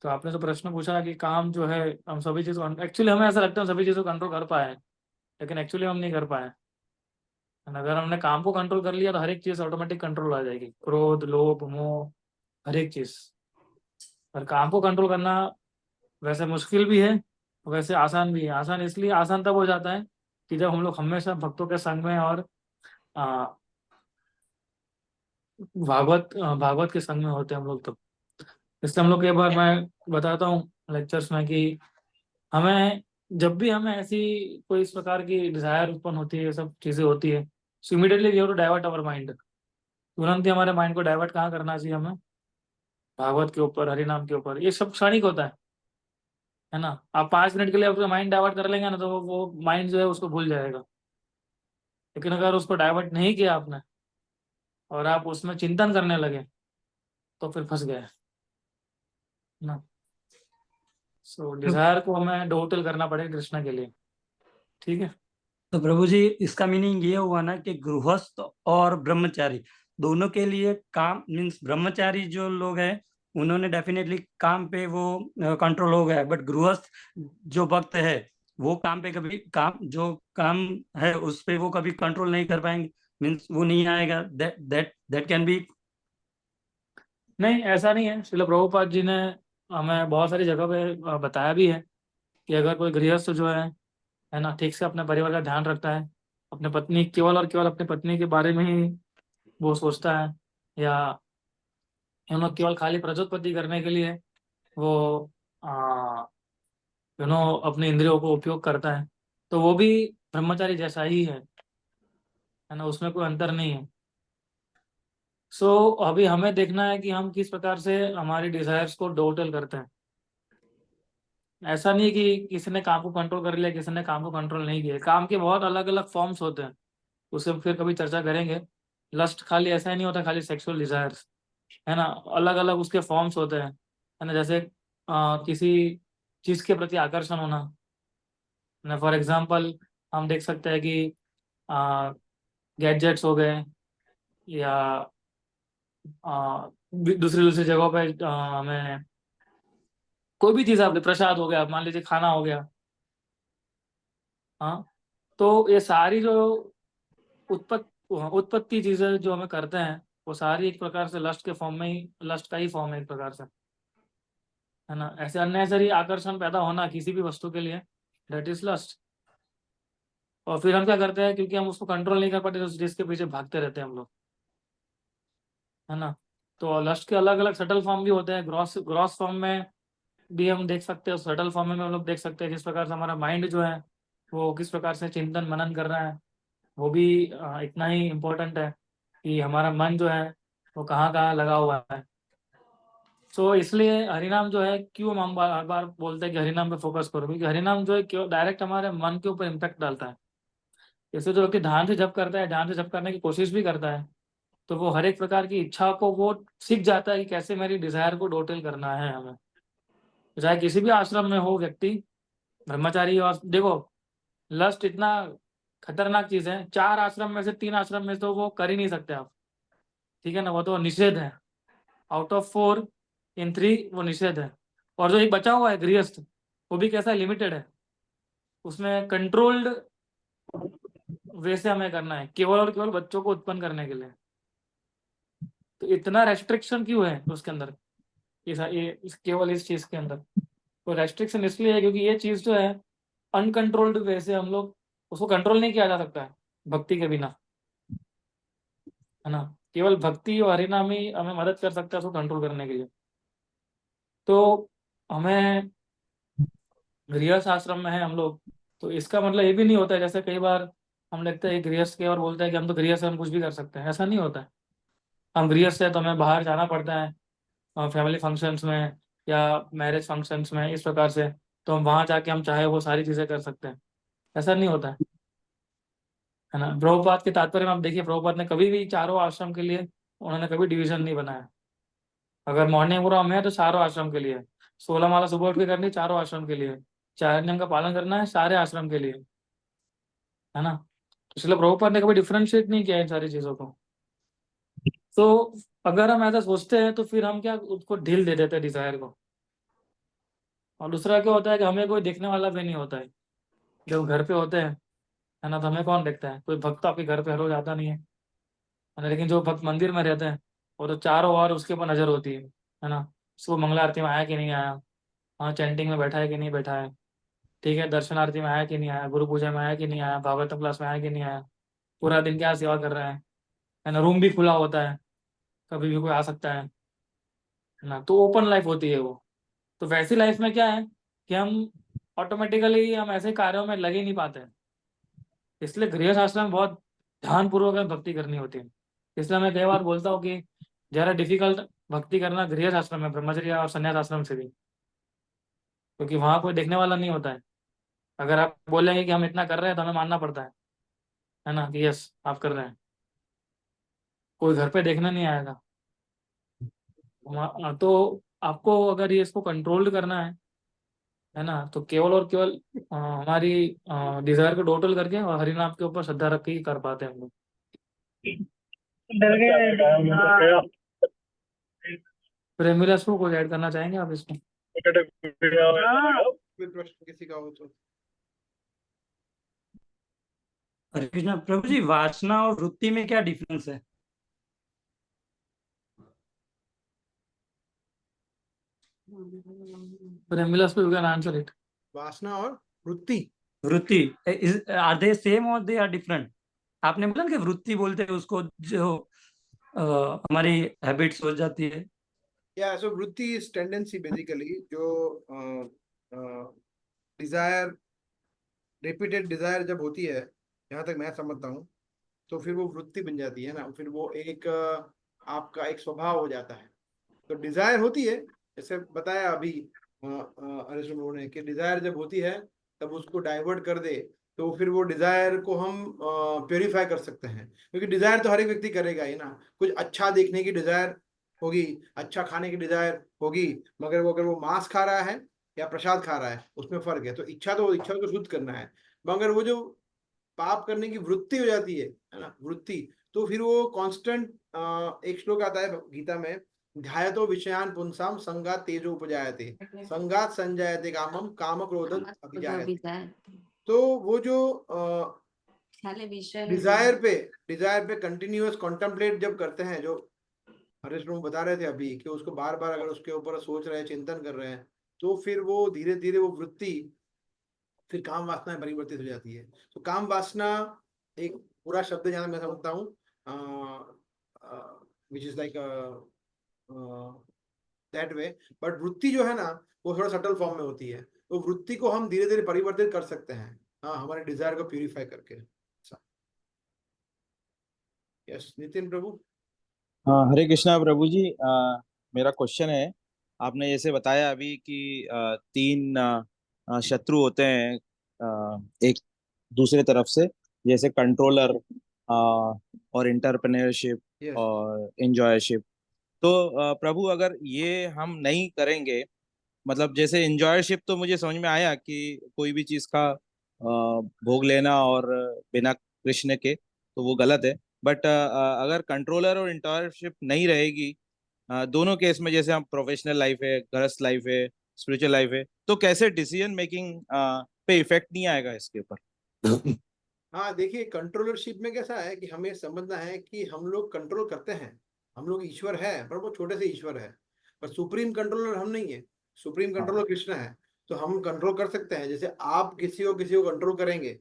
[SPEAKER 3] तो आपने जो प्रश्न पूछा कि काम जो है, हम सभी चीज़ों, एक्चुअली हमें ऐसा लगता है हम सभी चीज़ों को कंट्रोल कर पाए हैं, लेकिन एक्चुअली हम नहीं कर पाए। And अगर हमने काम को कंट्रोल कर लिया तो हर एक चीज़ ऑटोमेटिक कंट्रोल आ जाएगी, क्रोध लोभ मोह, हर एक चीज़। पर काम को कंट्रोल करना वैसे मुश्किल भी है, वैसे आसान भी है। आसान इसलिए, आसान तब हो जाता है कि जब हम लोग हमेशा भक्तों के संग में और आ, भागवत के संग में होते हैं हम लोग तब। इसलिए हम लोग कई बार, मैं बताता हूँ लेक्चर्स में कि हमें जब भी हमें ऐसी कोई इस प्रकार की डिजायर उत्पन्न होती है, ये सब चीज़ें होती है, so immediately we have to divert our mind. तुरंत ही हमारे माइंड को डाइवर्ट कहाँ करना चाहिए हमें, भागवत के ऊपर, हरि नाम के ऊपर। ये सब क्षणिक होता है ना। आप 5 मिनट के लिए अपना माइंड डाइवर्ट कर लेंगे ना, तो वो माइंड जो है उसको भूल जाएगा। लेकिन अगर उसको डाइवर्ट नहीं किया आपने और आप उसमें चिंतन करने लगे तो फिर फंस गए ना। सो डिजायर को हमें टोटल करना पड़ेगा कृष्णा के लिए, ठीक है।
[SPEAKER 2] तो प्रभु जी, इसका मीनिंग ये हुआ ना कि गृहस्थ और ब्रह्मचारी दोनों के लिए काम, मीन्स ब्रह्मचारी जो लोग हैं उन्होंने डेफिनेटली काम पे वो कंट्रोल हो गया, बट गृहस्थ जो भक्त है वो काम पे कभी, काम जो काम है उस पे वो कभी कंट्रोल नहीं कर पाएंगे, मीन्स वो नहीं आएगा। That that that can be.
[SPEAKER 3] नहीं, ऐसा नहीं है। श्रील प्रभुपाद जी ने हमें बहुत सारी जगह पे बताया भी है कि अगर कोई गृहस्थ जो है ना, ठीक से अपने परिवार का ध्यान रखता है, अपने पत्नी, केवल और केवल अपनी पत्नी के बारे में ही वो सोचता है, या केवल खाली प्रजोत्पत्ति करने के लिए वो आ, अपने इंद्रियों को उपयोग करता है, तो वो भी ब्रह्मचारी जैसा ही है ना, उसमें कोई अंतर नहीं है। सो अभी हमें देखना है कि हम किस प्रकार से हमारी डिजायर्स को टोटल करते हैं। ऐसा नहीं है कि किसी ने काम को कंट्रोल कर लिया, किसी ने काम को कंट्रोल नहीं किया। काम के बहुत अलग अलग फॉर्म्स होते हैं, उससे फिर कभी चर्चा करेंगे। लस्ट खाली ऐसा ही नहीं होता, खाली सेक्सुअल डिजायर्स, है ना, अलग अलग उसके फॉर्म्स होते हैं, है ना। जैसे किसी चीज के प्रति आकर्षण होना ना, फॉर एग्जाम्पल हम देख सकते हैं कि गैजेट्स हो गए, या दूसरी दूसरी जगहों पे हमें कोई भी चीज़, आपने प्रसाद हो गया, मान लीजिए खाना हो गया, हाँ, तो ये सारी जो उत्पत्ति चीजें जो हमें करते हैं, वो सारी एक प्रकार से लस्ट के फॉर्म में ही, लस्ट का ही फॉर्म है एक प्रकार से, है ना। ऐसे अननेसरी आकर्षण पैदा होना किसी भी वस्तु के लिए, दैट इज लस्ट। और फिर हम क्या करते हैं, क्योंकि हम उसको कंट्रोल नहीं कर पाते, तो उस चीज के पीछे भागते रहते हैं हम लोग, है ना। तो लस्ट के अलग अलग सटल फॉर्म भी होते हैं। ग्रॉस ग्रॉस फॉर्म में भी हम देख सकते हैं, सटल फॉर्म में हम लोग देख सकते हैं जिस प्रकार से हमारा माइंड जो है वो किस प्रकार से चिंतन मनन कर रहा है। वो भी इतना ही इम्पोर्टेंट है कि हमारा मन जो है वो कहाँ कहाँ लगा हुआ है। सो इसलिए हरिनाम जो है, क्यों हम बार बार बोलते हैं कि हरिनाम पे फोकस करो, क्योंकि हरिनाम जो है क्यों डायरेक्ट हमारे मन के ऊपर इम्पैक्ट डालता है। जैसे जो व्यक्ति ध्यान से जप करता है, ध्यान से जप करने की कोशिश भी करता है, तो वो हर एक प्रकार की इच्छा को वो सीख जाता है कि कैसे मेरी डिजायर को टोटल करना है हमें। चाहे किसी भी आश्रम में हो व्यक्ति, ब्रह्मचारी, और देखो लस्ट इतना खतरनाक चीज है, 4 आश्रम में से 3 आश्रम में तो वो कर ही नहीं सकते आप। ठीक है ना, वो तो निषेध है। आउट ऑफ 4 इन 3 वो निषेध है। और जो एक बचा हुआ है गृहस्थ, वो भी कैसा लिमिटेड है, उसमें कंट्रोल्ड वे से हमें करना है, केवल और केवल बच्चों को उत्पन्न करने के लिए। तो इतना रेस्ट्रिक्शन क्यों है उसके अंदर, केवल इस चीज के अंदर? तो रेस्ट्रिक्शन इसलिए है क्योंकि ये चीज जो है अनकंट्रोल्ड वे से हम लोग उसको कंट्रोल नहीं किया जा सकता है भक्ति के बिना, है ना। केवल भक्ति और हरिनाम ही हमें मदद कर सकता है उसको कंट्रोल करने के लिए। तो हमें गृहस्थ आश्रम में है हम लोग, तो इसका मतलब ये भी नहीं होता है जैसे कई बार हम देखते हैं गृहस्थ के और बोलते हैं कि हम तो गृहस्थ हैं, हम कुछ भी कर सकते हैं। ऐसा नहीं होता है। हम गृहस्थ है तो हमें बाहर जाना पड़ता है फैमिली फंक्शंस में या मैरिज फंक्शंस में, इस प्रकार से। तो हम वहाँ जाके हम चाहे वो सारी चीज़ें कर सकते हैं, ऐसा नहीं होता है ना। प्रभुपाद के तात्पर्य में आप देखिए, प्रभुपाद ने कभी भी चारों आश्रम के लिए उन्होंने कभी डिवीजन नहीं बनाया। अगर मॉर्निंग प्रोग्राम है तो चारों आश्रम के लिए, 16 माला सुबह उठ के करनी चारों आश्रम के लिए, 4 नियम का पालन करना है सारे आश्रम के लिए, है ना। इसलिए प्रभुपाद ने कभी डिफ्रेंशिएट नहीं किया इन सारी चीजों को। तो अगर हम ऐसा सोचते हैं तो फिर हम क्या उसको ढील दे देते हैं डिजायर को। और दूसरा क्या होता है कि हमें कोई देखने वाला भी नहीं होता है जब घर पे होते हैं, है ना। तो हमें कौन देखता है? कोई भक्त आपके घर पे हर रोज आता नहीं है ना। लेकिन जो भक्त मंदिर में रहते हैं वो तो चारों ओर उसके ऊपर नजर होती है ना। सुबह मंगला आरती में आया कि नहीं आया, वहाँ चैंटिंग में बैठा है कि नहीं बैठा है, ठीक है, दर्शन आरती में आया कि नहीं आया, गुरु पूजा में आया कि नहीं आया, भागवतम क्लास में आया कि नहीं आया, पूरा दिन क्या सेवा कर रहा है ना। रूम भी खुला होता है, कभी भी कोई आ सकता है ना। तो ओपन लाइफ होती है वो। तो वैसी लाइफ में क्या है कि हम ऑटोमेटिकली हम ऐसे कार्यों में लग ही नहीं पाते हैं। इसलिए गृह शास्त्र में बहुत ध्यानपूर्वक हमें भक्ति करनी होती है। इसलिए मैं कई बार बोलता हूँ कि जरा डिफिकल्ट भक्ति करना गृह शास्त्र में, ब्रह्मचर्य और संन्यास आश्रम से भी, क्योंकि वहां कोई देखने वाला नहीं होता है। अगर आप बोलेंगे कि हम इतना कर रहे हैं तो हमें मानना पड़ता है ना, कि यस आप कर रहे हैं। कोई घर पे देखने नहीं आएगा तो आपको अगर ये इसको कंट्रोल करना है ना, तो केवल और केवल हमारी डिजायर को टोटल करके और हरिनाम के ऊपर श्रद्धा रख के ही कर पाते हैं हम लोग।
[SPEAKER 5] डर गए। हाँ।
[SPEAKER 3] प्रेमिलस को कुछ ऐड करना चाहेंगे आप इसमें?
[SPEAKER 5] हाँ।
[SPEAKER 1] कोई प्रश्न किसी का हो तो।
[SPEAKER 2] हरे कृष्णा प्रभु जी, वासना और वृत्ति में क्या डिफरेंस है?
[SPEAKER 3] प्रेमिलस पे यू कैन आंसर इट।
[SPEAKER 1] वासना और वृत्ति।
[SPEAKER 2] वृत्ति, आर दे सेम और दे आर डिफरेंट? आपने बोला ना कि वृत्ति बोलते हैं उसको जो हमारी हैबिट्स हो जाती है।
[SPEAKER 1] या सो वृत्ति इज टेंडेंसी बेसिकली जो डिजायर, रिपीटेड डिजायर जब होती है, जहां तक मैं समझता हूँ, तो फिर वो वृत्ति बन जाती है ना। फिर वो एक आपका एक स्वभाव हो जाता है। तो डिजायर होती है, जैसे बताया अभी अरिस्टो ने कि डिजायर जब होती है तब उसको डाइवर्ट कर दे, तो फिर वो डिजायर को हम प्योरीफाई कर सकते हैं। क्योंकि डिजायर तो हर एक व्यक्ति करेगा ही ना। कुछ अच्छा देखने की डिजायर होगी, अच्छा खाने की डिजायर होगी, मगर वो अगर वो मांस खा रहा है या प्रसाद खा रहा है उसमें फर्क है। तो इच्छा तो शुद्ध करना है, मगर वो जो पाप करने की वृत्ति हो जाती है ना, वृत्ति, तो फिर वो कांस्टेंट। एक श्लोक आता है गीता में, ध्यायतो विषयान पुंसाम संगात तेजो उपजायते संगात संजायते कामम काम क्रोध अभिजायते। तो वो जो डिजायर पे कंटिन्यूअस कॉन्टेम्पलेट जब करते हैं, जो हरीश लोग बता रहे थे अभी कि उसको बार बार अगर उसके ऊपर सोच रहे हैं, चिंतन कर रहे हैं, तो फिर वो धीरे धीरे वो वृत्ति फिर काम वासना में परिवर्तित हो जाती है। तो काम वासना एक पूरा शब्द जहाँ मैं समझता हूँ, which is like that way. But वृत्ति जो है ना, वो थोड़ा सटल फॉर्म में होती है। तो वृत्ति को हम धीरे धीरे परिवर्तित कर सकते हैं, हाँ, हमारे डिजायर को प्यूरिफाई करके। यस नितिन प्रभु।
[SPEAKER 6] हाँ, हरे कृष्णा प्रभु जी। मेरा क्वेश्चन है, आपने जैसे बताया अभी कि 3 शत्रु होते हैं एक दूसरे तरफ से, जैसे कंट्रोलर और इंटरप्रेन्योरशिप
[SPEAKER 1] यस।
[SPEAKER 6] और एंजॉयरशिप। तो प्रभु अगर ये हम नहीं करेंगे, मतलब जैसे एंजॉयरशिप तो मुझे समझ में आया कि कोई भी चीज़ का भोग लेना और बिना कृष्ण के, तो वो गलत है। बट अगर कंट्रोलर और इंटॉयरशिप नहीं रहेगी, दोनों केस में, जैसे हम प्रोफेशनल लाइफ है, गृहस्थ लाइफ है, स्पिरिचुअल लाइफ है, तो कैसे डिसीजन मेकिंग पे इफेक्ट नहीं आएगा इसके ऊपर?
[SPEAKER 1] हाँ देखिए, कंट्रोलरशिप में कैसा है कि हमें समझना है कि हम लोग कंट्रोल करते हैं, हम लोग ईश्वर है, पर वो छोटे से ईश्वर है, पर सुप्रीम कंट्रोलर हम नहीं है। सुप्रीम कंट्रोलर कृष्ण है। तो हम कंट्रोल कर सकते हैं, जैसे आप किसी को कंट्रोल करेंगे,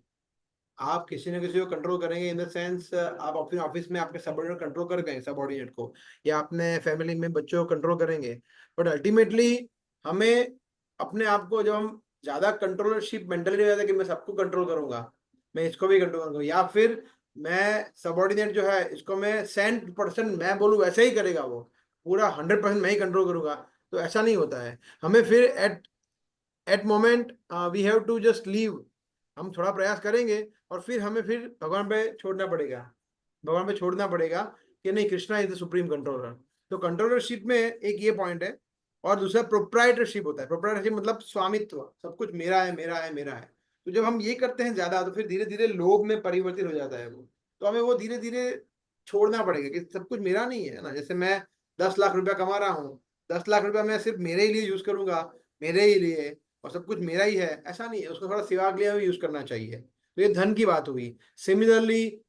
[SPEAKER 1] आप किसी न किसी को कंट्रोल करेंगे इन द सेंस, आप अपने ऑफिस में आपके सबऑर्डिनेट कंट्रोल कर गए, सबऑर्डिनेट को, या अपने फैमिली में बच्चों को कंट्रोल करेंगे। बट अल्टीमेटली हमें अपने आप को, जब हम ज्यादा कंट्रोलरशिप मेंटली हो जाता है कि मैं सबको कंट्रोल करूंगा, मैं इसको भी कंट्रोल करूंगा, या फिर मैं सबऑर्डिनेट जो है इसको मैं 100% मैं बोलूँ वैसे ही करेगा, वो पूरा 100% मैं ही कंट्रोल करूंगा, तो ऐसा नहीं होता है। हमें फिर at moment we have to just leave, हम थोड़ा प्रयास करेंगे और फिर हमें फिर भगवान पे छोड़ना पड़ेगा, भगवान पे छोड़ना पड़ेगा कि नहीं, Krishna is the supreme controller. तो कंट्रोलरशिप में एक ये पॉइंट है। और दूसरा प्रोप्राइटरशिप होता है। प्रोप्राइटरशिप मतलब स्वामित्व, सब कुछ मेरा है, मेरा है, मेरा है। तो जब हम ये करते हैं ज्यादा, तो फिर धीरे धीरे लोभ में परिवर्तित हो जाता है वो। तो हमें वो धीरे धीरे छोड़ना पड़ेगा कि सब कुछ मेरा नहीं है ना। जैसे मैं 10 लाख रुपया कमा रहा हूँ, 10 लाख रुपया मैं सिर्फ मेरे ही लिए यूज करूंगा, मेरे ही लिए, और सब कुछ मेरा ही है, ऐसा नहीं है। उसको थोड़ा सेवा के लिए भी यूज करना चाहिए। तो ये धन की बात हुई। सिमिलरली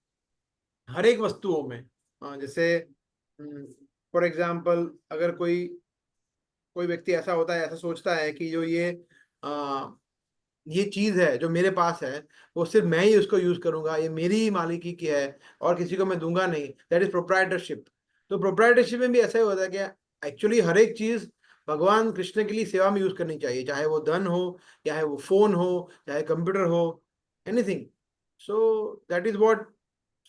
[SPEAKER 1] हर एक वस्तुओं में, जैसे फॉर एग्जाम्पल, अगर कोई कोई व्यक्ति ऐसा होता है, ऐसा सोचता है कि जो ये चीज है जो मेरे पास है, वो सिर्फ मैं ही उसको यूज करूंगा, ये मेरी ही मालिकी की है और किसी को मैं दूंगा नहीं, दैट इज प्रोप्राइटरशिप। तो प्रोप्राइटरशिप में भी ऐसा ही होता है कि एक्चुअली हर एक चीज भगवान कृष्ण के लिए सेवा में यूज करनी चाहिए, चाहे वो धन हो, चाहे वो फोन हो, चाहे कंप्यूटर हो, anything. So that is what.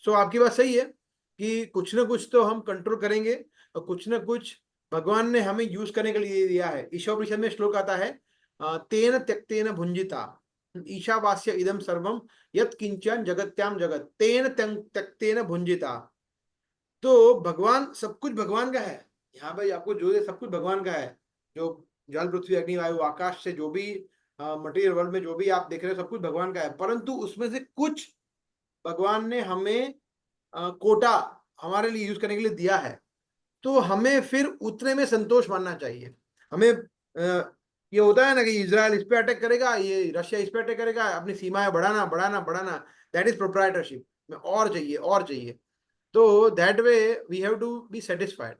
[SPEAKER 1] So आपकी बात सही है कि कुछ ना कुछ तो हम कंट्रोल करेंगे, और कुछ ना कुछ भगवान ने हमें यूज करने के लिए दिया है। ईशोपनिषद में श्लोक आता है, तेन त्यक्तेन भुंजिता ईशावास्य इदम सर्वम यत् किंचन जगत्याम जगत तेन त्यक्तेन भुंजिता। तो भगवान, सब कुछ भगवान का है। यहाँ पे आपको जो है सब कुछ भगवान का है। जो जल पृथ्वी अग्नि वायु आकाश से जो भी मटेरियल वर्ल्ड में जो भी आप देख रहे हो, सब कुछ भगवान का है। परंतु उसमें से कुछ भगवान ने हमें कोटा हमारे लिए यूज करने के लिए दिया है। तो हमें फिर उतने में संतोष मानना चाहिए। हमें ये होता है ना कि इजराइल इस पे अटैक करेगा, ये रशिया इस पे अटैक करेगा, अपनी सीमाएं बढ़ाना बढ़ाना बढ़ाना, दैट इज प्रोप्राइटरशिप में, और चाहिए और चाहिए। तो that way we have to be satisfied.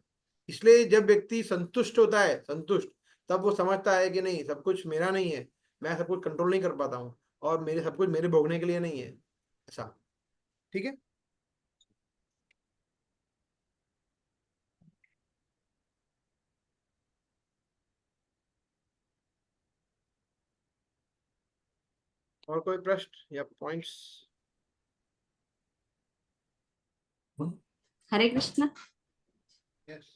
[SPEAKER 1] इसलिए जब व्यक्ति संतुष्ट होता है, संतुष्ट, तब वो समझता है कि नहीं, सब कुछ मेरा नहीं है, मैं सब कुछ कंट्रोल नहीं कर पाता हूँ, और मेरे सब कुछ मेरे भोगने के लिए नहीं है, ऐसा। ठीक है। और कोई प्रश्न या पॉइंट्स?
[SPEAKER 7] हरे कृष्ण।
[SPEAKER 1] यस।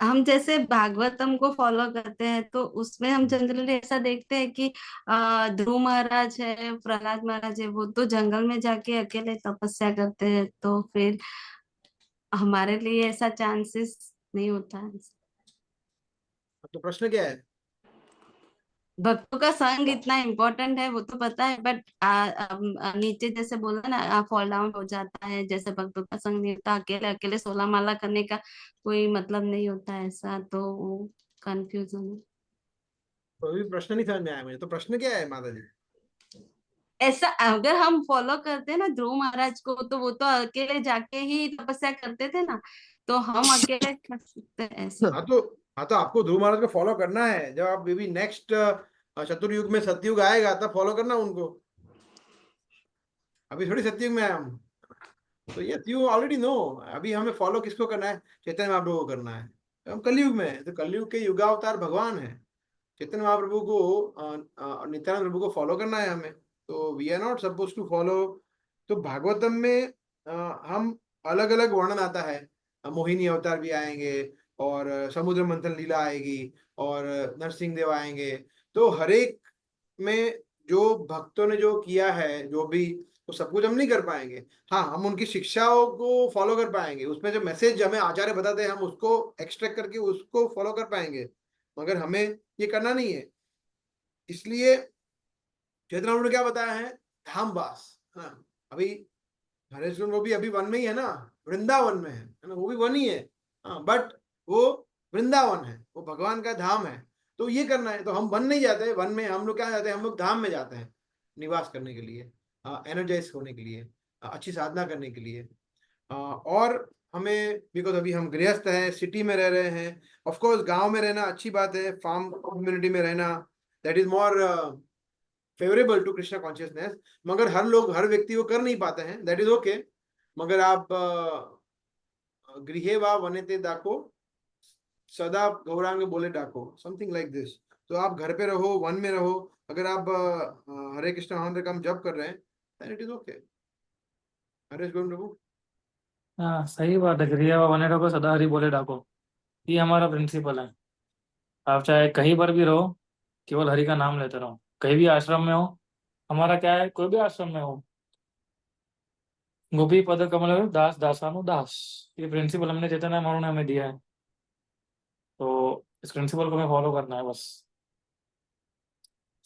[SPEAKER 7] हम जैसे भागवतम को फॉलो करते हैं, तो उसमें हम जनरली ऐसा देखते हैं कि ध्रुव महाराज है, प्रहलाद महाराज है, वो तो जंगल में जाके अकेले तपस्या करते हैं। तो फिर हमारे लिए ऐसा चांसेस नहीं होता है।
[SPEAKER 1] तो प्रश्न क्या है?
[SPEAKER 7] भक्तों का संग इतना इम्पोर्टेंट है वो तो पता है, बट नीचे जैसे बोला ना, फॉल डाउन हो जाता है, जैसे भक्तों का संग नहीं होता, अकेले अकेले 16 माला करने का कोई मतलब नहीं होता है, ऐसा तो कंफ्यूजन।
[SPEAKER 1] तो अभी प्रश्न नहीं समझ में आया मुझे, तो प्रश्न क्या है माता जी?
[SPEAKER 7] ऐसा अगर हम फॉलो करते हैं ना ध्रुव महाराज को, तो वो तो अकेले जाके ही तपस्या करते थे ना, तो हम अकेले कर सकते हैं ऐसा।
[SPEAKER 1] हाँ तो हाँ तो आपको ध्रुव महाराज को फॉलो करना है। जब आप बेबी नेक्स्ट चतुर्युग में, सतयुग आएगा, तब फॉलो करना उनको। अभी थोड़ी सतयुग में आए हम। तो यस, यू ऑलरेडी नो। अभी हमें फॉलो किसको करना है? चैतन्य महाप्रभु को करना है। तो हम कलयुग में हैं, तो कलयुग के युगावतार भगवान है। चैतन्य महाप्रभु को नित्यानंद प्रभु को फॉलो करना है हमें। तो we are not suppose to follow. तो भागवतम में हम अलग अलग वर्णन आता है। मोहिनी अवतार भी आएंगे, और समुद्र मंथन लीला आएगी, और नरसिंह देव आएंगे। तो हर एक में जो भक्तों ने जो किया है, जो भी, तो सब कुछ हम नहीं कर पाएंगे। हाँ, हम उनकी शिक्षाओं को फॉलो कर पाएंगे, उसमें जो मैसेज हमें आचार्य बताते हैं हम उसको एक्सट्रैक्ट करके उसको फॉलो कर पाएंगे, मगर हमें ये करना नहीं है। इसलिए चैतन्य ने क्या बताया है? धाम वास। हाँ, अभी हरेश कृष्ण वो भी अभी वन में ही है ना, वृंदावन में है ना, वो भी वन ही है। हाँ, बट वो वृंदावन है, वो भगवान का धाम है। तो ये करना है, तो हम वन नहीं जाते, वन में हम लोग क्या जाते हैं, हम लोग धाम में जाते हैं निवास करने के लिए, एनर्जाइज होने के लिए, अच्छी साधना करने के लिए। और हमें, बिकॉज अभी हम गृहस्थ हैं, सिटी में रह रहे हैं, ऑफ कोर्स गांव में रहना अच्छी बात है, फार्म कम्युनिटी में रहना, that is more favourable to Krishna consciousness. मगर हर लोग, हर व्यक्ति वो कर नहीं पाते हैं, दैट इज ओके। मगर आप गृहे वा वनेते डाको, सदा गौरांग बोले डाको, समथिंग लाइक दिस। तो आप घर पे रहो, वन में रहो, अगर आप हरे कृष्णा महामंत्र का जप कर रहे हैं, then it is okay. Haresh Govind Prabhu.
[SPEAKER 3] हाँ सही बात है, क्रिया बने रखो सदा हरि बोले डाको, ये हमारा प्रिंसिपल है। आप चाहे कहीं पर भी रहो, केवल हरि का नाम लेते रहो, कहीं भी आश्रम में हो। हमारा क्या है, कोई भी आश्रम में हो, गोपी पद कमल दास दासानु दास, ये प्रिंसिपल हमने चैतन्य महाप्रभु ने हमें दिया है। तो इस प्रिंसिपल को हमें फॉलो करना है बस।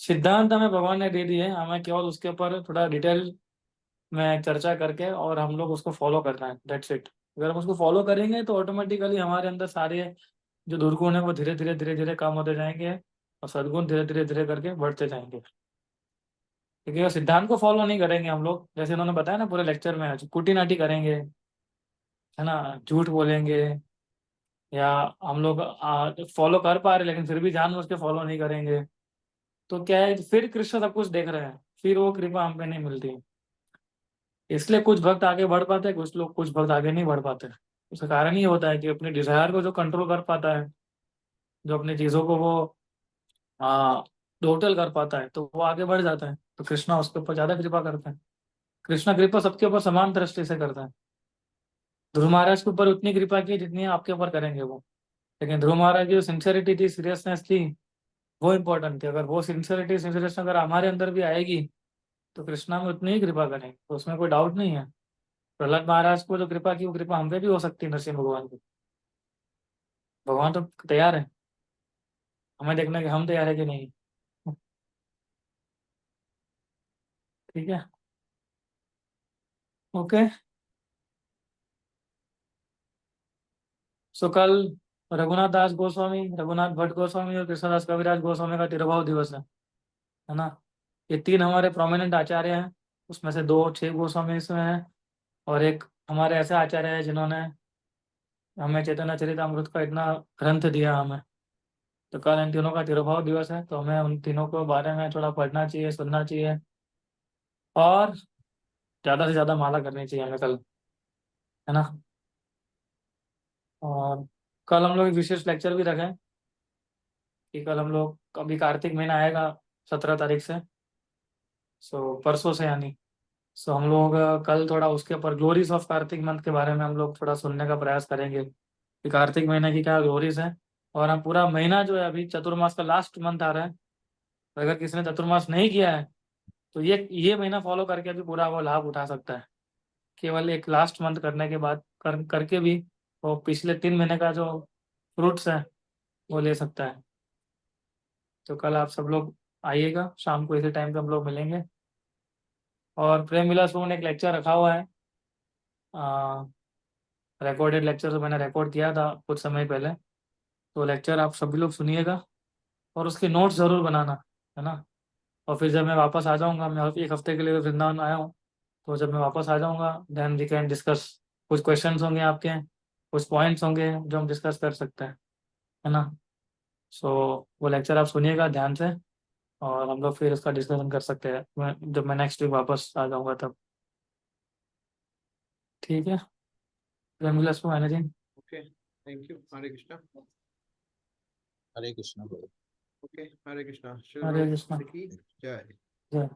[SPEAKER 3] सिद्धांत हमें भगवान ने दे दिए, हमें केवल उसके ऊपर थोड़ा डिटेल में चर्चा करके और हम लोग उसको फॉलो करना है, दैट्स इट। अगर हम उसको फॉलो करेंगे तो ऑटोमेटिकली हमारे अंदर सारे जो दुर्गुण है वो धीरे धीरे धीरे धीरे कम होते जाएंगे और सद्गुण धीरे धीरे धीरे करके बढ़ते जाएंगे। क्योंकि अगर सिद्धांत को फॉलो नहीं करेंगे हम लोग, जैसे उन्होंने बताया ना पूरे लेक्चर में, कुटी नाटी करेंगे, है ना, झूठ बोलेंगे, या हम लोग फॉलो कर पा रहे लेकिन फिर भी जानबूझ के फॉलो नहीं करेंगे, तो क्या है, फिर कृष्ण सब कुछ देख रहे हैं, फिर वो कृपा हम पे नहीं मिलती। इसलिए कुछ भक्त आगे बढ़ पाते हैं, कुछ भक्त आगे नहीं बढ़ पाते। उसका कारण ये होता है कि अपने डिजायर को जो कंट्रोल कर पाता है, जो अपनी चीजों को वो टोटल कर पाता है, तो वो आगे बढ़ जाता है, तो कृष्णा उसके ऊपर ज्यादा कृपा करता है। कृष्णा कृपा सबके ऊपर समान दृष्टि से करता है। ध्रुव महाराज के ऊपर उतनी कृपा की जितनी आपके ऊपर करेंगे वो, लेकिन ध्रुव महाराज की जो सिंसियरिटी थी, सीरियसनेस थी, वो इंपॉर्टेंट थी। अगर वो सिंसियरिटी सिंसियरनेस अगर हमारे अंदर भी आएगी तो कृष्णा में उतनी ही कृपा करेंगे, तो उसमें कोई डाउट नहीं है। प्रहलाद महाराज को जो कृपा की, वो कृपा हम पे भी हो सकती है, नरसिंह भगवान की। भगवान तो तैयार है, हमें देखना कि हम तैयार है कि नहीं। ठीक है, ओके। सो कल रघुनाथ दास गोस्वामी, रघुनाथ भट्ट गोस्वामी और कृष्णदास कविराज गोस्वामी का तिरुभाव दिवस है ना। ये तीन हमारे प्रोमिनेंट आचार्य हैं, उसमें से दो 6 गोस्वामी इसमें हैं, और एक हमारे ऐसे आचार्य हैं जिन्होंने हमें चैतन्य चरितामृत का इतना ग्रंथ दिया हमें। तो कल इन तीनों का तिरुभाव दिवस है, तो हमें उन तीनों के बारे में थोड़ा पढ़ना चाहिए, सुनना चाहिए, और ज़्यादा से ज़्यादा माला करनी चाहिए हमें कल, है ना। और कल हम लोग एक विशेष लेक्चर भी रखें कि कल हम लोग, अभी कार्तिक महीना आएगा 17 तारीख से, सो परसों से यानी, सो हम लोग कल थोड़ा उसके ऊपर ग्लोरीज ऑफ कार्तिक मंथ के बारे में हम लोग थोड़ा सुनने का प्रयास करेंगे कि कार्तिक महीने की क्या ग्लोरीज है। और हम पूरा महीना जो है, अभी चतुर्मास का लास्ट मंथ आ रहा है, तो अगर किसी ने चतुर्मास नहीं किया है तो ये महीना फॉलो करके भी पूरा वो लाभ उठा सकता है। केवल एक लास्ट मंथ करने के बाद करके भी वो पिछले 3 महीने का जो फ्रूट्स है वो ले सकता है। तो कल आप सब लोग आइएगा, शाम को इसी टाइम पे हम लोग मिलेंगे। और प्रेम विलास ने एक लेक्चर रखा हुआ है, रिकॉर्डेड लेक्चर जो मैंने रिकॉर्ड किया था कुछ समय पहले, तो लेक्चर आप सभी लोग सुनिएगा और उसके नोट्स ज़रूर बनाना, है ना। और फिर जब मैं वापस आ जाऊँगा, मैं 1 हफ्ते के लिए वृंदावन आया हूँ, तो जब मैं वापस आ जाऊँगा देन वी कैन डिस्कस। कुछ क्वेश्चंस होंगे आपके, कुछ पॉइंट्स होंगे जो हम डिस्कस कर सकते हैं, है ना। सो वो लेक्चर आप सुनिएगा ध्यान से, और हम लोग फिर उसका डिस्कशन कर सकते हैं जब मैं नेक्स्ट वीक वापस आ जाऊँगा तब। ठीक है, प्रेमविलास को anything.
[SPEAKER 1] Okay, thank you. Hare Krishna.
[SPEAKER 6] Hare Krishna Prabhu.
[SPEAKER 1] Okay, Hare Krishna.
[SPEAKER 3] Hare Krishna.
[SPEAKER 1] की जय।
[SPEAKER 3] जय।